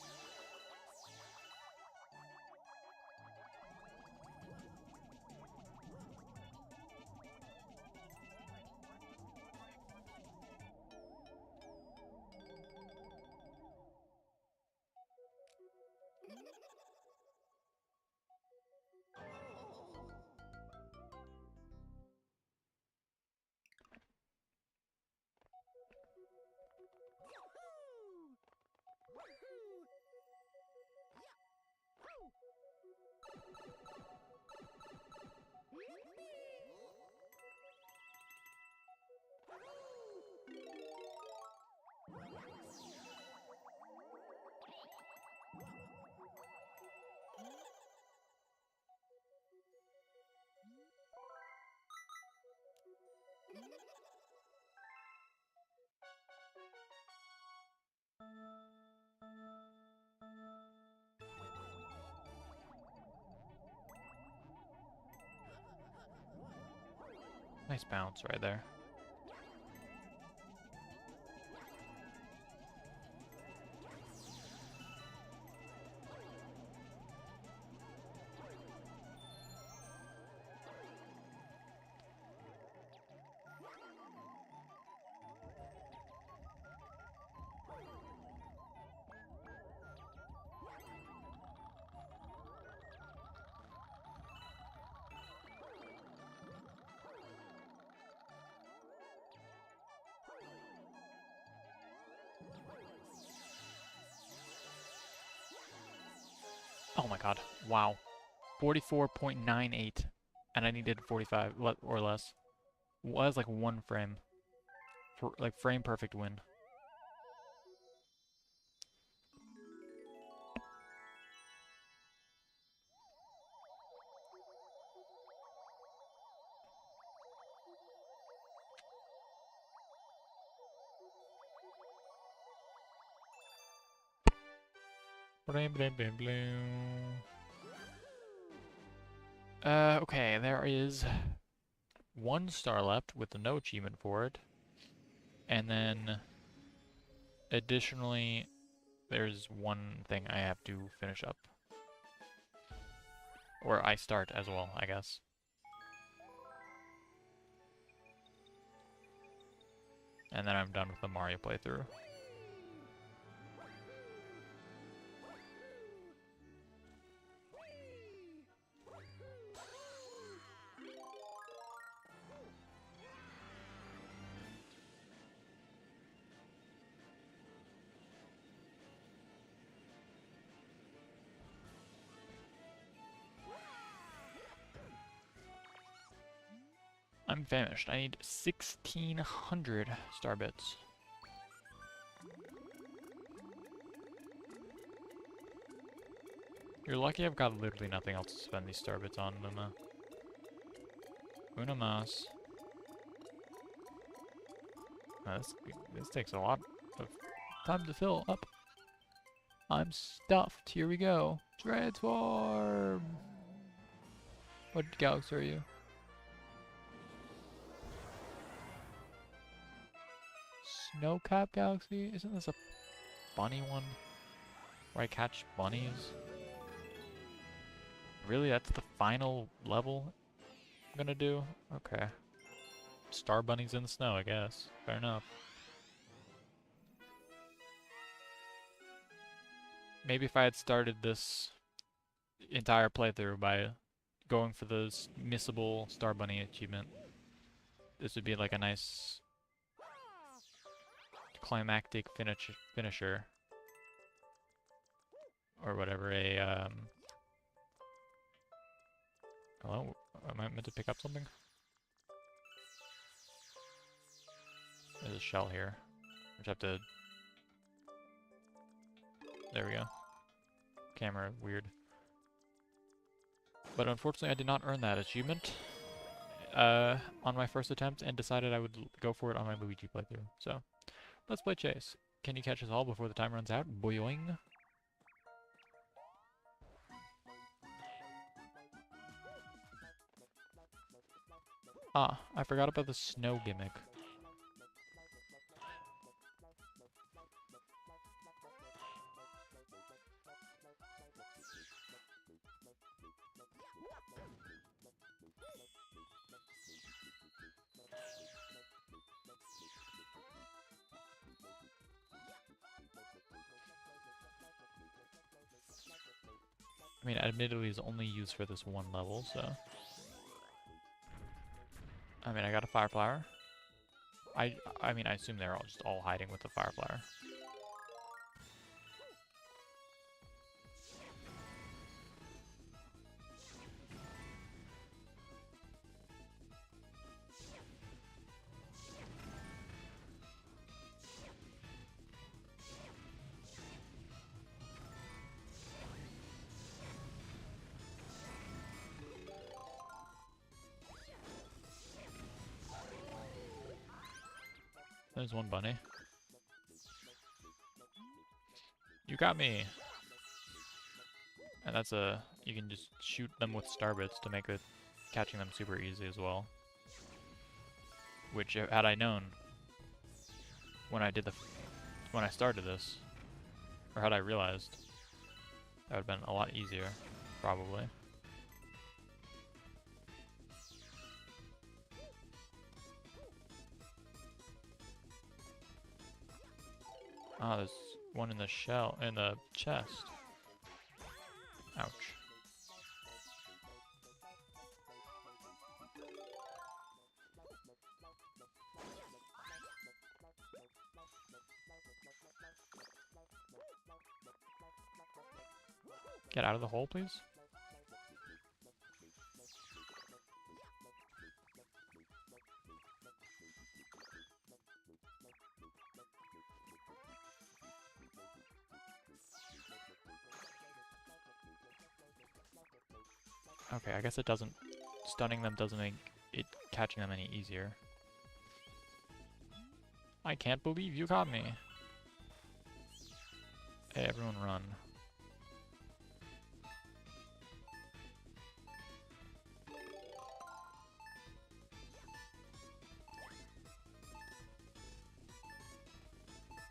Nice bounce right there. Oh my god. Wow. 44.98. And I needed 45 or less. Was like one frame. For, like frame perfect win. Okay, there is 1 star left with no achievement for it. And then, additionally, there's one thing I have to finish up. Or I start as well, I guess. And then I'm done with the Mario playthrough. I'm famished. I need 1,600 star bits. You're lucky I've got literally nothing else to spend these star bits on, Luma. Una mas. This takes a lot of time to fill up. I'm stuffed. Here we go. Transform! What galaxy are you? Snowcap Galaxy? Isn't this a bunny one? Where I catch bunnies? Really? That's the final level I'm gonna do? Okay. Star bunnies in the snow, I guess. Fair enough. Maybe if I had started this entire playthrough by going for the missable Star Bunny achievement, this would be like a nice climactic finisher. Or whatever, hello? Am I meant to pick up something? There's a shell here. I just have to... There we go. Camera, weird. But unfortunately I did not earn that achievement on my first attempt and decided I would go for it on my Luigi playthrough. So, let's play chase. Can you catch us all before the time runs out? Boing. Ah, I forgot about the snow gimmick. I mean, admittedly, it's only used for this one level, so... I mean, I got a fire flower. I mean, I assume they're all hiding with the fire flower. There's one bunny. You got me! And that's you can just shoot them with starbits to make catching them super easy as well. Which, had I known when I started this, or had I realized, that would have been a lot easier, probably. Ah, there's one in the chest. Ouch. Get out of the hole, please. Okay, I guess stunning them doesn't make it catching them any easier. I can't believe you caught me. Hey, everyone run.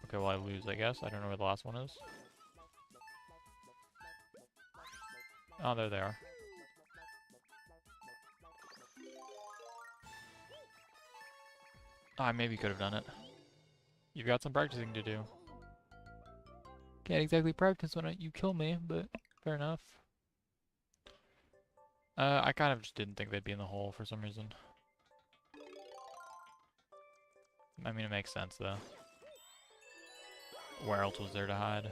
Okay, well I lose, I guess. I don't know where the last one is. Oh, there they are. I maybe could have done it. You've got some practicing to do. Can't exactly practice when you kill me, but fair enough. I kind of just didn't think they'd be in the hole for some reason. I mean, it makes sense, though. Where else was there to hide?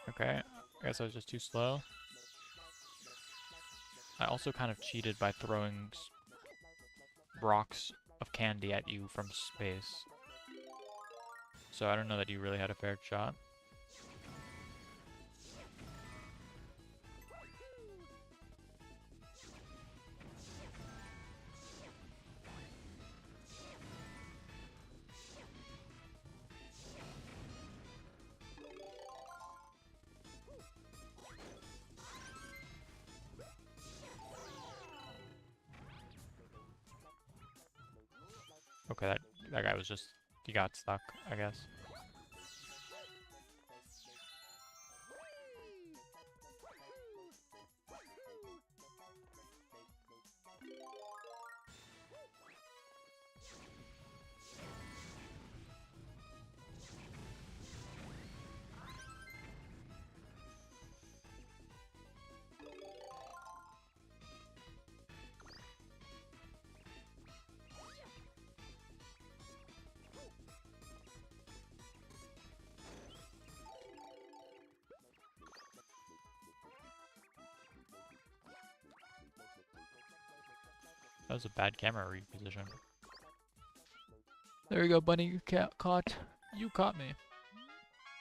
Okay, I guess I was just too slow. I also kind of cheated by throwing rocks of candy at you from space. So I don't know that you really had a fair shot. Okay, that guy was just, he got stuck, I guess. That was a bad camera reposition. There you go, bunny. You caught. You caught me.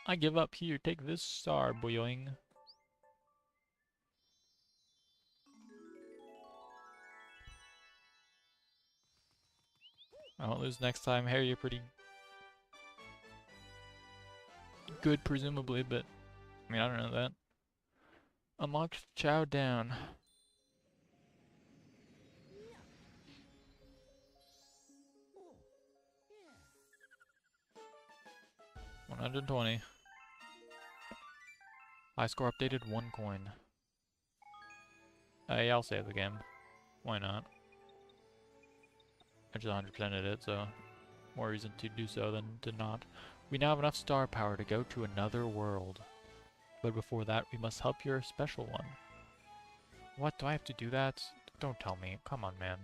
I give up. Here, take this star, boyoing. I won't lose next time. Harry, you're pretty good, presumably, but I mean, I don't know that. Unlocked Chow Down. 120. High score updated 1 coin. Yeah, I'll save the game. Why not? I just 100%ed it, so more reason to do so than to not. We now have enough star power to go to another world. But before that, we must help your special one. What? Do I have to do that? Don't tell me. Come on, man.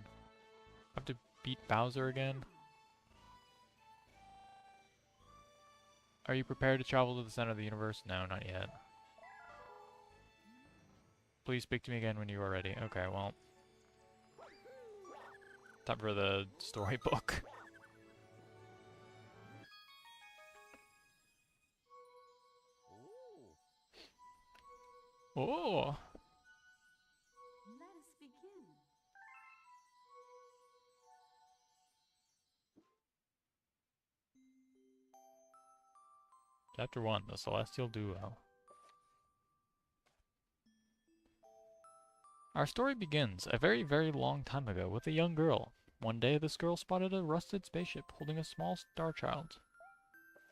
I have to beat Bowser again? Are you prepared to travel to the center of the universe? No, not yet. Please speak to me again when you are ready. Okay, well. Time for the storybook. Oh! Let us begin. Chapter 1, The Celestial Duo. Our story begins a very, very long time ago with a young girl. One day, this girl spotted a rusted spaceship holding a small star child.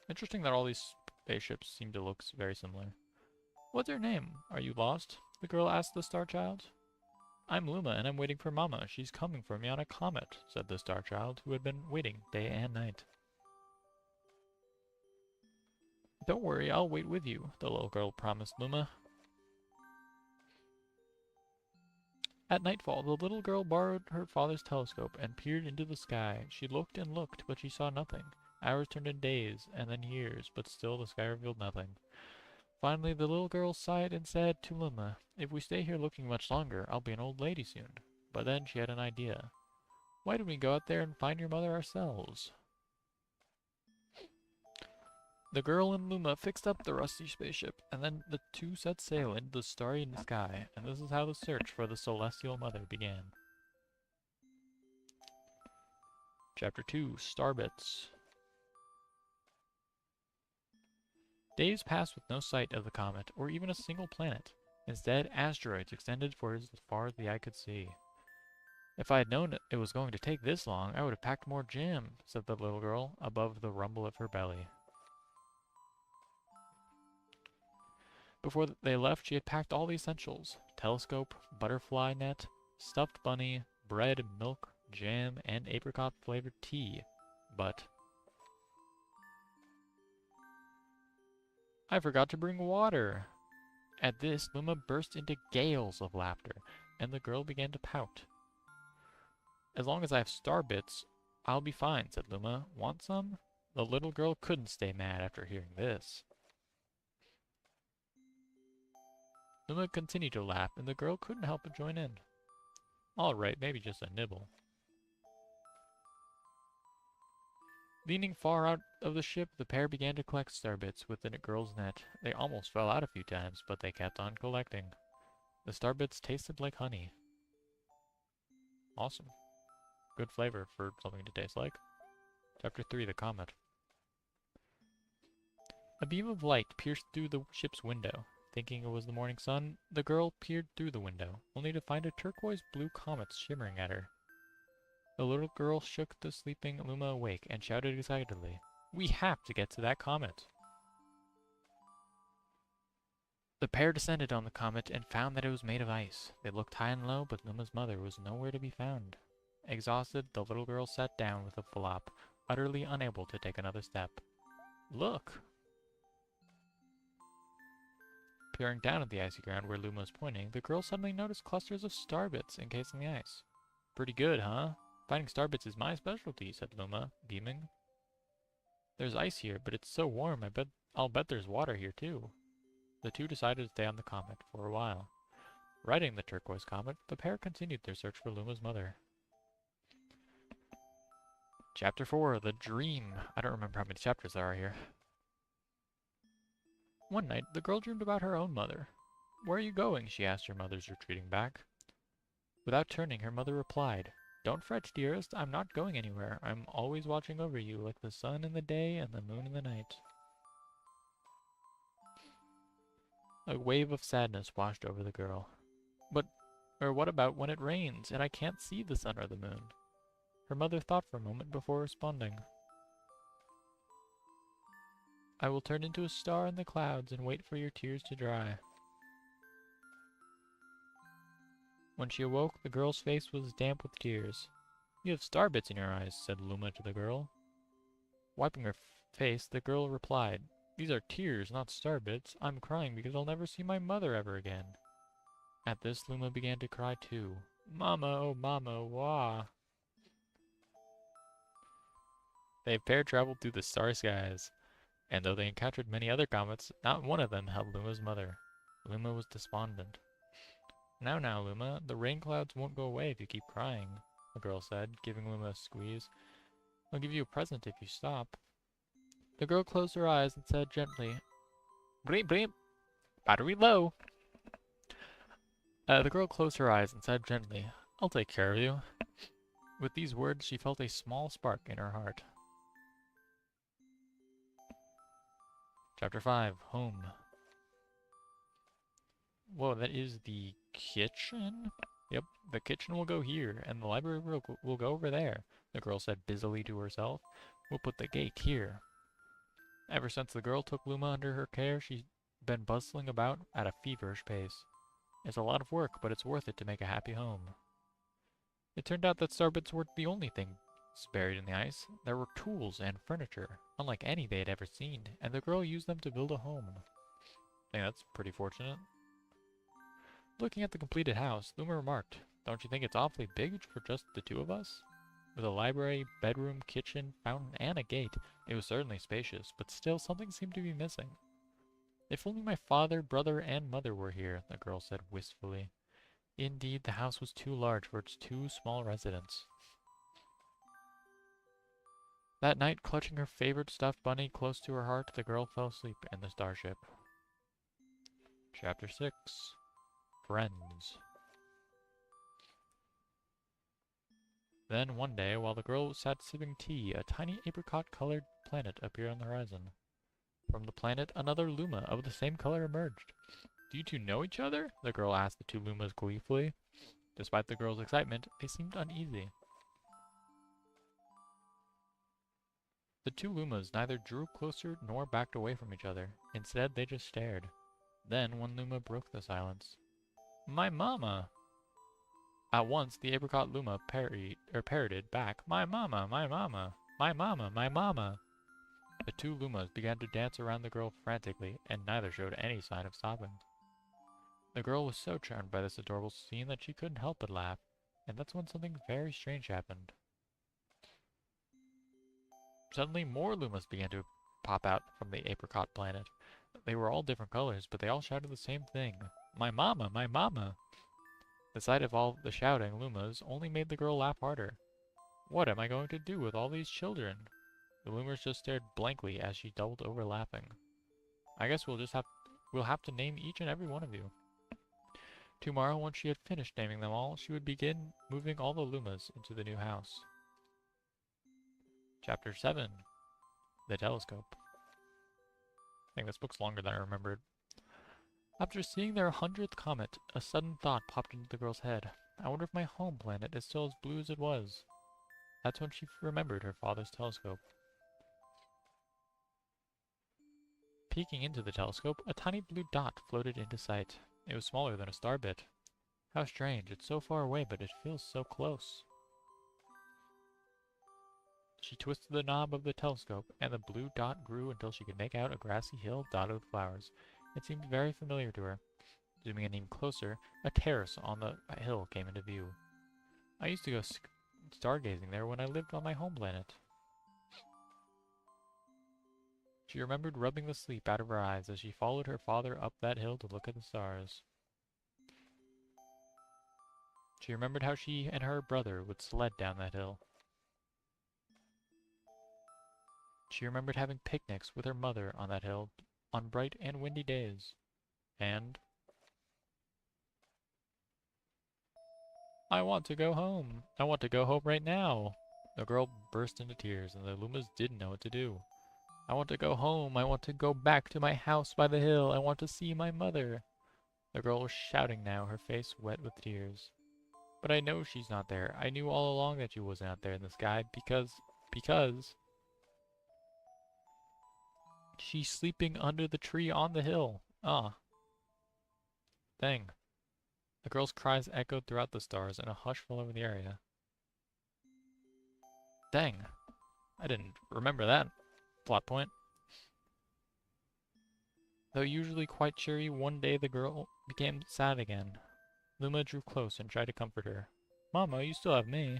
Interesting that all these spaceships seem to look very similar. What's your name? Are you lost? The girl asked the star child. I'm Luma, and I'm waiting for Mama. She's coming for me on a comet, said the star child, who had been waiting day and night. Don't worry, I'll wait with you, the little girl promised Luma. At nightfall, the little girl borrowed her father's telescope and peered into the sky. She looked and looked, but she saw nothing. Hours turned into days, and then years, but still the sky revealed nothing. Finally, the little girl sighed and said to Luma, if we stay here looking much longer, I'll be an old lady soon. But then she had an idea. Why don't we go out there and find your mother ourselves? The girl and Luma fixed up the rusty spaceship, and then the two set sail into the starry sky, and this is how the search for the celestial mother began. Chapter 2, Starbits. Days passed with no sight of the comet, or even a single planet. Instead, asteroids extended for as far as the eye could see. If I had known it was going to take this long, I would have packed more jam, said the little girl, above the rumble of her belly. Before they left, she had packed all the essentials: telescope, butterfly net, stuffed bunny, bread, milk, jam, and apricot-flavored tea. But I forgot to bring water! At this, Luma burst into gales of laughter, and the girl began to pout. As long as I have star bits, I'll be fine, said Luma. Want some? The little girl couldn't stay mad after hearing this. Luma continued to laugh, and the girl couldn't help but join in. All right, maybe just a nibble. Leaning far out of the ship, the pair began to collect starbits within a girl's net. They almost fell out a few times, but they kept on collecting. The starbits tasted like honey. Awesome. Good flavor for something to taste like. Chapter 3, The Comet. A beam of light pierced through the ship's window. Thinking it was the morning sun, the girl peered through the window, only to find a turquoise-blue comet shimmering at her. The little girl shook the sleeping Luma awake and shouted excitedly, "We have to get to that comet!" The pair descended on the comet and found that it was made of ice. They looked high and low, but Luma's mother was nowhere to be found. Exhausted, the little girl sat down with a flop, utterly unable to take another step. Look! Peering down at the icy ground where Luma was pointing, the girl suddenly noticed clusters of starbits encasing the ice. Pretty good, huh? Finding starbits is my specialty, said Luma, beaming. There's ice here, but it's so warm, I'll bet there's water here too. The two decided to stay on the comet for a while. Riding the turquoise comet, the pair continued their search for Luma's mother. Chapter 4, The Dream. I don't remember how many chapters there are here. One night, the girl dreamed about her own mother. Where are you going? She asked her mother's retreating back. Without turning, her mother replied, Don't fret, dearest, I'm not going anywhere. I'm always watching over you, like the sun in the day and the moon in the night. A wave of sadness washed over the girl. What about when it rains, and I can't see the sun or the moon? Her mother thought for a moment before responding. I will turn into a star in the clouds and wait for your tears to dry. When she awoke, the girl's face was damp with tears. You have starbits in your eyes, said Luma to the girl. Wiping her face, the girl replied, These are tears, not starbits. I'm crying because I'll never see my mother ever again. At this, Luma began to cry too. Mama, oh mama, wah. They pair traveled through the starry skies, and though they encountered many other comets, not one of them held Luma's mother. Luma was despondent. Now, Luma, the rain clouds won't go away if you keep crying, the girl said, giving Luma a squeeze. I'll give you a present if you stop. The girl closed her eyes and said gently, Bleep, bleep, battery low. The girl closed her eyes and said gently, I'll take care of you. With these words, she felt a small spark in her heart. Chapter 5, Home. Whoa, that is the kitchen? Yep, the kitchen will go here, and the library will go over there, the girl said busily to herself. We'll put the gate here. Ever since the girl took Luma under her care, she's been bustling about at a feverish pace. It's a lot of work, but it's worth it to make a happy home. It turned out that starbits weren't the only things buried in the ice. There were tools and furniture, unlike any they had ever seen, and the girl used them to build a home. I think that's pretty fortunate. Looking at the completed house, Luma remarked, Don't you think it's awfully big for just the two of us? With a library, bedroom, kitchen, fountain, and a gate, it was certainly spacious, but still something seemed to be missing. If only my father, brother, and mother were here, the girl said wistfully. Indeed, the house was too large for its two small residents. That night, clutching her favorite stuffed bunny close to her heart, the girl fell asleep in the starship. Chapter 6, Friends. Then, one day, while the girl sat sipping tea, a tiny apricot-colored planet appeared on the horizon. From the planet, another Luma of the same color emerged. Do you two know each other? The girl asked the two Lumas gleefully. Despite the girl's excitement, they seemed uneasy. The two Lumas neither drew closer nor backed away from each other. Instead, they just stared. Then, one Luma broke the silence. My mama! At once, the apricot Luma parroted back, My mama, my mama, my mama, my mama. The two Lumas began to dance around the girl frantically, and neither showed any sign of stopping. The girl was so charmed by this adorable scene that she couldn't help but laugh, and that's when something very strange happened. Suddenly, more Lumas began to pop out from the apricot planet. They were all different colors, but they all shouted the same thing. My mama! My mama! The sight of all the shouting Lumas only made the girl laugh harder. What am I going to do with all these children? The Lumas just stared blankly as she doubled over laughing. I guess we'll have to name each and every one of you. Tomorrow, once she had finished naming them all, she would begin moving all the Lumas into the new house. Chapter 7. The Telescope. I think this book's longer than I remembered. After seeing their 100th comet, a sudden thought popped into the girl's head. I wonder if my home planet is still as blue as it was. That's when she remembered her father's telescope. Peeking into the telescope, a tiny blue dot floated into sight. It was smaller than a star bit. How strange, it's so far away, but it feels so close. She twisted the knob of the telescope, and the blue dot grew until she could make out a grassy hill dotted with flowers. It seemed very familiar to her. Zooming in even closer, a terrace on the hill came into view. I used to go stargazing there when I lived on my home planet. She remembered rubbing the sleep out of her eyes as she followed her father up that hill to look at the stars. She remembered how she and her brother would sled down that hill. She remembered having picnics with her mother on that hill on bright and windy days. And I want to go home. I want to go home right now. The girl burst into tears, and the Lumas didn't know what to do. I want to go home. I want to go back to my house by the hill. I want to see my mother. The girl was shouting now, her face wet with tears. But I know she's not there. I knew all along that she wasn't out there in the sky because she's sleeping under the tree on the hill. Ah. Dang. The girl's cries echoed throughout the stars, and a hush fell over the area. Dang. I didn't remember that plot point. Though usually quite cheery, one day the girl became sad again. Luma drew close and tried to comfort her. Mama, you still have me.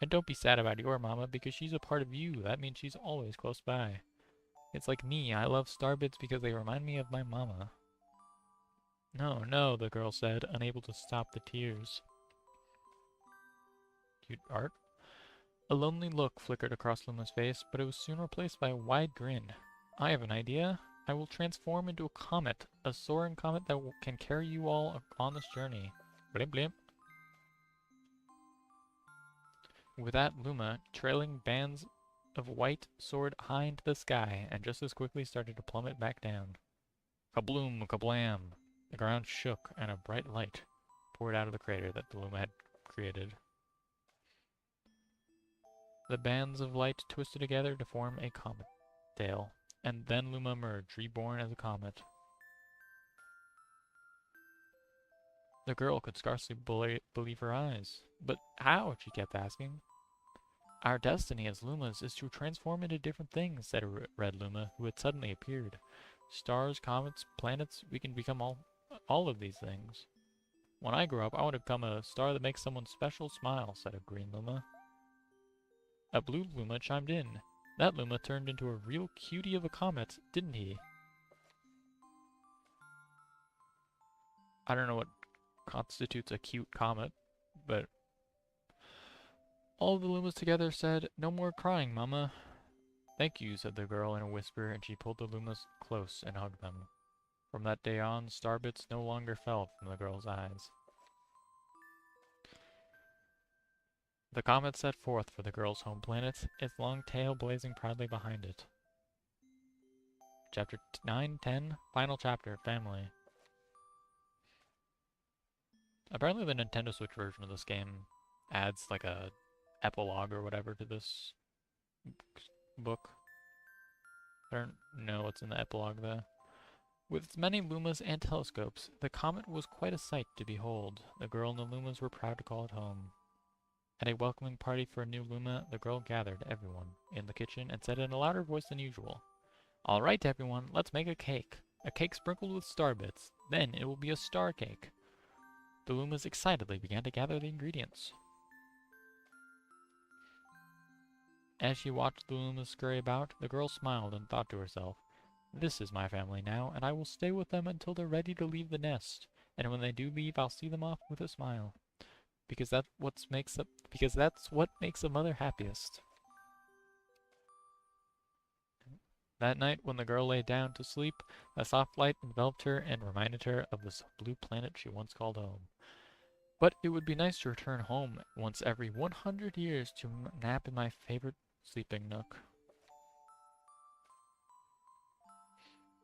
And don't be sad about your mama, because she's a part of you. That means she's always close by. It's like me. I love starbits because they remind me of my mama. No, no, the girl said, unable to stop the tears. Cute art. A lonely look flickered across Luma's face, but it was soon replaced by a wide grin. I have an idea. I will transform into a comet, a soaring comet that can carry you all on this journey. Blimp blimp. With that, Luma, trailing bands of white, soared high into the sky, and just as quickly started to plummet back down. Kabloom, kablam! The ground shook, and a bright light poured out of the crater that the Luma had created. The bands of light twisted together to form a comet tail, and then Luma emerged, reborn as a comet. The girl could scarcely believe her eyes. But how? She kept asking. Our destiny as Lumas is to transform into different things, said a red Luma, who had suddenly appeared. Stars, comets, planets, we can become all of these things. When I grow up, I want to become a star that makes someone special smile, said a green Luma. A blue Luma chimed in. That Luma turned into a real cutie of a comet, didn't he? I don't know what constitutes a cute comet, but all the Lumas together said, "No more crying, Mama." Thank you, said the girl in a whisper, and she pulled the Lumas close and hugged them. From that day on, starbits no longer fell from the girl's eyes. The comet set forth for the girl's home planet, its long tail blazing proudly behind it. Chapter 9-10, final chapter, Family. Apparently the Nintendo Switch version of this game adds like a epilogue or whatever to this book. I don't know what's in the epilogue though. With its many Lumas and telescopes, the comet was quite a sight to behold. The girl and the Lumas were proud to call it home. At a welcoming party for a new Luma, the girl gathered everyone in the kitchen and said in a louder voice than usual, "All right, everyone, let's make a cake. A cake sprinkled with star bits. Then it will be a star cake." The Lumas excitedly began to gather the ingredients. As she watched the Lumas scurry about, the girl smiled and thought to herself, "This is my family now, and I will stay with them until they're ready to leave the nest. And when they do leave, I'll see them off with a smile. Because that's what makes a mother happiest. That night, when the girl lay down to sleep, a soft light enveloped her and reminded her of this blue planet she once called home. But it would be nice to return home once every 100 years to nap in my favorite sleeping nook.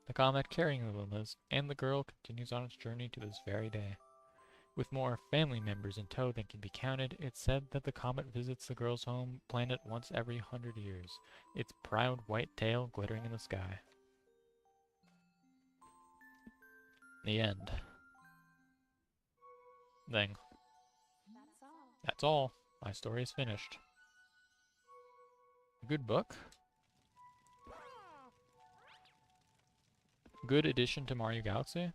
The comet carrying the Lunas and the girl continues on its journey to this very day. With more family members in tow than can be counted, it's said that the comet visits the girl's home planet once every 100 years, its proud white tail glittering in the sky. The end. Thing. That's all. That's all. My story is finished. Good book. Good addition to Mario Galaxy.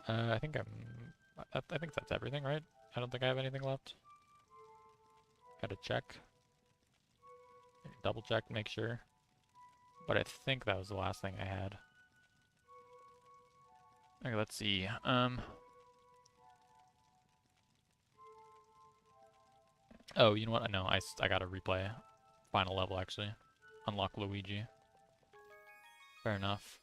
I think that's everything, right? I don't think I have anything left. Gotta check. Double check, make sure. But I think that was the last thing I had. Okay, let's see. Oh, you know what? No, I gotta replay final level, actually. Unlock Luigi. Fair enough.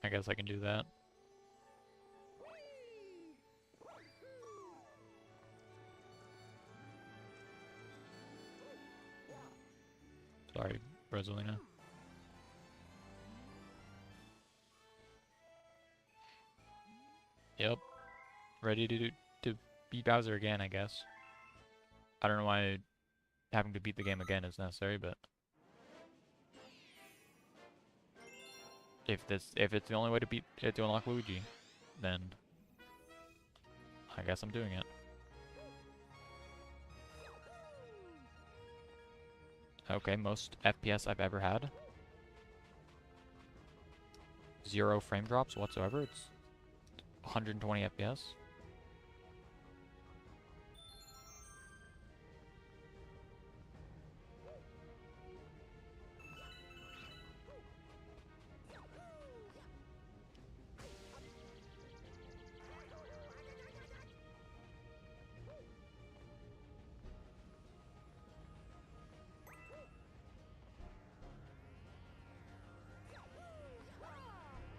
I guess I can do that. Sorry, Rosalina. Yep. Ready to beat Bowser again, I guess. I don't know why having to beat the game again is necessary, but if it's the only way to unlock Luigi, then I guess I'm doing it. Okay, most FPS I've ever had. 0 frame drops whatsoever. It's 120 FPS.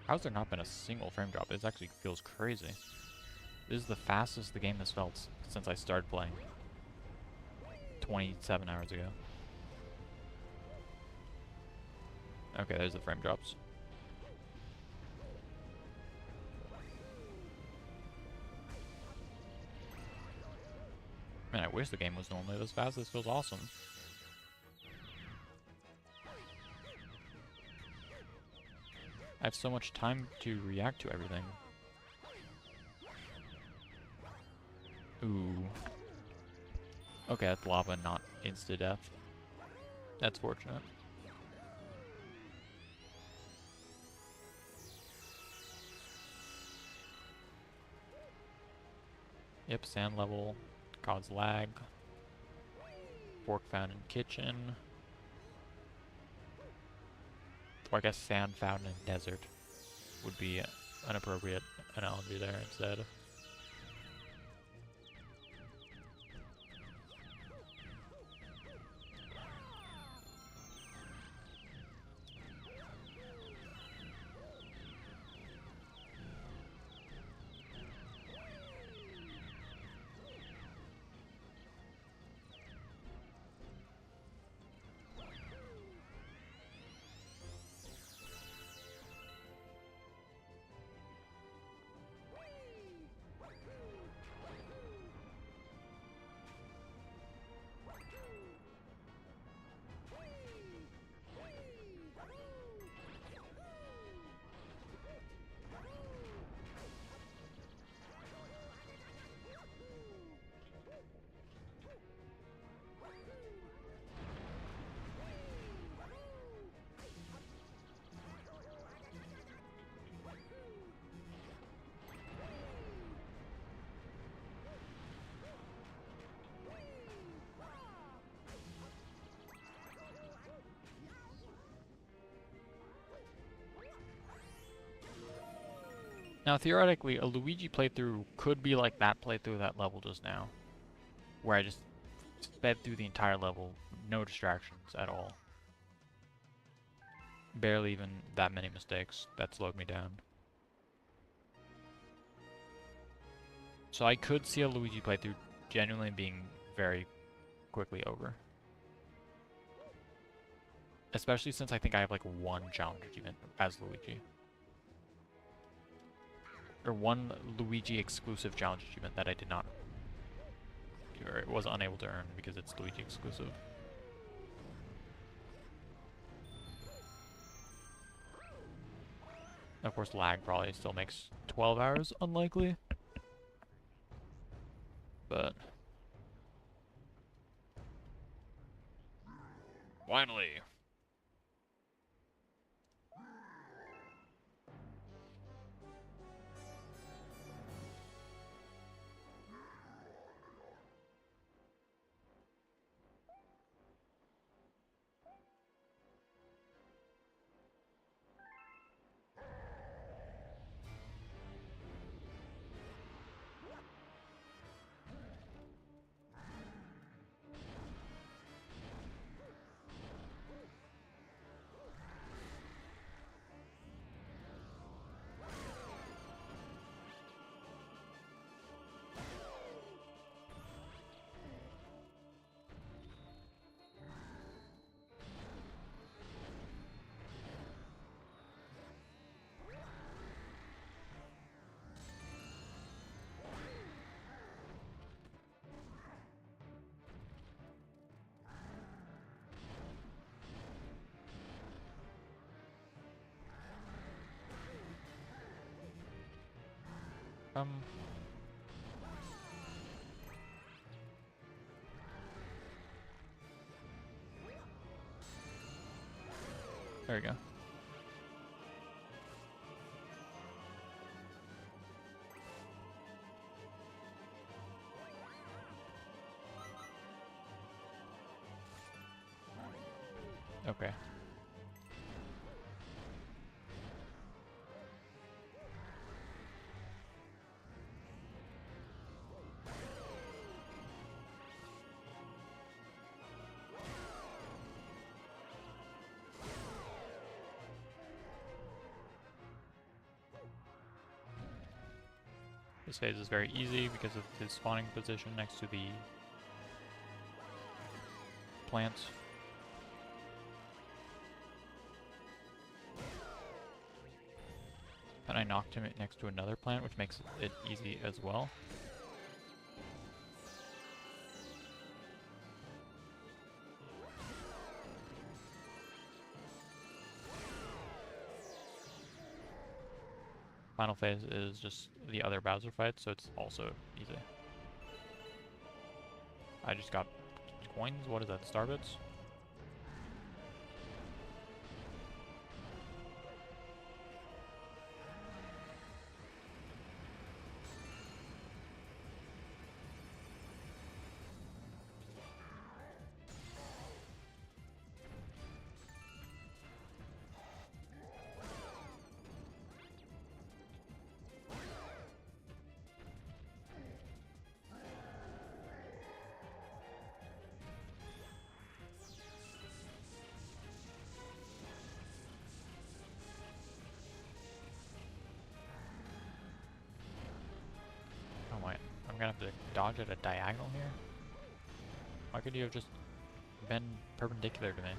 How's there not been a single frame drop? It actually feels crazy. This is the fastest the game has felt since I started playing 27 hours ago. Okay, there's the frame drops. Man, I wish the game was normally this fast. This feels awesome. I have so much time to react to everything. Ooh. Okay, that's lava, not insta-death. That's fortunate. Yep, sand level, cause lag. Fork found in kitchen. Or I guess sand found in desert would be an appropriate analogy there instead. Now, theoretically, a Luigi playthrough could be like that playthrough of that level just now, where I just sped through the entire level, no distractions at all. Barely even that many mistakes that slowed me down. So I could see a Luigi playthrough genuinely being very quickly over. Especially since I think I have like one challenge achievement as Luigi. Or one Luigi exclusive challenge achievement that I did not, or was unable to earn because it's Luigi exclusive. Of course, lag probably still makes 12 hours unlikely. But finally. Um, there we go. Okay. This phase is very easy because of his spawning position next to the plants. And I knocked him next to another plant, which makes it easy as well. Final phase is just the other Bowser fight, so it's also easy. I just got coins. What is that? Star bits? Oh my, I'm gonna have to dodge at a diagonal here? Why could you have just been perpendicular to me?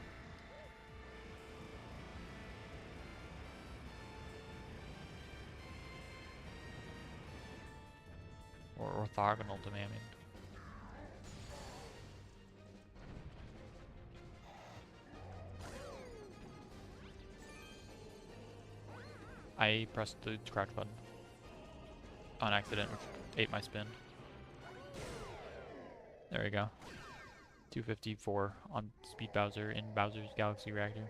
Or orthogonal to me, I mean. I pressed the crouch button on accident, which ate my spin. There we go. 254 on Speed Bowser in Bowser's Galaxy Reactor.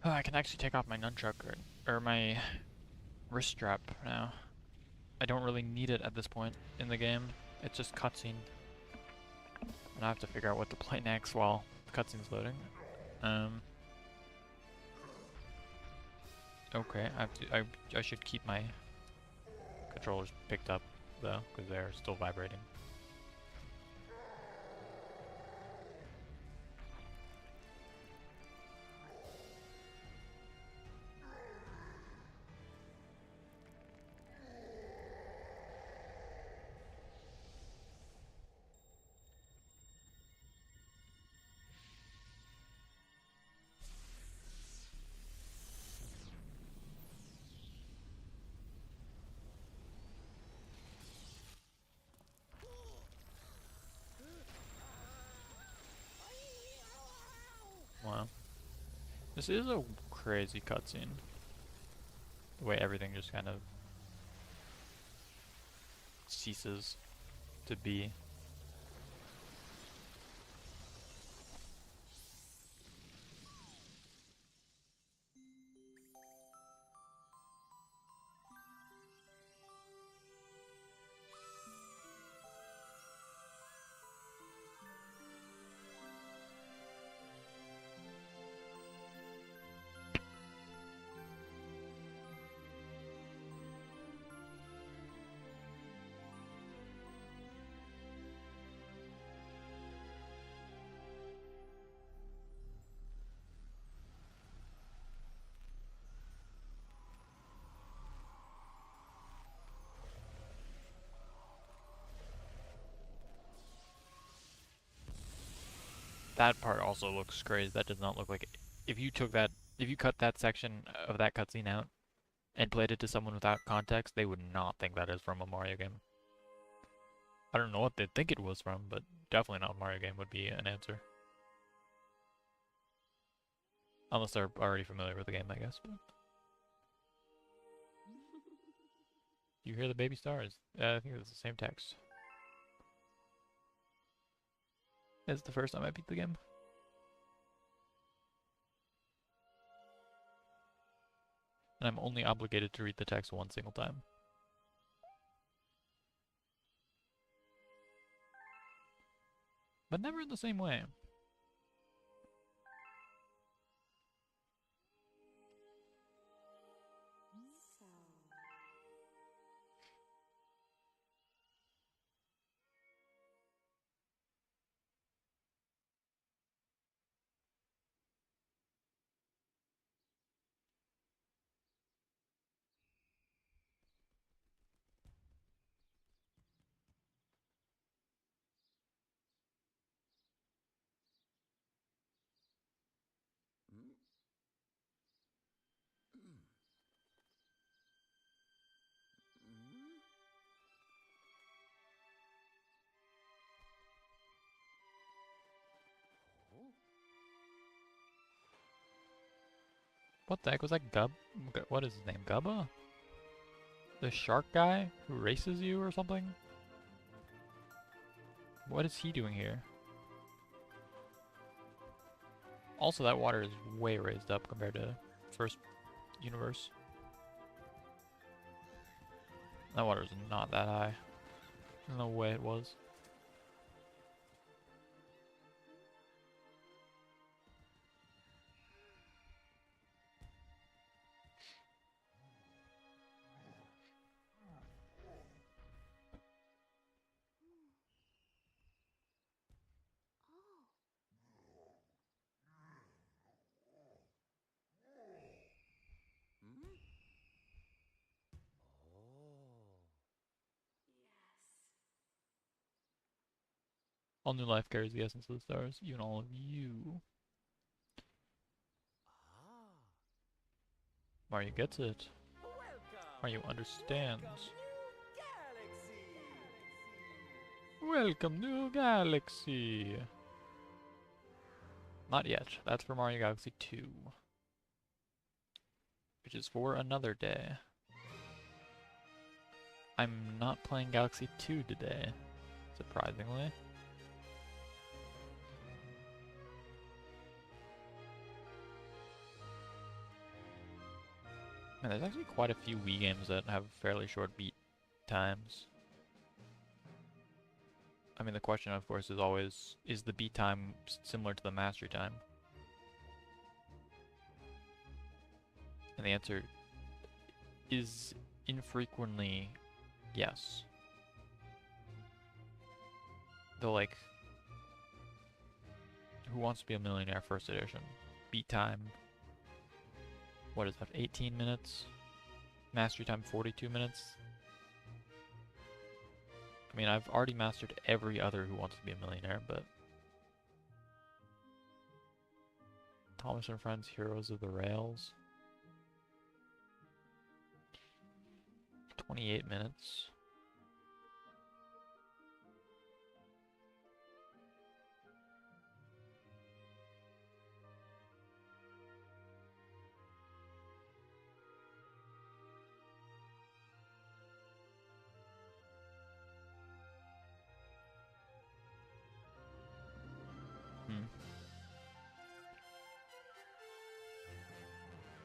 Oh, I can actually take off my nunchuck or my wrist strap now. I don't really need it at this point in the game. It's just cutscene. And I have to figure out what to play next while the cutscene's loading. Okay, I should keep my controllers picked up though, because they're still vibrating. Wow. This is a crazy cutscene. The way everything just kind of ceases to be. That part also looks crazy. That does not look like it. If you took that, if you cut that section of that cutscene out and played it to someone without context, they would not think that is from a Mario game. I don't know what they'd think it was from, but definitely not a Mario game would be an answer. Unless they're already familiar with the game, I guess. But you hear the baby stars. I think it's the same text. It's the first time I beat the game. And I'm only obligated to read the text one single time. But never in the same way. What the heck was that what is his name? Gubba? The shark guy who races you or something? What is he doing here? Also, that water is way raised up compared to first universe. That water is not that high. No way it was. All new life carries the essence of the stars, even all of you. Mario gets it. Mario understands. Welcome to Galaxy! Not yet. That's for Mario Galaxy 2. Which is for another day. I'm not playing Galaxy 2 today, surprisingly. Man, there's actually quite a few Wii games that have fairly short beat times. I mean, the question, of course, is always, is the beat time similar to the mastery time? And the answer is infrequently yes. Though, like, Who Wants to Be a Millionaire First Edition? Beat time, what is that, 18 minutes? Mastery time, 42 minutes? I mean, I've already mastered every other Who Wants to Be a Millionaire, but... Thomas and Friends, Heroes of the Rails. 28 minutes.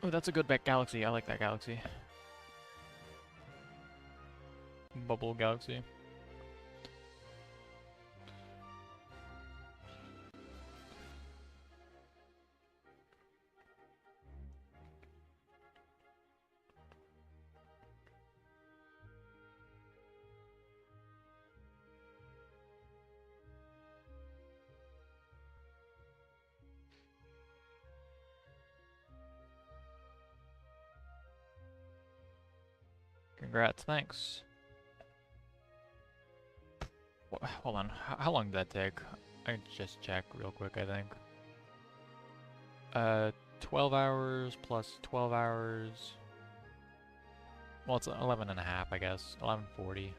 Oh, that's a good galaxy. I like that galaxy. Bubble Galaxy. Congrats, thanks. Hold on, how long did that take? I can just check real quick, I think. 12 hours plus 12 hours. Well, it's 11 and a half, I guess. 11:40.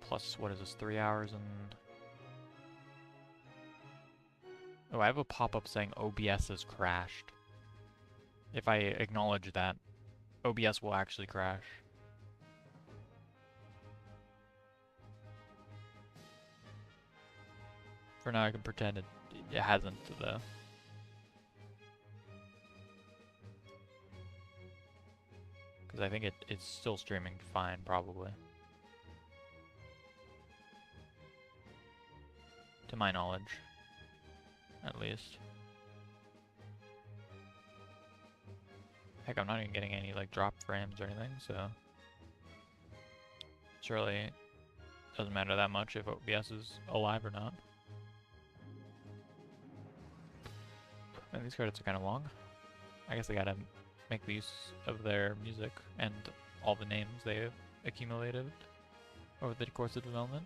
Plus, what is this, 3 hours and... Oh, I have a pop-up saying OBS has crashed. If I acknowledge that, OBS will actually crash. For now, I can pretend it hasn't, though. Because I think it's still streaming fine, probably. To my knowledge. At least. Heck, I'm not even getting any, like, drop frames or anything, so... Surely it doesn't matter that much if OBS is alive or not. And these credits are kind of long. I guess they gotta make use of their music and all the names they've accumulated over the course of development.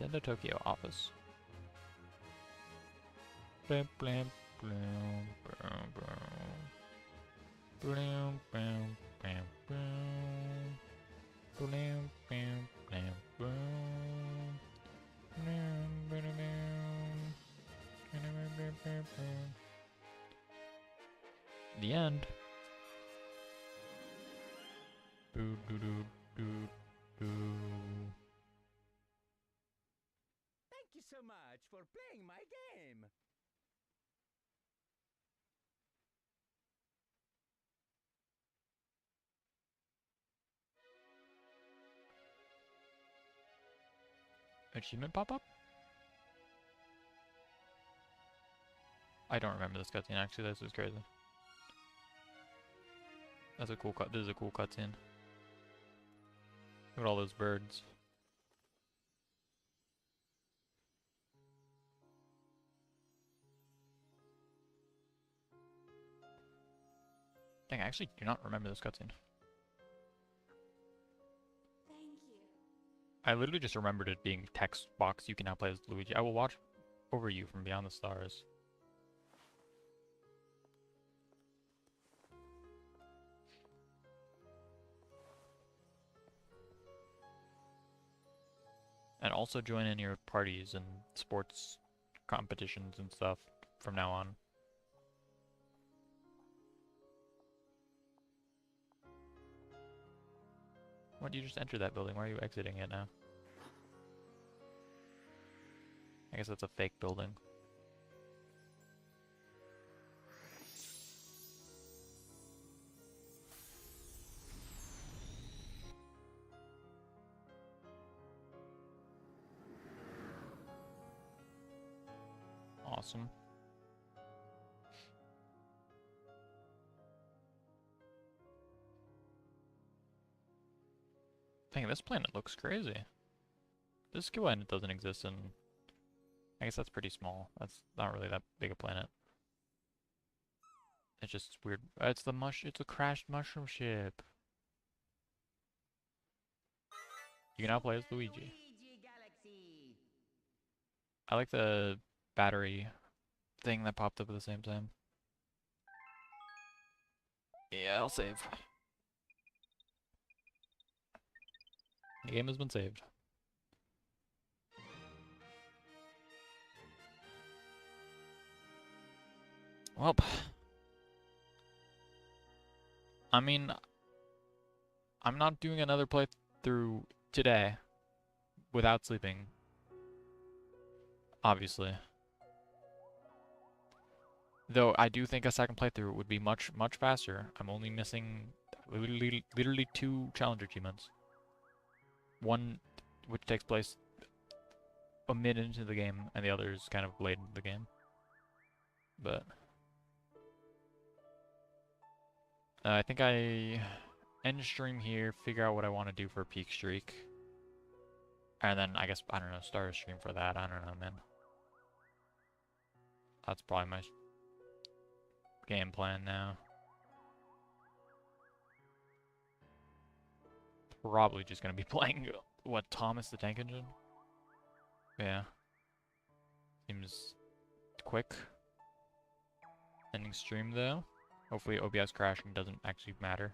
Nintendo Tokyo office. Blam, blam, blam, blam, blam, blam, blam, blam. Blam, blam, blam, blam. Blam, blam, blam. Blam, blam, blam. The end. Boo, doo, doo, doo, doo. Thank you so much for playing my game. Achievement pop up? I don't remember this cutscene actually, this is crazy. That's a cool cut. This is a cool cutscene. Look at all those birds. Dang, I actually do not remember this cutscene. Thank you. I literally just remembered it being text box. You can now play as Luigi. I will watch over you from beyond the stars. And also join in your parties and sports competitions and stuff from now on. Why did you just enter that building? Why are you exiting it now? I guess that's a fake building. Awesome. Dang, this planet looks crazy. This planet doesn't exist in... I guess that's pretty small. That's not really that big a planet. It's just weird. It's a crashed mushroom ship. You can now play as Luigi. Luigi Galaxy. I like the battery thing that popped up at the same time. Yeah, I'll save. The game has been saved. Well, I mean, I'm not doing another playthrough today without sleeping. Obviously. Though I do think a second playthrough would be much, much faster. I'm only missing literally 2 challenge achievements. One which takes place a minute into the game, and the other is kind of late into the game. But I think I end stream here, figure out what I want to do for Peak Streak. And then I guess, I don't know, start a stream for that. I don't know, man. That's probably my game plan now. Probably just gonna be playing, what, Thomas the Tank Engine? Yeah. Seems quick. Ending stream though. Hopefully OBS crashing doesn't actually matter.